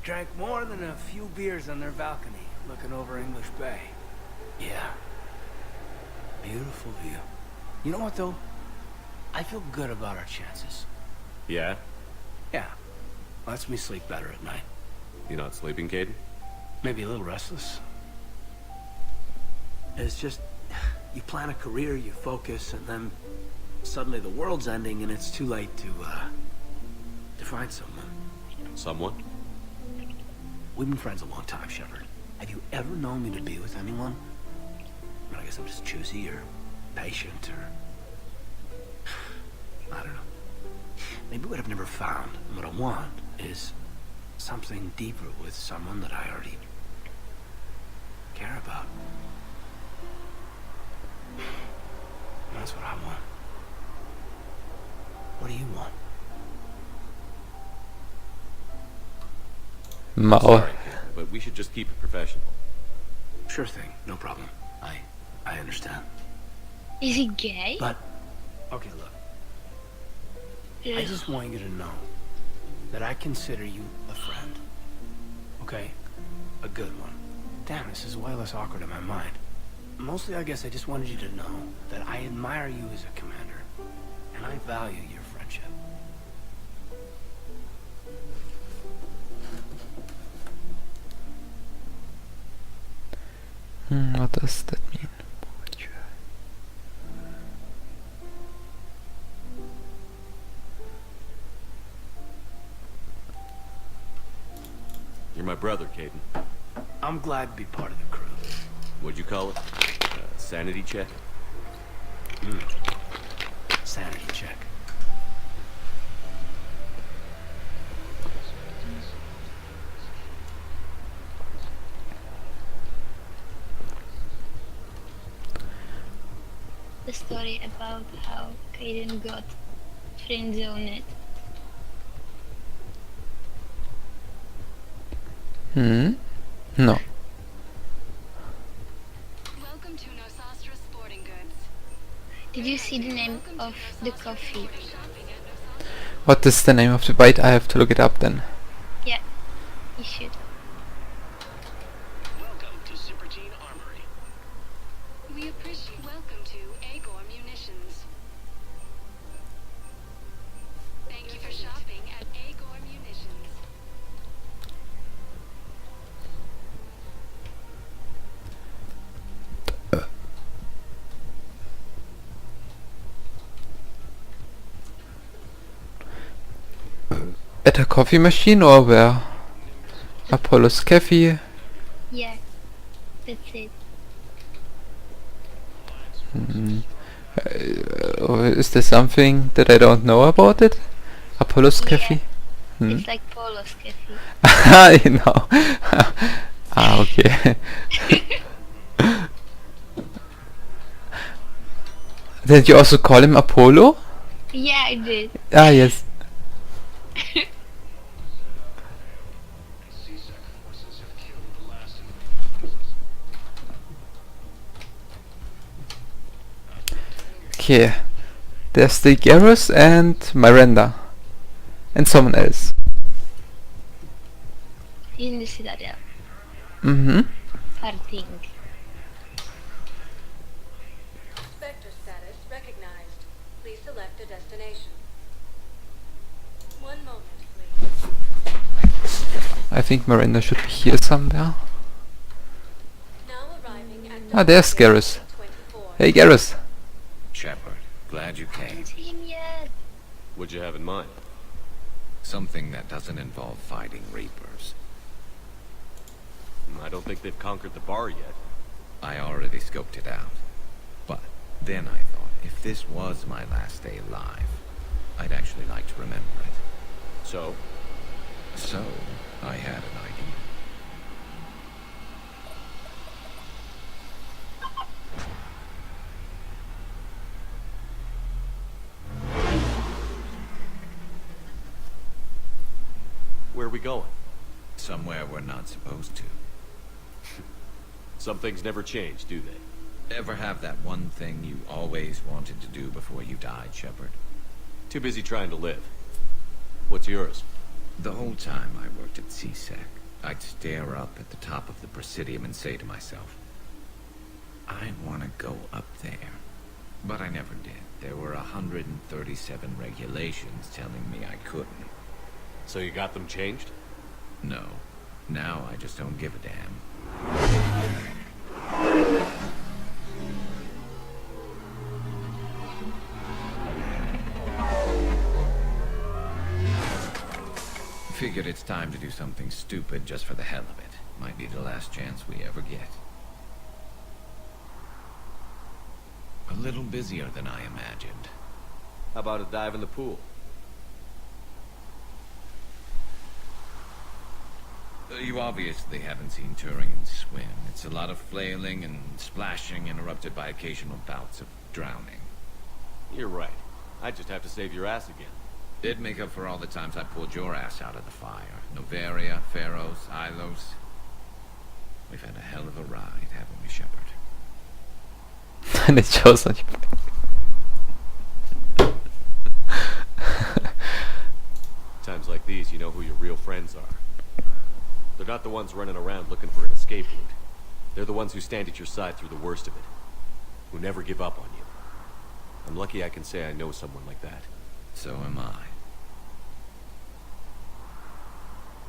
drank more than a few beers on their balcony, looking over English Bay. Yeah. Beautiful view. You know what, though? I feel good about our chances. Yeah? Yeah. Lets me sleep better at night. You not sleeping, Caden? Maybe a little restless. It's just, you plan a career, you focus, and then suddenly the world's ending and it's too late to find someone. Someone? We've been friends a long time, Shepard. Have you ever known me to be with anyone? I guess I'm just choosy or patient or... I don't know. Maybe what I've never found and what I want is something deeper with someone that I already care about. That's what I want. What do you want? Sorry, but we should just keep it professional. Sure thing, no problem. I understand. Is he gay? But, okay, look. I just want you to know that I consider you a friend. Okay? A good one. Damn, this is way less awkward in my mind. Mostly, I guess I just wanted you to know that I admire you as a commander, and I value your friendship. What does that mean? You're my brother, Caden. I'm glad to be part of the crew. What'd you call it? Sanity check? Sanity check. The story about how Kaden got friend-zoned. No. Welcome to Nosastra Sporting Goods. Did you see the name of the coffee? What is the name of the bite? I have to look it up then. Yeah, you should. Welcome to Shupurd Armory. We appreciate. Welcome to Agor Munitions. Thank you for shopping at Agor Munitions. At a coffee machine or where? Apollo's Cafe? Yeah, that's it. Is there something that I don't know about it? Apollo's Cafe? It's like Polo's Cafe. I know. Okay. Did you also call him Apollo? Yeah, I did. Yes. Okay. There's the Garrus and Miranda. And someone else. He's in the Citadel. Farting. Vector status recognized. Please select a destination. 1 moment, please. I think Miranda should be here somewhere. Now arriving at Ah, there's Garrus. 24. Hey Garrus. Shepard, glad you came. Haven't seen him yet. What'd you have in mind? Something that doesn't involve fighting Reapers. I don't think they've conquered the bar yet. I already scoped it out. But then I thought, if this was my last day alive, I'd actually like to remember it. So? So, I had an idea. Where are we going? Somewhere we're not supposed to. Some things never change, do they? Ever have that one thing you always wanted to do before you died, Shepard? Too busy trying to live. What's yours? The whole time I worked at CSEC, I'd stare up at the top of the Presidium and say to myself, I want to go up there. But I never did. There were 137 regulations telling me I couldn't. So you got them changed? No. Now I just don't give a damn. Figured it's time to do something stupid just for the hell of it. Might be the last chance we ever get. A little busier than I imagined. How about a dive in the pool? You obviously haven't seen Turians swim. It's a lot of flailing and splashing, interrupted by occasional bouts of drowning. You're right. I just have to save your ass again. It'd make up for all the times I pulled your ass out of the fire. Novaria, Pharos, Ilos. We've had a hell of a ride, haven't we, Shepard? And it shows on your Times like these, you know who your real friends are. They're not the ones running around looking for an escape route. They're the ones who stand at your side through the worst of it. Who never give up on you. I'm lucky I can say I know someone like that. So am I.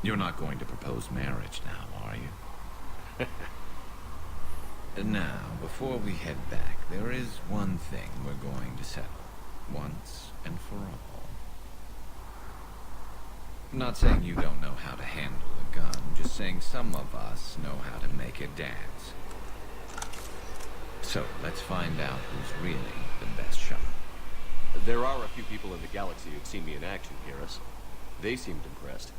You're not going to propose marriage now, are you? Now, before we head back, there is one thing we're going to settle. Once and for all. I'm not saying you don't know how to handle a gun, just saying some of us know how to make it dance. So, let's find out who's really the best shot. There are a few people in the galaxy who've seen me in action, Garrus. They seemed impressed.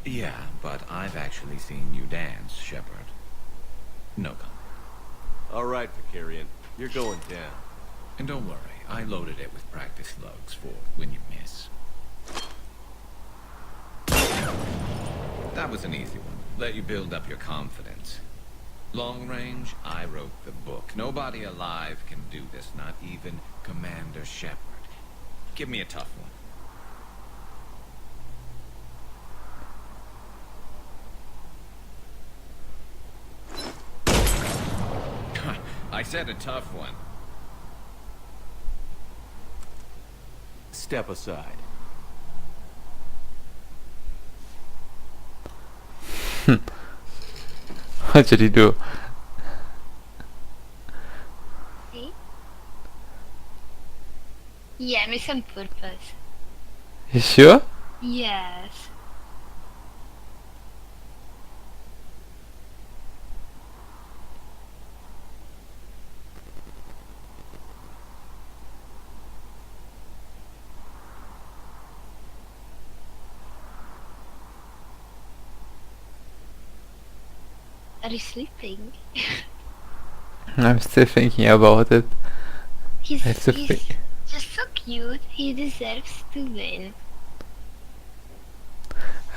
Yeah, but I've actually seen you dance, Shepard. No comment. All right, Vicarian. You're going down. And don't worry, I loaded it with practice slugs for when you miss. That was an easy one. Let you build up your confidence. Long range, I wrote the book. Nobody alive can do this, not even Commander Shepard. Give me a tough one. I said a tough one. Step aside. What did he do? See? Yeah, with some purpose. You sure? Yes. Are you sleeping? I'm still thinking about it. He's just so cute. He deserves to win.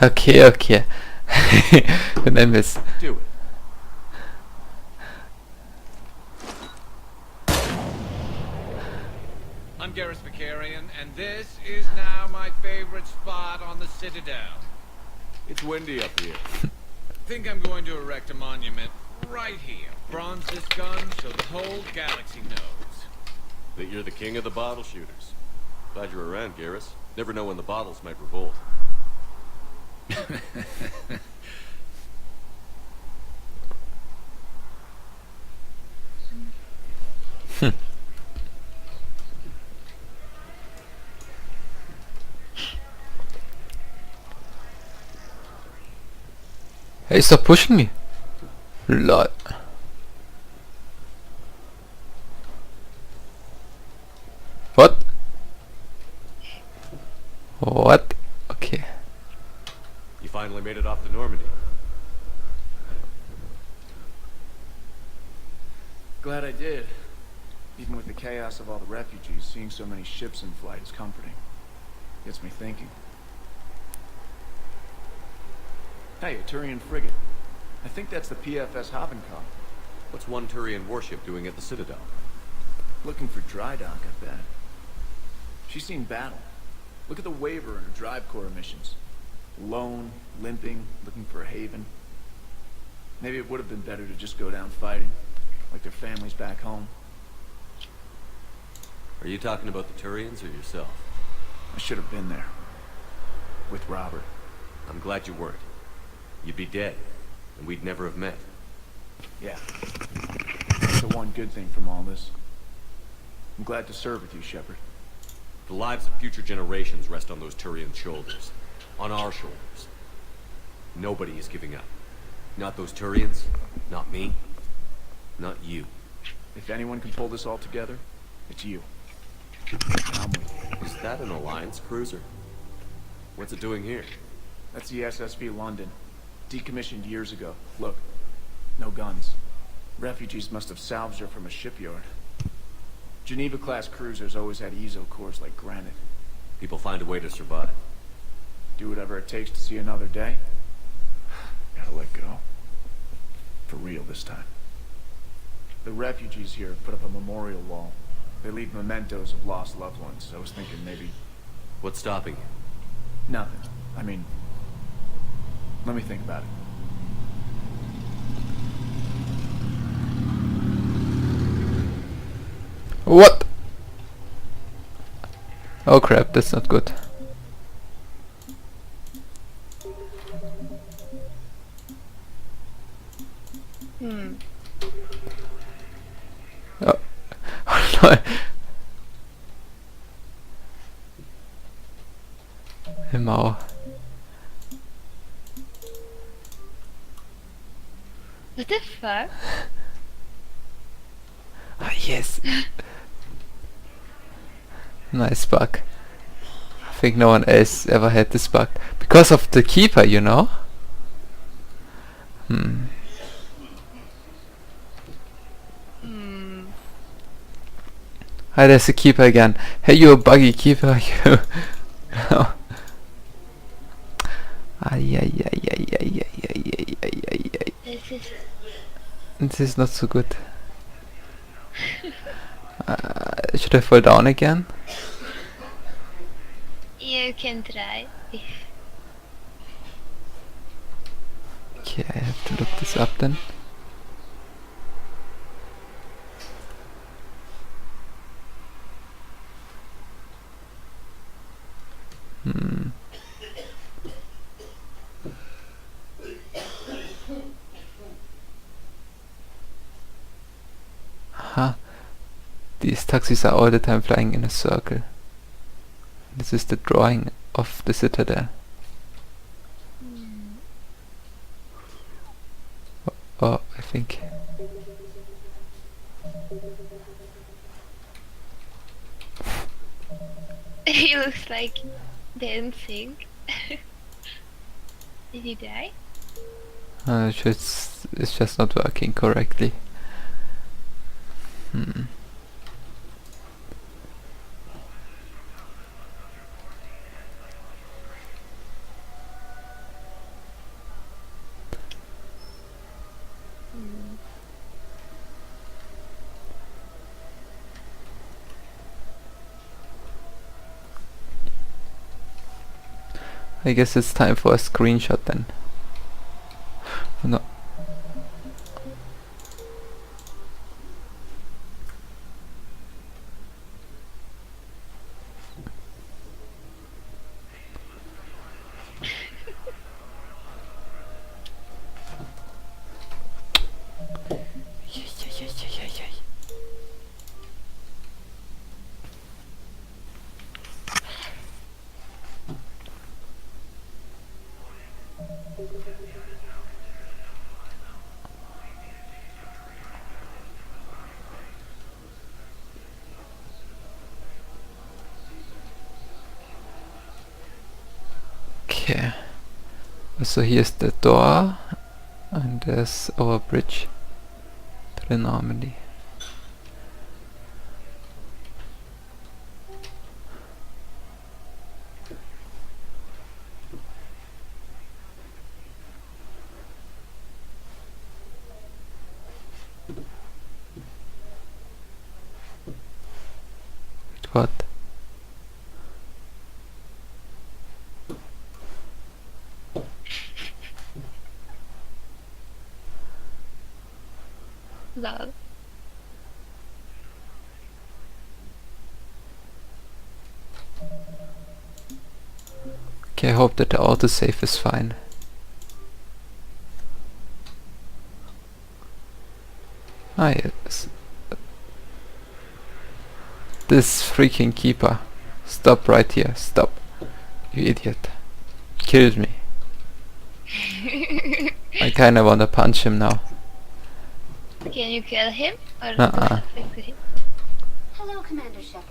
Okay. And I miss. Do it. I'm Garrus Vicarian, and this is now my favorite spot on the Citadel. It's windy up here. Think I'm going to erect a monument right here. Bronze this gun so the whole galaxy knows. That you're the king of the bottle shooters. Glad you're around, Garrus. Never know when the bottles might revolt. Hey, stop pushing me. Lol. What? What? Okay. You finally made it off to Normandy. Glad I did. Even with the chaos of all the refugees, seeing so many ships in flight is comforting. Gets me thinking. Hey, a Turian frigate. I think that's the PFS Havenkop. What's one Turian warship doing at the Citadel? Looking for dry dock, I bet. She's seen battle. Look at the waiver in her drive core emissions. Alone, limping, looking for a haven. Maybe it would have been better to just go down fighting, like their families back home. Are you talking about the Turians or yourself? I should have been there. With Robert. I'm glad you weren't. You'd be dead, and we'd never have met. Yeah. That's the one good thing from all this. I'm glad to serve with you, Shepard. The lives of future generations rest on those Turian shoulders. On our shoulders. Nobody is giving up. Not those Turians, not me, not you. If anyone can pull this all together, it's you. Is that an Alliance cruiser? What's it doing here? That's the SSV London. Decommissioned years ago. Look, no guns. Refugees must have salvaged her from a shipyard. Geneva-class cruisers always had ezo cores like granite. People find a way to survive. Do whatever it takes to see another day. Gotta let go. For real this time. The refugees here have put up a memorial wall. They leave mementos of lost loved ones. I was thinking maybe... What's stopping you? Nothing. I mean... Let me think about it. What? Oh crap, that's not good. Oh. Oh no. Mauer. What the fuck? Ah, yes. Nice bug. I think no one else ever had this bug. Because of the keeper, you know? Hi, there's a keeper again. Hey, you buggy keeper, you. This is not so good. Should I fall down again? You can try. Okay, I have to look this up then. These taxis are all the time flying in a circle. This is the drawing of the Citadel. Oh, I think. He looks like dancing. Did he die? It's just not working correctly. I guess it's time for a screenshot then. No. Okay, so here's the door, and there's our bridge to the Normandy. Lol. Okay, I hope that the autosave is fine. Ah, yes. This freaking keeper. Stop right here. Stop. You idiot. Killed me. I kinda wanna punch him now. Can you kill him or do Uh-uh. something to him? Hello, Commander Shepard.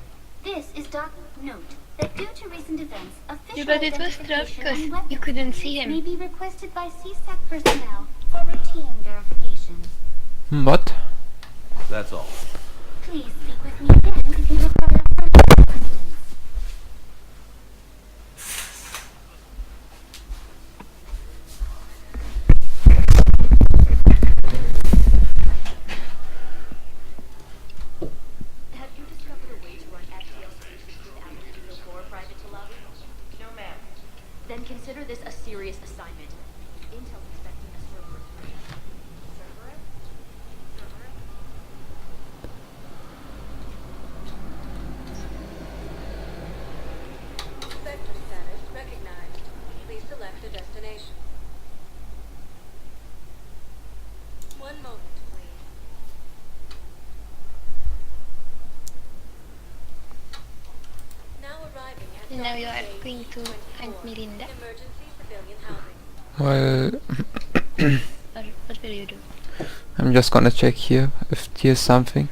This is Doc. Note that due to recent events, official Yeah, but it was identification trapped on 'cause you weapons couldn't see him. may be requested by CSEC personnel for routine verification. What? That's all. Please speak with me again if you require further assistance. Have you discovered a way to run FTL solutions without PO4 private to lobby? No, ma'am. Then consider this a serious assignment. Intel's expecting a server 3. Server? Sector status recognized. Please select a destination. One moment, please. Now arriving at And now you are Doctor going to find Melinda. Emergency civilian housing. Well, Or what will you do? I'm just gonna check here if here's something.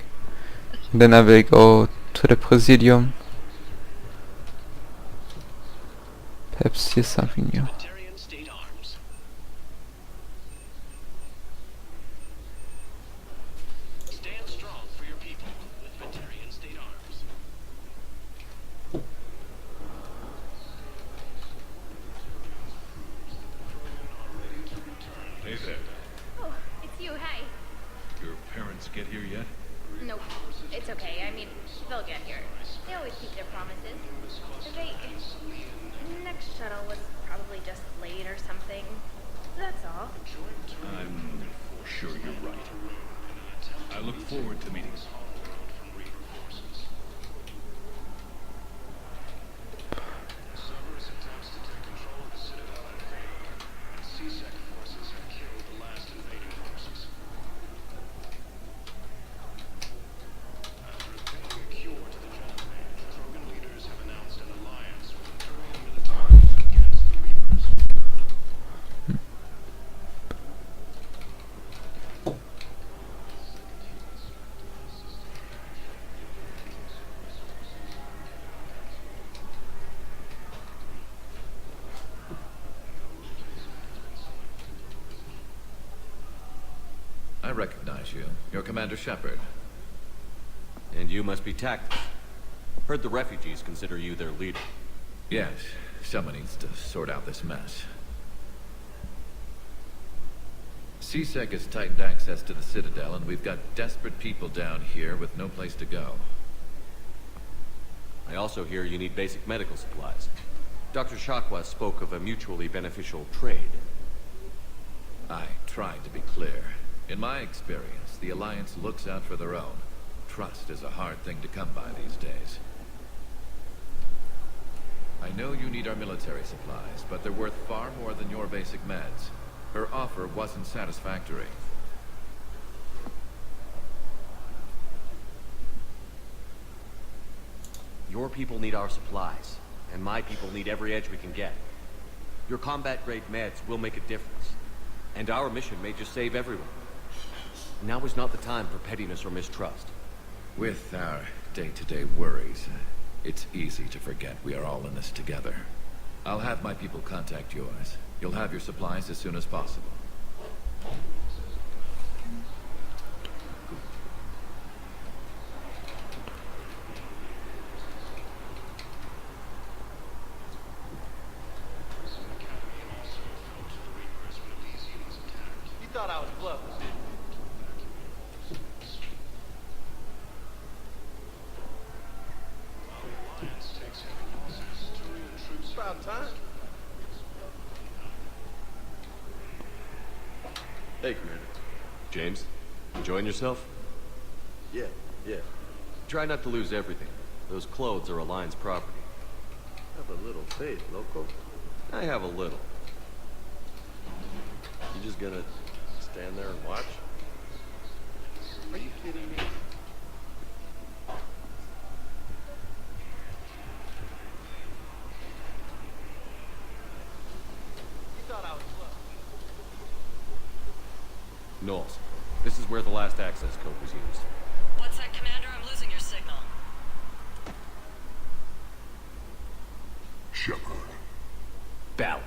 Then I will go to the Presidium. Perhaps here's something new. Batarian State Arms. Stand strong for your people with Batarian State Arms. Hey there. Oh, it's you, hey. Your parents get here yet? Nope, it's okay. I mean, they'll get here. They always keep their promises. Next shuttle was probably just late or something. That's all. I'm sure you're right. I look forward to meeting you. Cerberus attempts to take control of the Citadel and evade. CSEC forces have killed the last invading forces. After obtaining a cure to the Judgment, Krogan leaders have announced an alliance with the Turian military against the Reapers. I recognize you. You're Commander Shepard. And you must be tactical. Heard the refugees consider you their leader. Yes, someone needs to sort out this mess. CSEC has tightened access to the Citadel, and we've got desperate people down here with no place to go. I also hear you need basic medical supplies. Dr. Shakwa spoke of a mutually beneficial trade. I tried to be clear. In my experience, the Alliance looks out for their own. Trust is a hard thing to come by these days. I know you need our military supplies, but they're worth far more than your basic meds. Her offer wasn't satisfactory. Your people need our supplies, and my people need every edge we can get. Your combat-grade meds will make a difference, and our mission may just save everyone. Now is not the time for pettiness or mistrust. With our day-to-day worries, it's easy to forget we are all in this together. I'll have my people contact yours. You'll have your supplies as soon as possible. You thought I was clever, didn't you? It's about time. Hey, Commander. James? Enjoying yourself? Yeah. Try not to lose everything. Those clothes are Alliance property. Have a little faith, loco. I have a little. You just gonna stand there and watch? Are you kidding me? You thought I was slow. Knowles, this is where the last access code was used. What's that, Commander? I'm losing your signal. Shepard, Balak.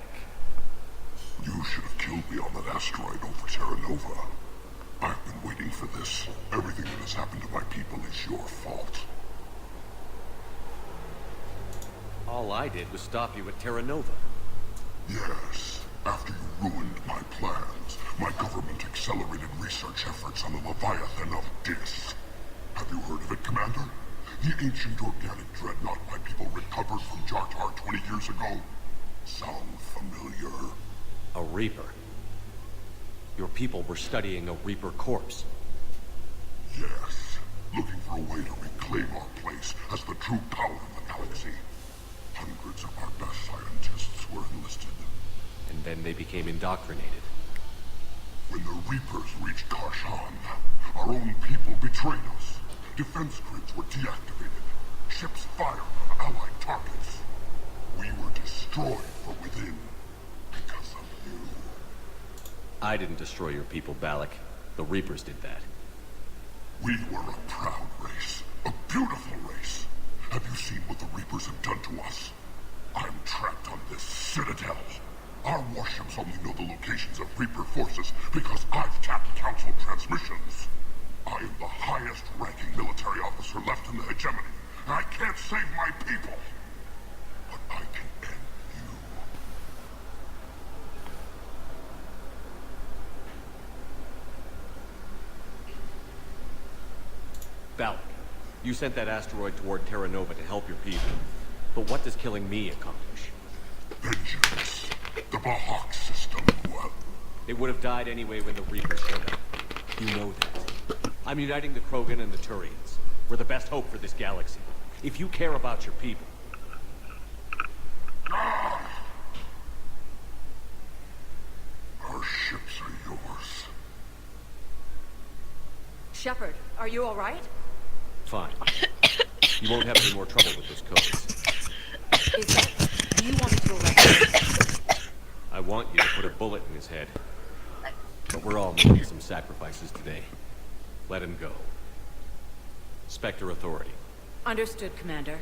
you should have killed me on that asteroid over Terra Nova. I've been waiting for this. Everything that has happened to my people is your fault. All I did was stop you at Terra Nova. Yes, after you ruined my plans, my government accelerated research efforts on the Leviathan of Dis. Have you heard of it, Commander? The ancient organic dreadnought my people recovered from Jartar 20 years ago? Sound familiar? A Reaper. Your people were studying a Reaper corpse. Yes, looking for a way to reclaim our place as the true power in the galaxy. Hundreds of our best scientists were enlisted. And then they became indoctrinated. When the Reapers reached Karshan, our own people betrayed us. Defense grids were deactivated. Ships fired on allied targets. We were destroyed from within because of you. I didn't destroy your people, Balak. The Reapers did that. We were a proud race. A beautiful race. Have you seen what the Reapers have done to us? I'm trapped on this citadel. Our warships only know the locations of Reaper forces because I've tapped Council transmissions. I am the highest-ranking military officer left in the hegemony, and I can't save my people. But I can end you. Balak, you sent that asteroid toward Terra Nova to help your people. But what does killing me accomplish? Vengeance. The Bahak system, well... They would have died anyway when the Reapers showed up. You know that. I'm uniting the Krogan and the Turians. We're the best hope for this galaxy. If you care about your people... Our ships are yours. Shepard, are you all right? Fine. You won't have any more trouble with those codes. Is that... You wanted to arrest me? I want you to put a bullet in his head. But we're all making some sacrifices today. Let him go. Spectre Authority. Understood, Commander.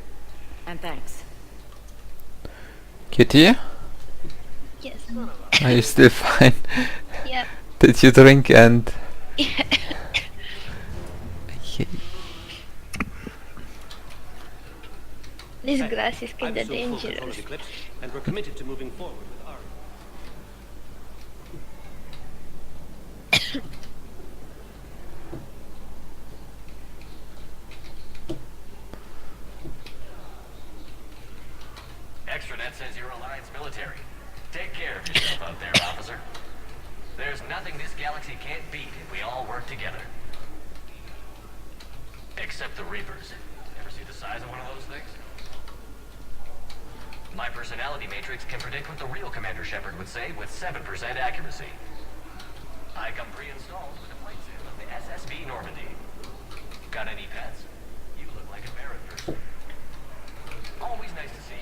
And thanks. Kitty? Yes. Are you still fine? Yep. Did you drink and... Okay. This glass is kinda I'm so full control dangerous. of Eclipse, and we're committed to moving forward with our... Extranet says you're Alliance military. Take care of yourself out there, officer. There's nothing this galaxy can't beat if we all work together. Except the Reapers. Ever see the size of one of those things? My personality matrix can predict what the real Commander Shepard would say with 7% accuracy. I come pre-installed with a plate sim of the SSB Normandy. Got any pets? You look like a parrot person. Always nice to see you.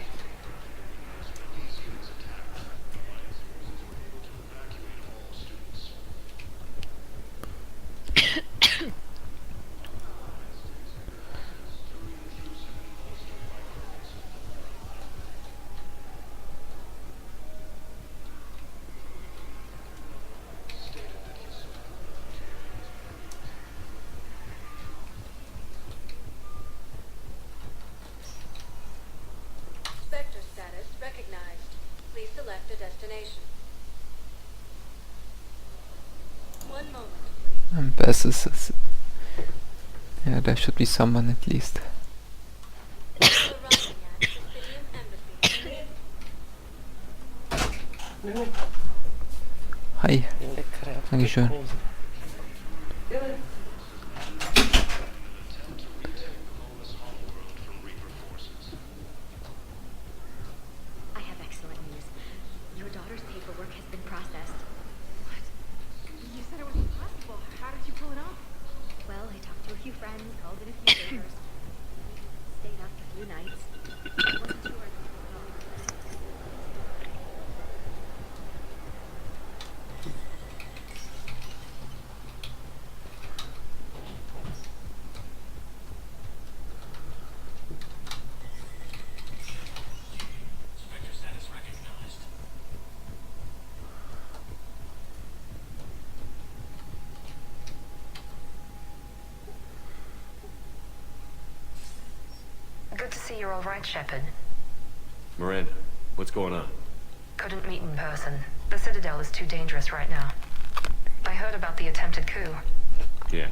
Spectre status recognized. Please select a destination. One moment, please. And Bessus is... Yeah, there should be someone at least. Hi. Dankeschön. to see you're all right, Shepard. Miranda, what's going on? Couldn't meet in person. The Citadel is too dangerous right now. I heard about the attempted coup. Yeah.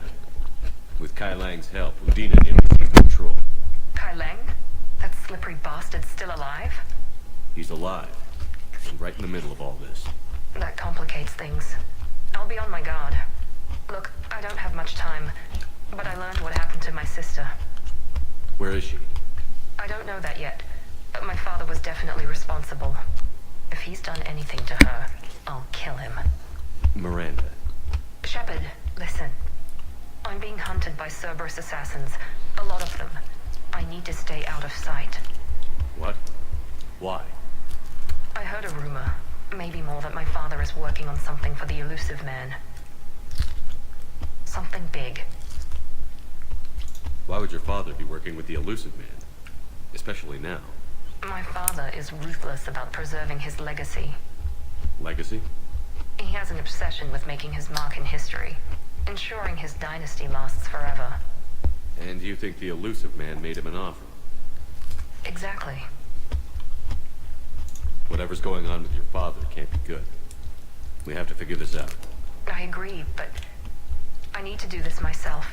With Kai Lang's help, Udina nearly seized control. Kai Lang? That slippery bastard's still alive? He's alive, and right in the middle of all this. That complicates things. I'll be on my guard. Look, I don't have much time, but I learned what happened to my sister. Where is she? I don't know that yet, but my father was definitely responsible. If he's done anything to her, I'll kill him. Miranda. Shepard, listen. I'm being hunted by Cerberus assassins. A lot of them. I need to stay out of sight. What? Why? I heard a rumor, maybe more, that my father is working on something for the elusive man. Something big. Why would your father be working with the elusive man? Especially now. My father is ruthless about preserving his legacy. Legacy? He has an obsession with making his mark in history, ensuring his dynasty lasts forever. And you think the elusive man made him an offer? Exactly. Whatever's going on with your father can't be good. We have to figure this out. I agree, but I need to do this myself.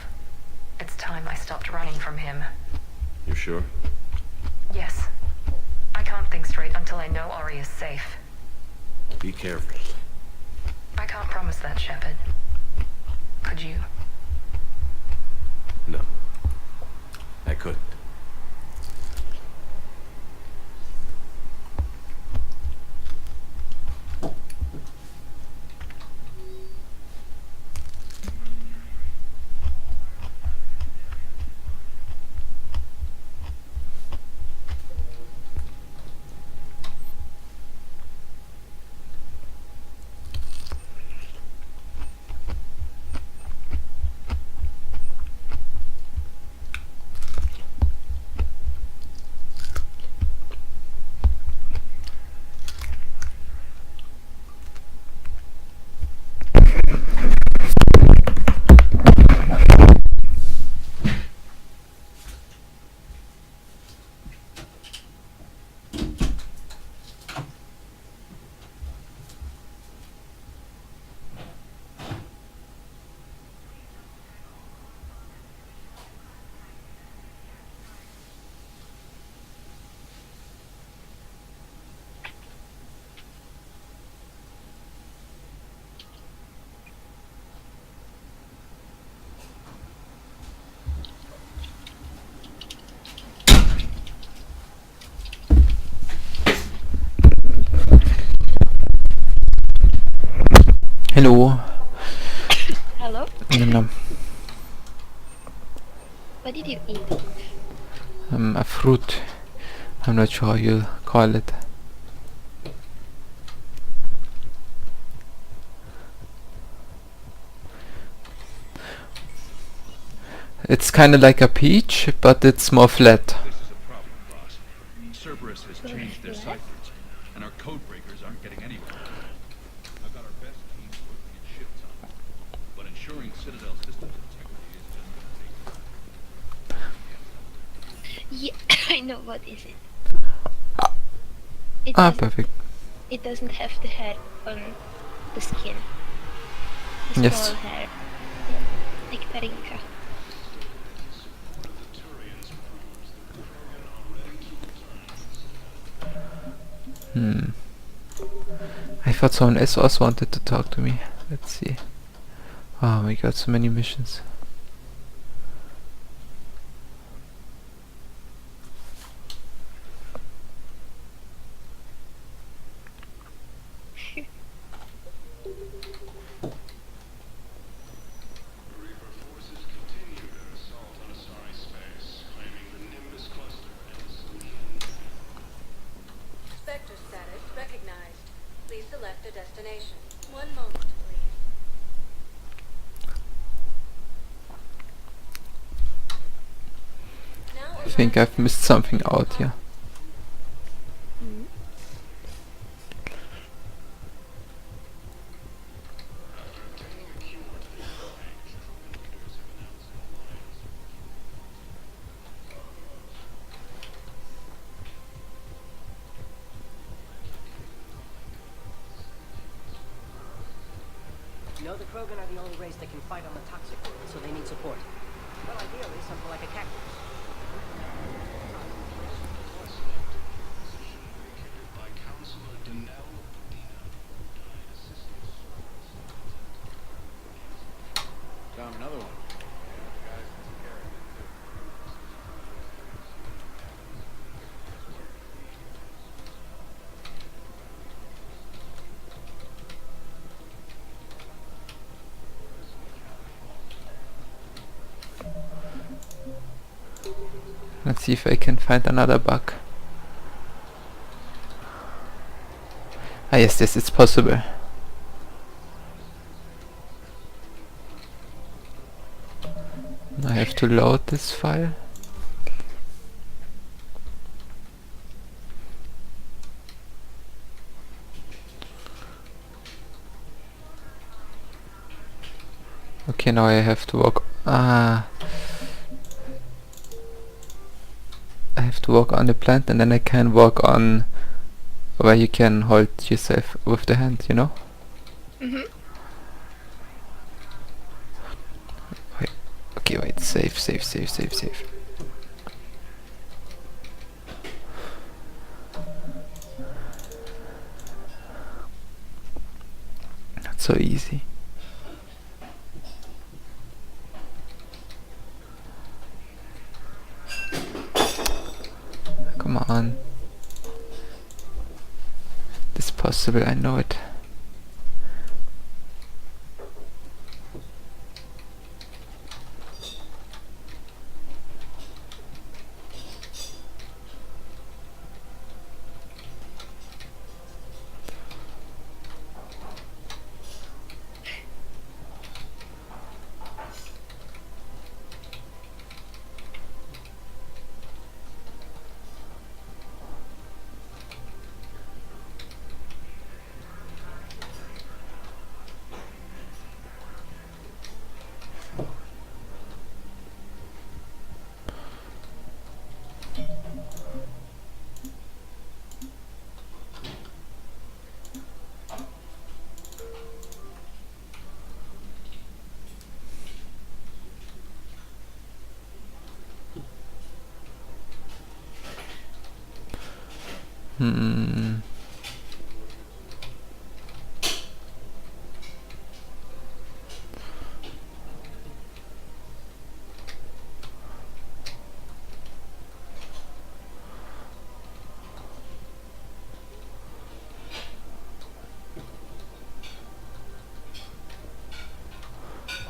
It's time I stopped running from him. You sure? Yes. I can't think straight until I know Ori is safe. Be careful. I can't promise that, Shepard. Could you? No. I couldn't. Hello. Hello? Nom nom. What did you eat? A fruit. I'm not sure how you call it. It's kind of like a peach, but it's more flat. This is a problem, boss. Cerberus has changed their ciphers, and our code breakers aren't getting anywhere. I've got our best teams working in shifts on it, but ensuring Citadel systems integrity is just going to take Yeah, I know what is it. Perfect. It doesn't have the hair on the skin. The Yes. small hair. Yeah, like Parinka. I thought someone else also wanted to talk to me. Let's see. Oh my god, so many missions. Spectre status recognized. Please select a destination. 1 moment, please. Now I think I've missed something out here. know the Krogan are the only race that can fight on the toxic world, so they need support. Well, ideally, something like a cactus. Found another one. Let's see if I can find another bug. Ah yes, yes, it's possible. I have to load this file. Okay, now I have to work. I have to work on the plant, and then I can work on where you can hold yourself with the hand, you know? Wait. Okay, wait. Save. Not so easy. Come on. This is possible, I know it.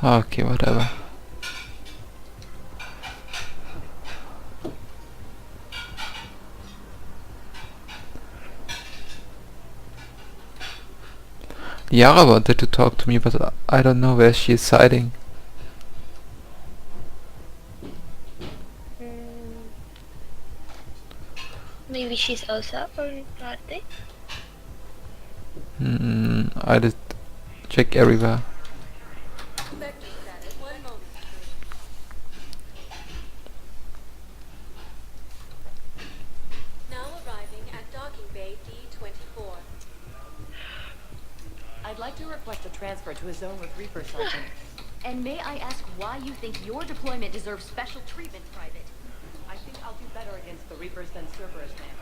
Okay, whatever. Yara wanted to talk to me, but I don't know where she is hiding. Maybe she's also on party. I did check everywhere. Vector status. 1 moment. Now arriving at docking bay D24. I'd like to request a transfer to a zone with Reaper, Sergeant. And may I ask why you think your deployment deserves special treatment, Private? I think I'll do better against the Reapers than Cerberus, man.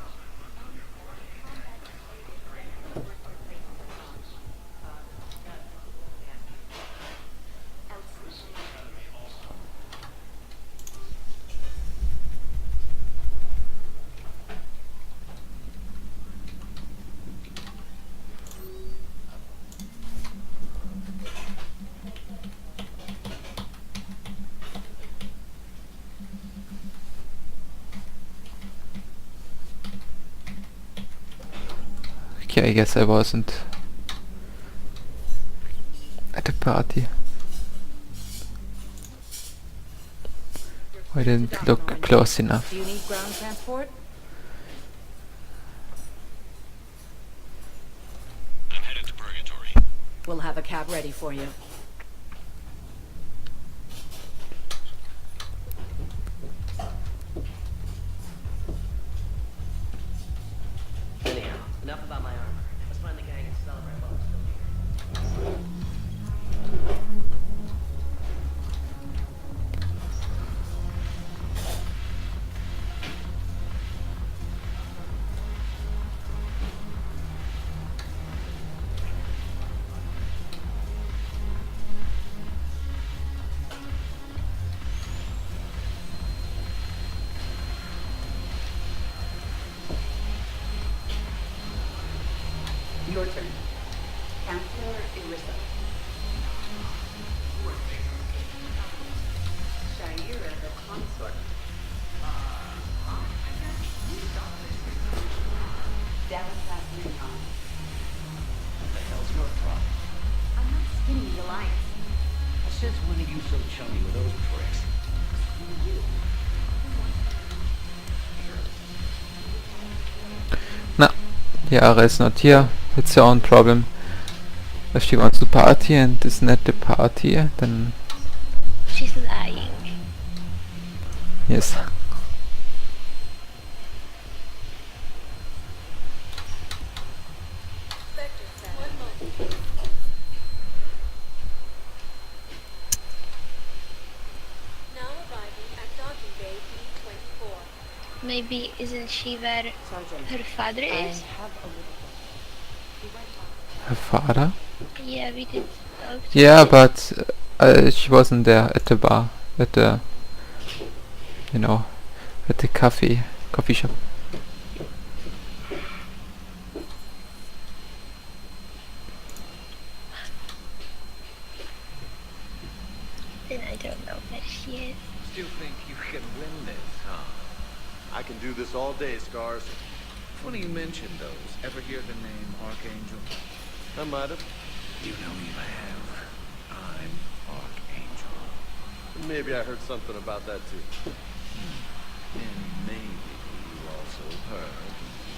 Okay, I guess I wasn't at the party. I didn't look close enough. Do you need ground transport? I'm headed to Purgatory. We'll have a cab ready for you. Anyhow, enough about my armor. Let's find the gang and celebrate while it's still here. Larissa. Shaira, the consort. Democrat Lincoln. What the hell's your problem? I'm not skinning the alliance. Since when are you so chummy with those pricks? Screw you. No, Yara is not here. It's her own problem. If she wants to party and isn't at the party, then She's lying. yes. Vector status. 1 moment. Now arriving at docking bay D24. Maybe isn't she where her father is? Her father? Yeah, we did talk to Yeah, her. but she wasn't there at the bar, at the, you know, at the coffee shop. Then I don't know where she is. Still think you can win this, huh? I can do this all day, Scars. Funny you mentioned those. Ever hear the name Archangel? I might have. You know you have. I'm Archangel. Maybe I heard something about that too. And maybe you also heard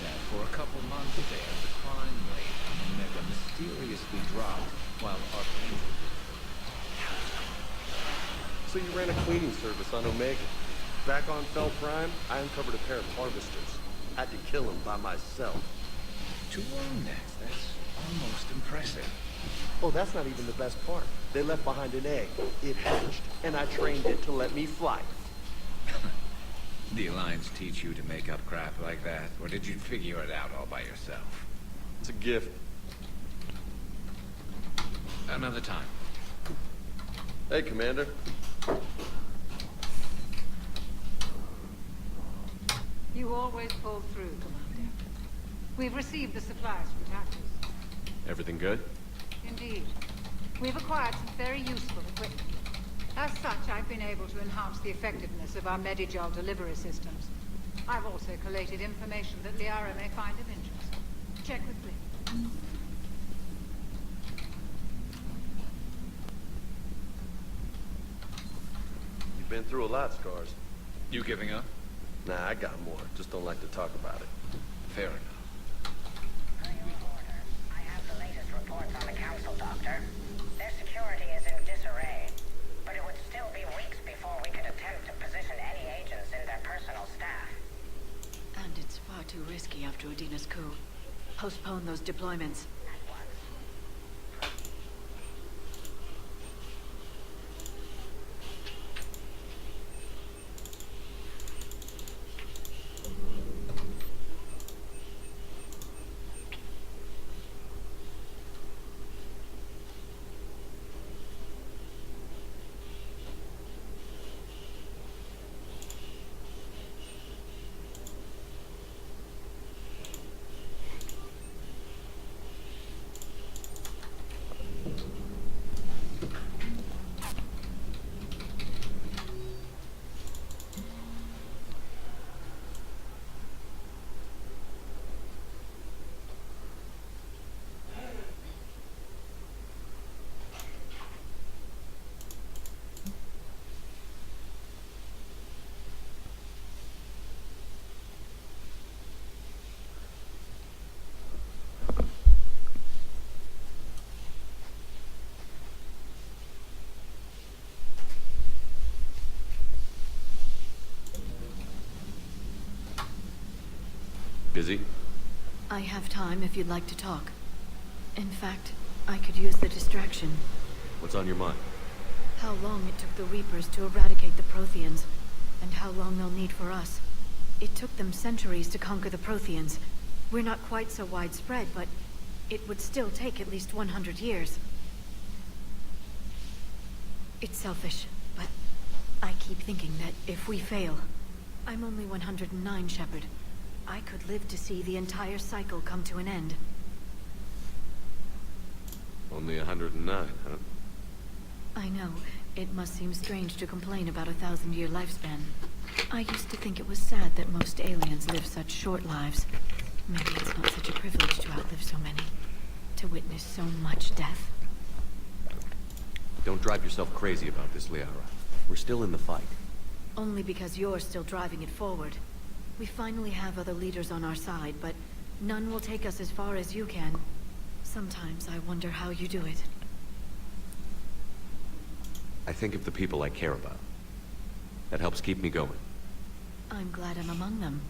that for a couple months there, the crime rate on Omega mysteriously dropped while Archangel did. So you ran a cleaning service on Omega. Back on Fell Prime, I uncovered a pair of harvesters. Had to kill them by myself. 2 long necks, that's almost impressive. Oh, that's not even the best part. They left behind an egg. It hatched, and I trained it to let me fly. The Alliance teach you to make up crap like that, or did you figure it out all by yourself? It's a gift. Another time. Hey, Commander. You always pull through, Commander. We've received the supplies from Tactus. Everything good? Indeed. We've acquired some very useful equipment. As such, I've been able to enhance the effectiveness of our Medigel delivery systems. I've also collated information that Liara may find of interest. Check with Glenn. You've been through a lot, Scars. You giving up? Nah, I got more. Just don't like to talk about it. Fair enough. I have the latest reports on the Council, Doctor. Their security is in disarray, but it would still be weeks before we could attempt to position any agents in their personal staff. And it's far too risky after Udina's coup. Postpone those deployments. Busy? I have time if you'd like to talk. In fact, I could use the distraction. What's on your mind? How long it took the Reapers to eradicate the Protheans, and how long they'll need for us. It took them centuries to conquer the Protheans. We're not quite so widespread, but it would still take at least 100 years. It's selfish, but I keep thinking that if we fail... I'm only 109, Shepard. I could live to see the entire cycle come to an end. Only 109, huh? I know. It must seem strange to complain about a 1,000-year lifespan. I used to think it was sad that most aliens live such short lives. Maybe it's not such a privilege to outlive so many. To witness so much death. Don't drive yourself crazy about this, Liara. We're still in the fight. Only because you're still driving it forward. We finally have other leaders on our side, but none will take us as far as you can. Sometimes I wonder how you do it. I think of the people I care about. That helps keep me going. I'm glad I'm among them.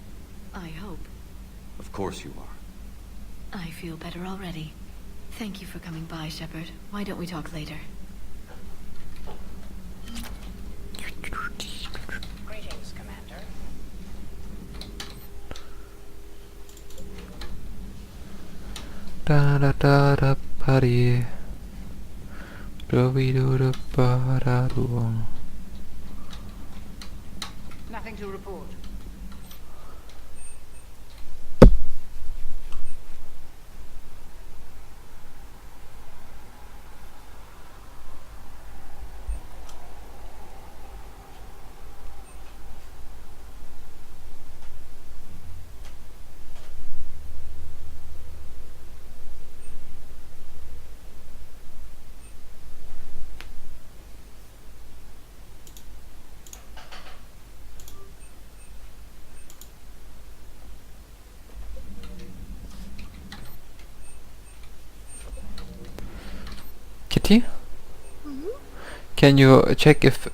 I hope. Of course you are. I feel better already. Thank you for coming by, Shepard. Why don't we talk later? Greetings, Commander. Da da da da party. Do we do the ba da do. Nothing to report. Kitty? Can you check if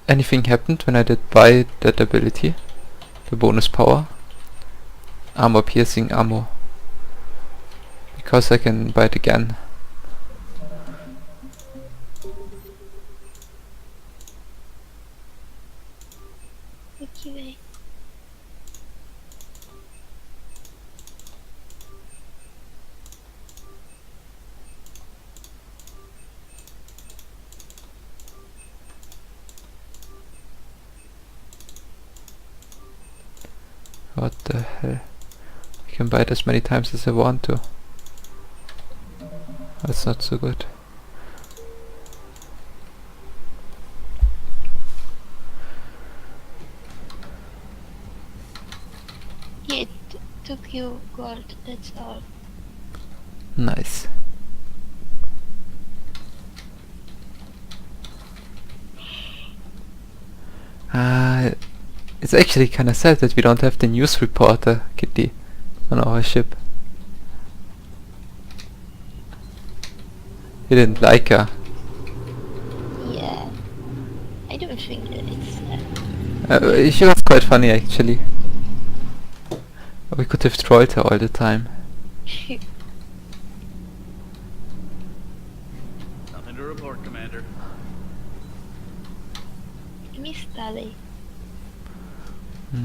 anything happened when I did buy that ability? The bonus power? Armor piercing ammo. Because I can buy it again. Okay. What the hell? I can buy it as many times as I want to. That's not so good. Yeah, it took you gold, that's all. Nice. It's actually kinda sad that we don't have the news reporter, Kitty, on our ship. You didn't like her. Yeah. I don't think that it's She was quite funny actually. We could have trolled her all the time. Nothing to report, Commander. Miss Tally.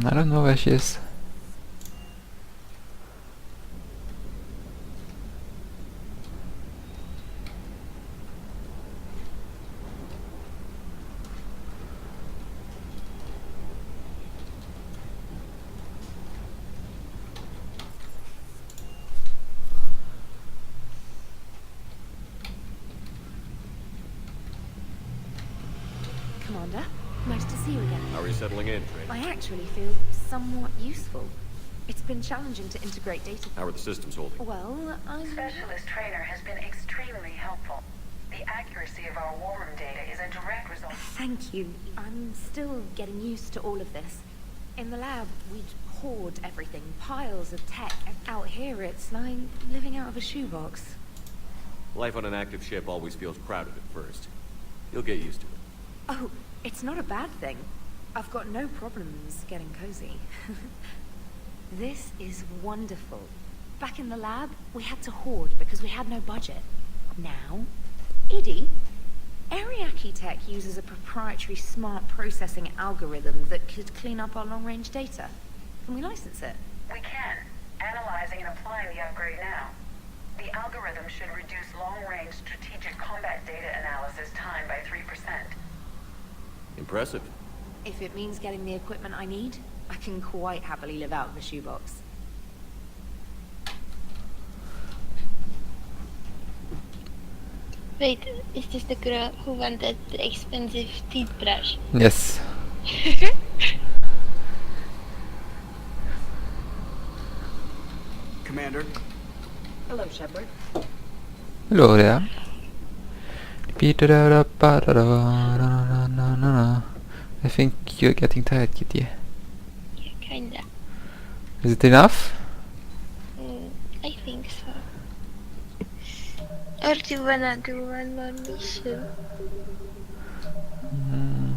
I don't know where she is. Commander, nice to see you again. How are you settling in, Trey? I actually feel somewhat useful. It's been challenging to integrate data. How are the systems holding? Well, I'm... Specialist Trainer has been extremely helpful. The accuracy of our war room data is a direct result. Thank you. I'm still getting used to all of this. In the lab, we'd hoard everything, piles of tech, and out here it's like living out of a shoebox. Life on an active ship always feels crowded at first. You'll get used to it. Oh, it's not a bad thing. I've got no problems getting cozy. This is wonderful. Back in the lab, we had to hoard because we had no budget. Now, Edie, Ariake Tech uses a proprietary smart processing algorithm that could clean up our long-range data. Can we license it? We can. Analyzing and applying the upgrade now. The algorithm should reduce long-range strategic combat data analysis time by 3%. Impressive. If it means getting the equipment I need, I can quite happily live out of a shoebox. Wait, is this the girl who wanted the expensive toothbrush? Yes. Commander. Hello, Shepard. Hello there. I think you're getting tired, Kitty. Yeah, kinda. Is it enough? I think so. Or do you wanna do one more mission?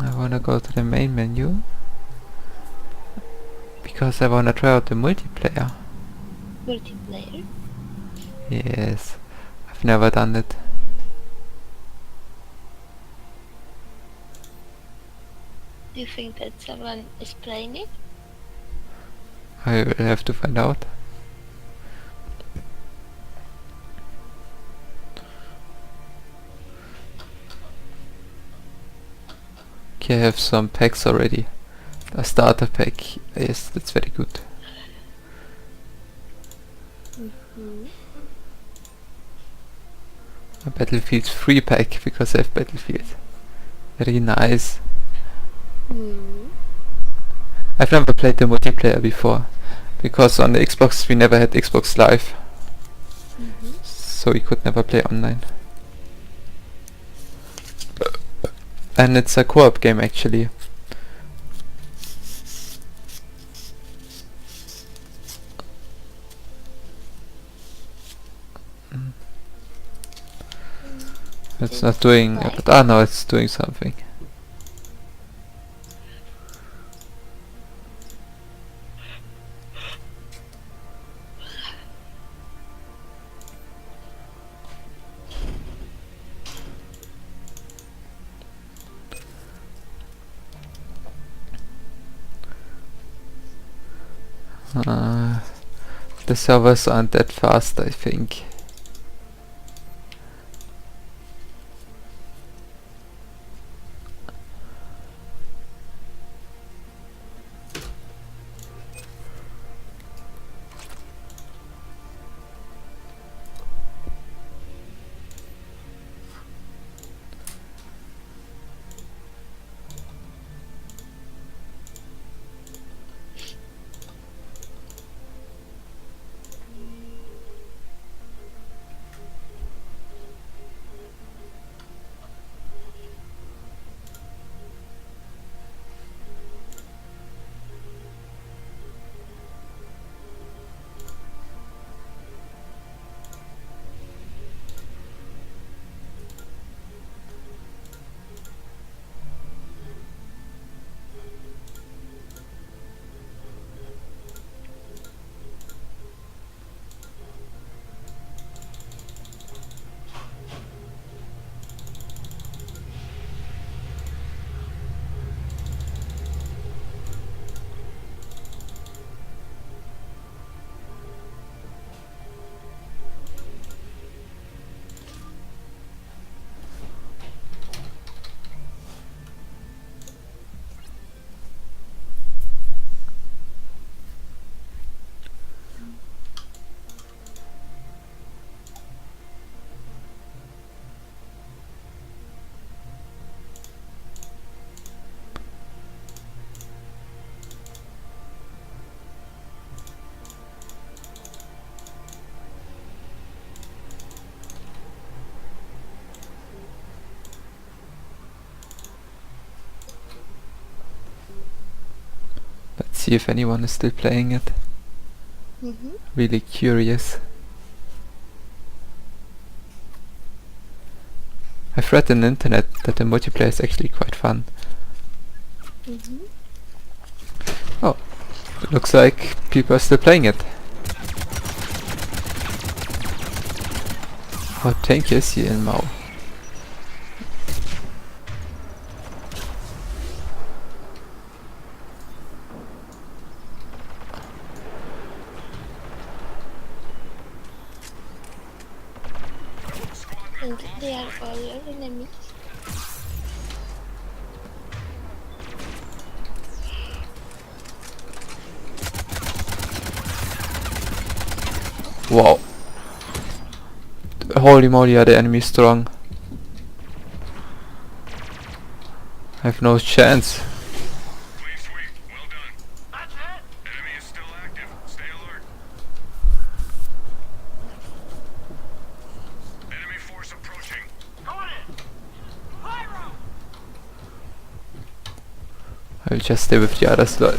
I wanna go to the main menu. Because I wanna try out the multiplayer. Multiplayer? Yes. I've never done it. Do you think that someone is playing it? I will have to find out. Okay, I have some packs already. A starter pack. Yes, that's very good. A Battlefield 3 pack, because I have Battlefield. Very nice. I've never played the multiplayer before, because on the Xbox we never had Xbox Live, so we could never play online. And it's a co-op game actually. It's not doing, but no, it's doing something. The servers aren't that fast, I think. Let's see if anyone is still playing it. Really curious. I've read on the internet that the multiplayer is actually quite fun. Oh, it looks like people are still playing it. What tank is he in, Mao? And they are all your enemies. Wow. Holy moly, are the enemies strong. I have no chance. I'll just stay with the others, lol.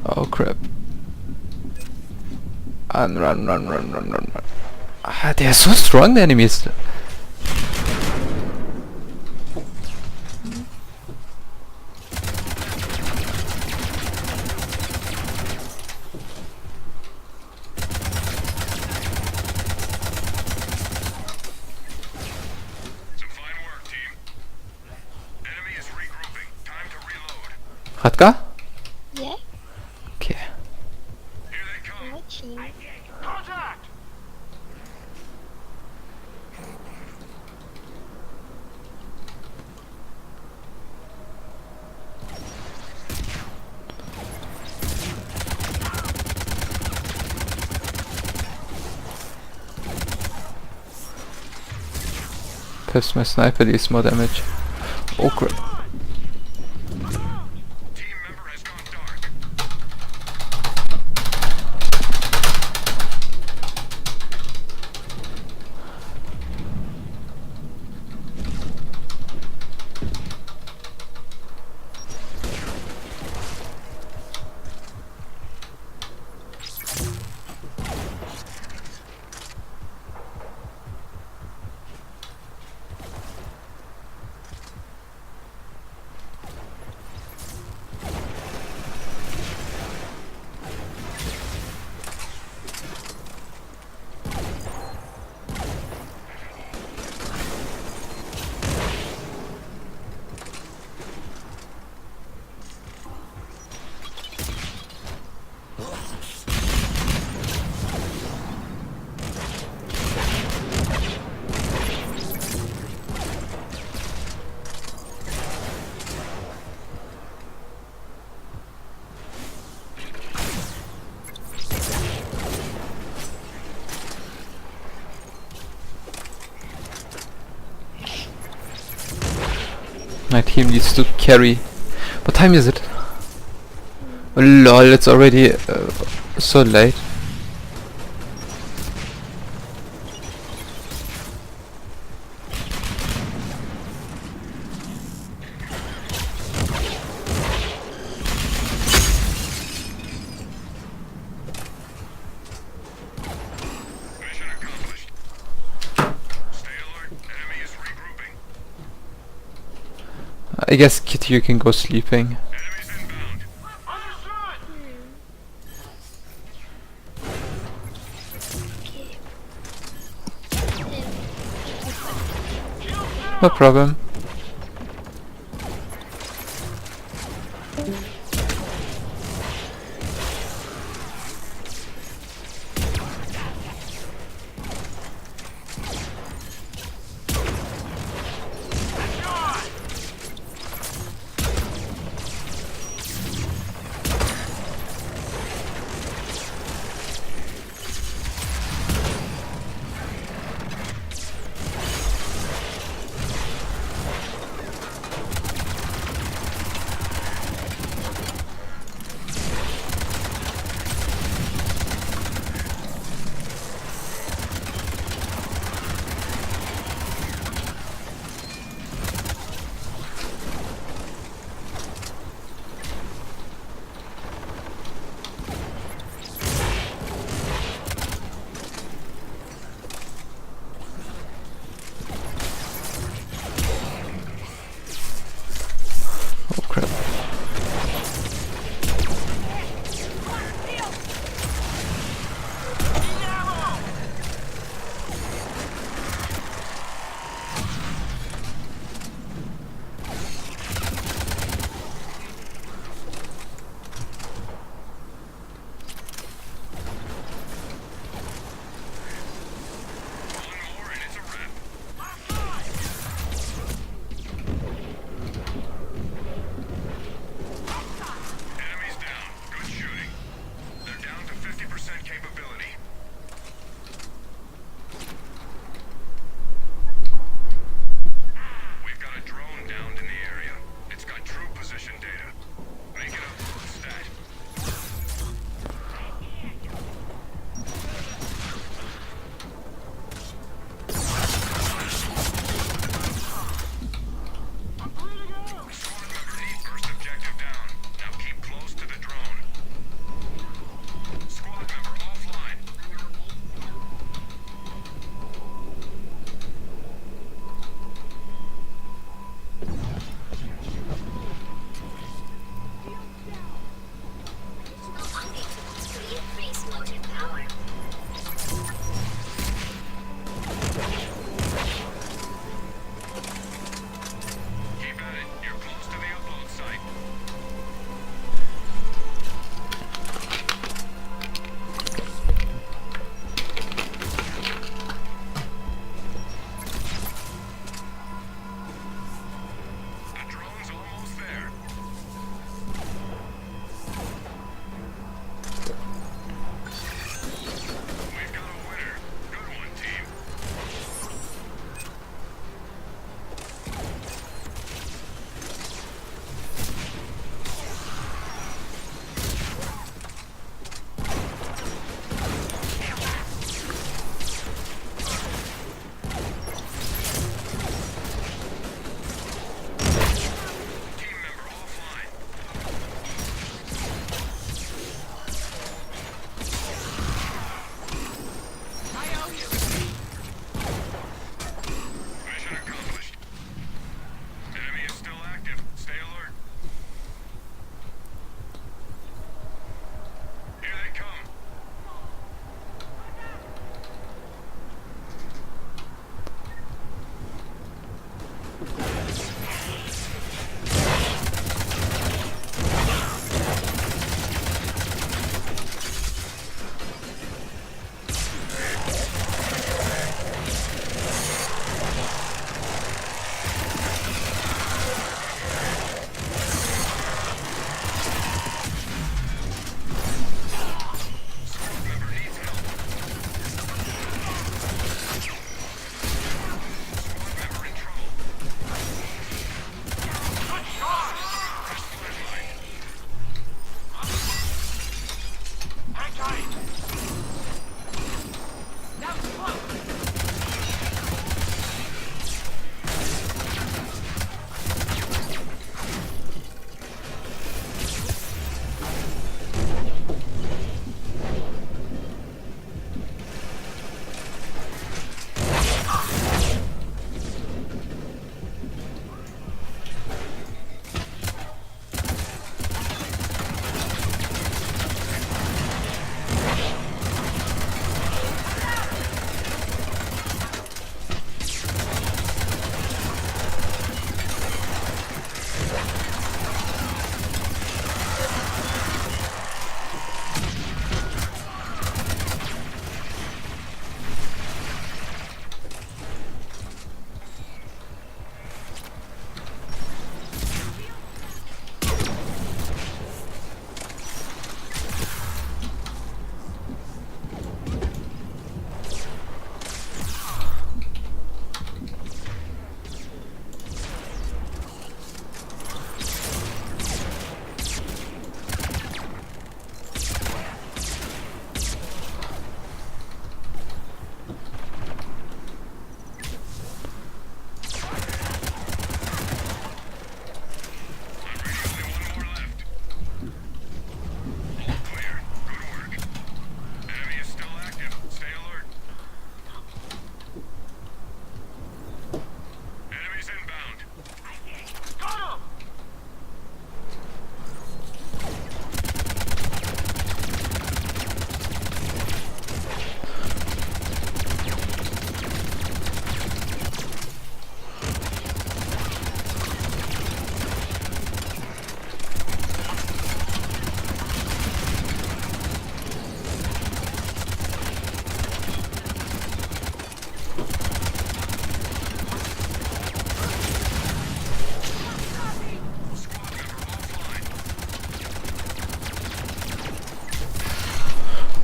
Oh crap. Run. Ah, they are so strong, the enemies. Radka? Yeah? Okay. Watching. Contact! Perhaps my sniper deals more damage. Oh crap. My team needs to carry. What time is it? Oh, lol, it's already so late. I guess Kitty, you can go sleeping. No problem.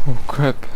Oh crap.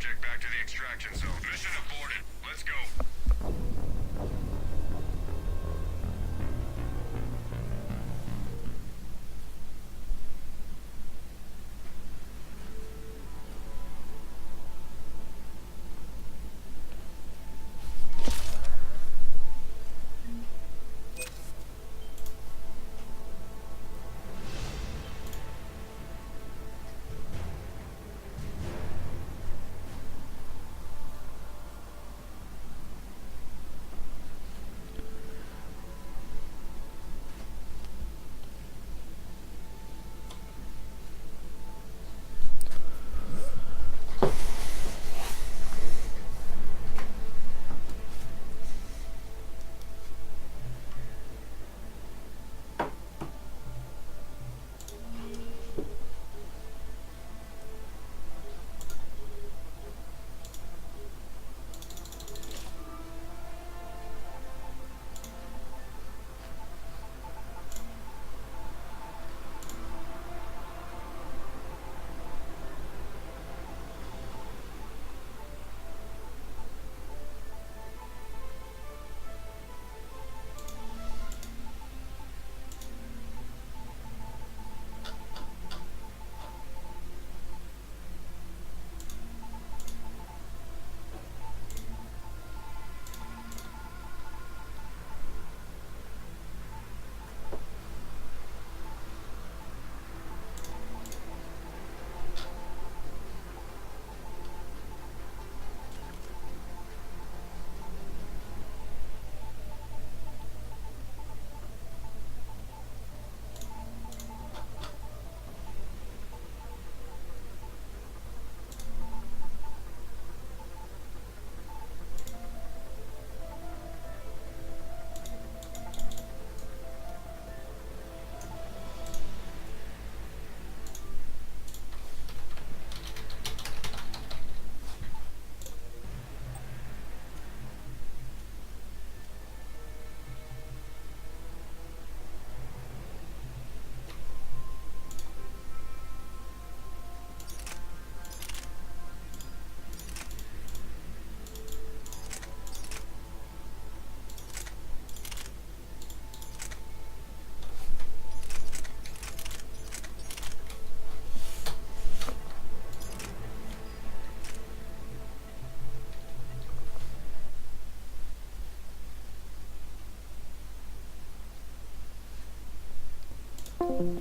subject back to the extraction zone. Mission aborted. Let's go.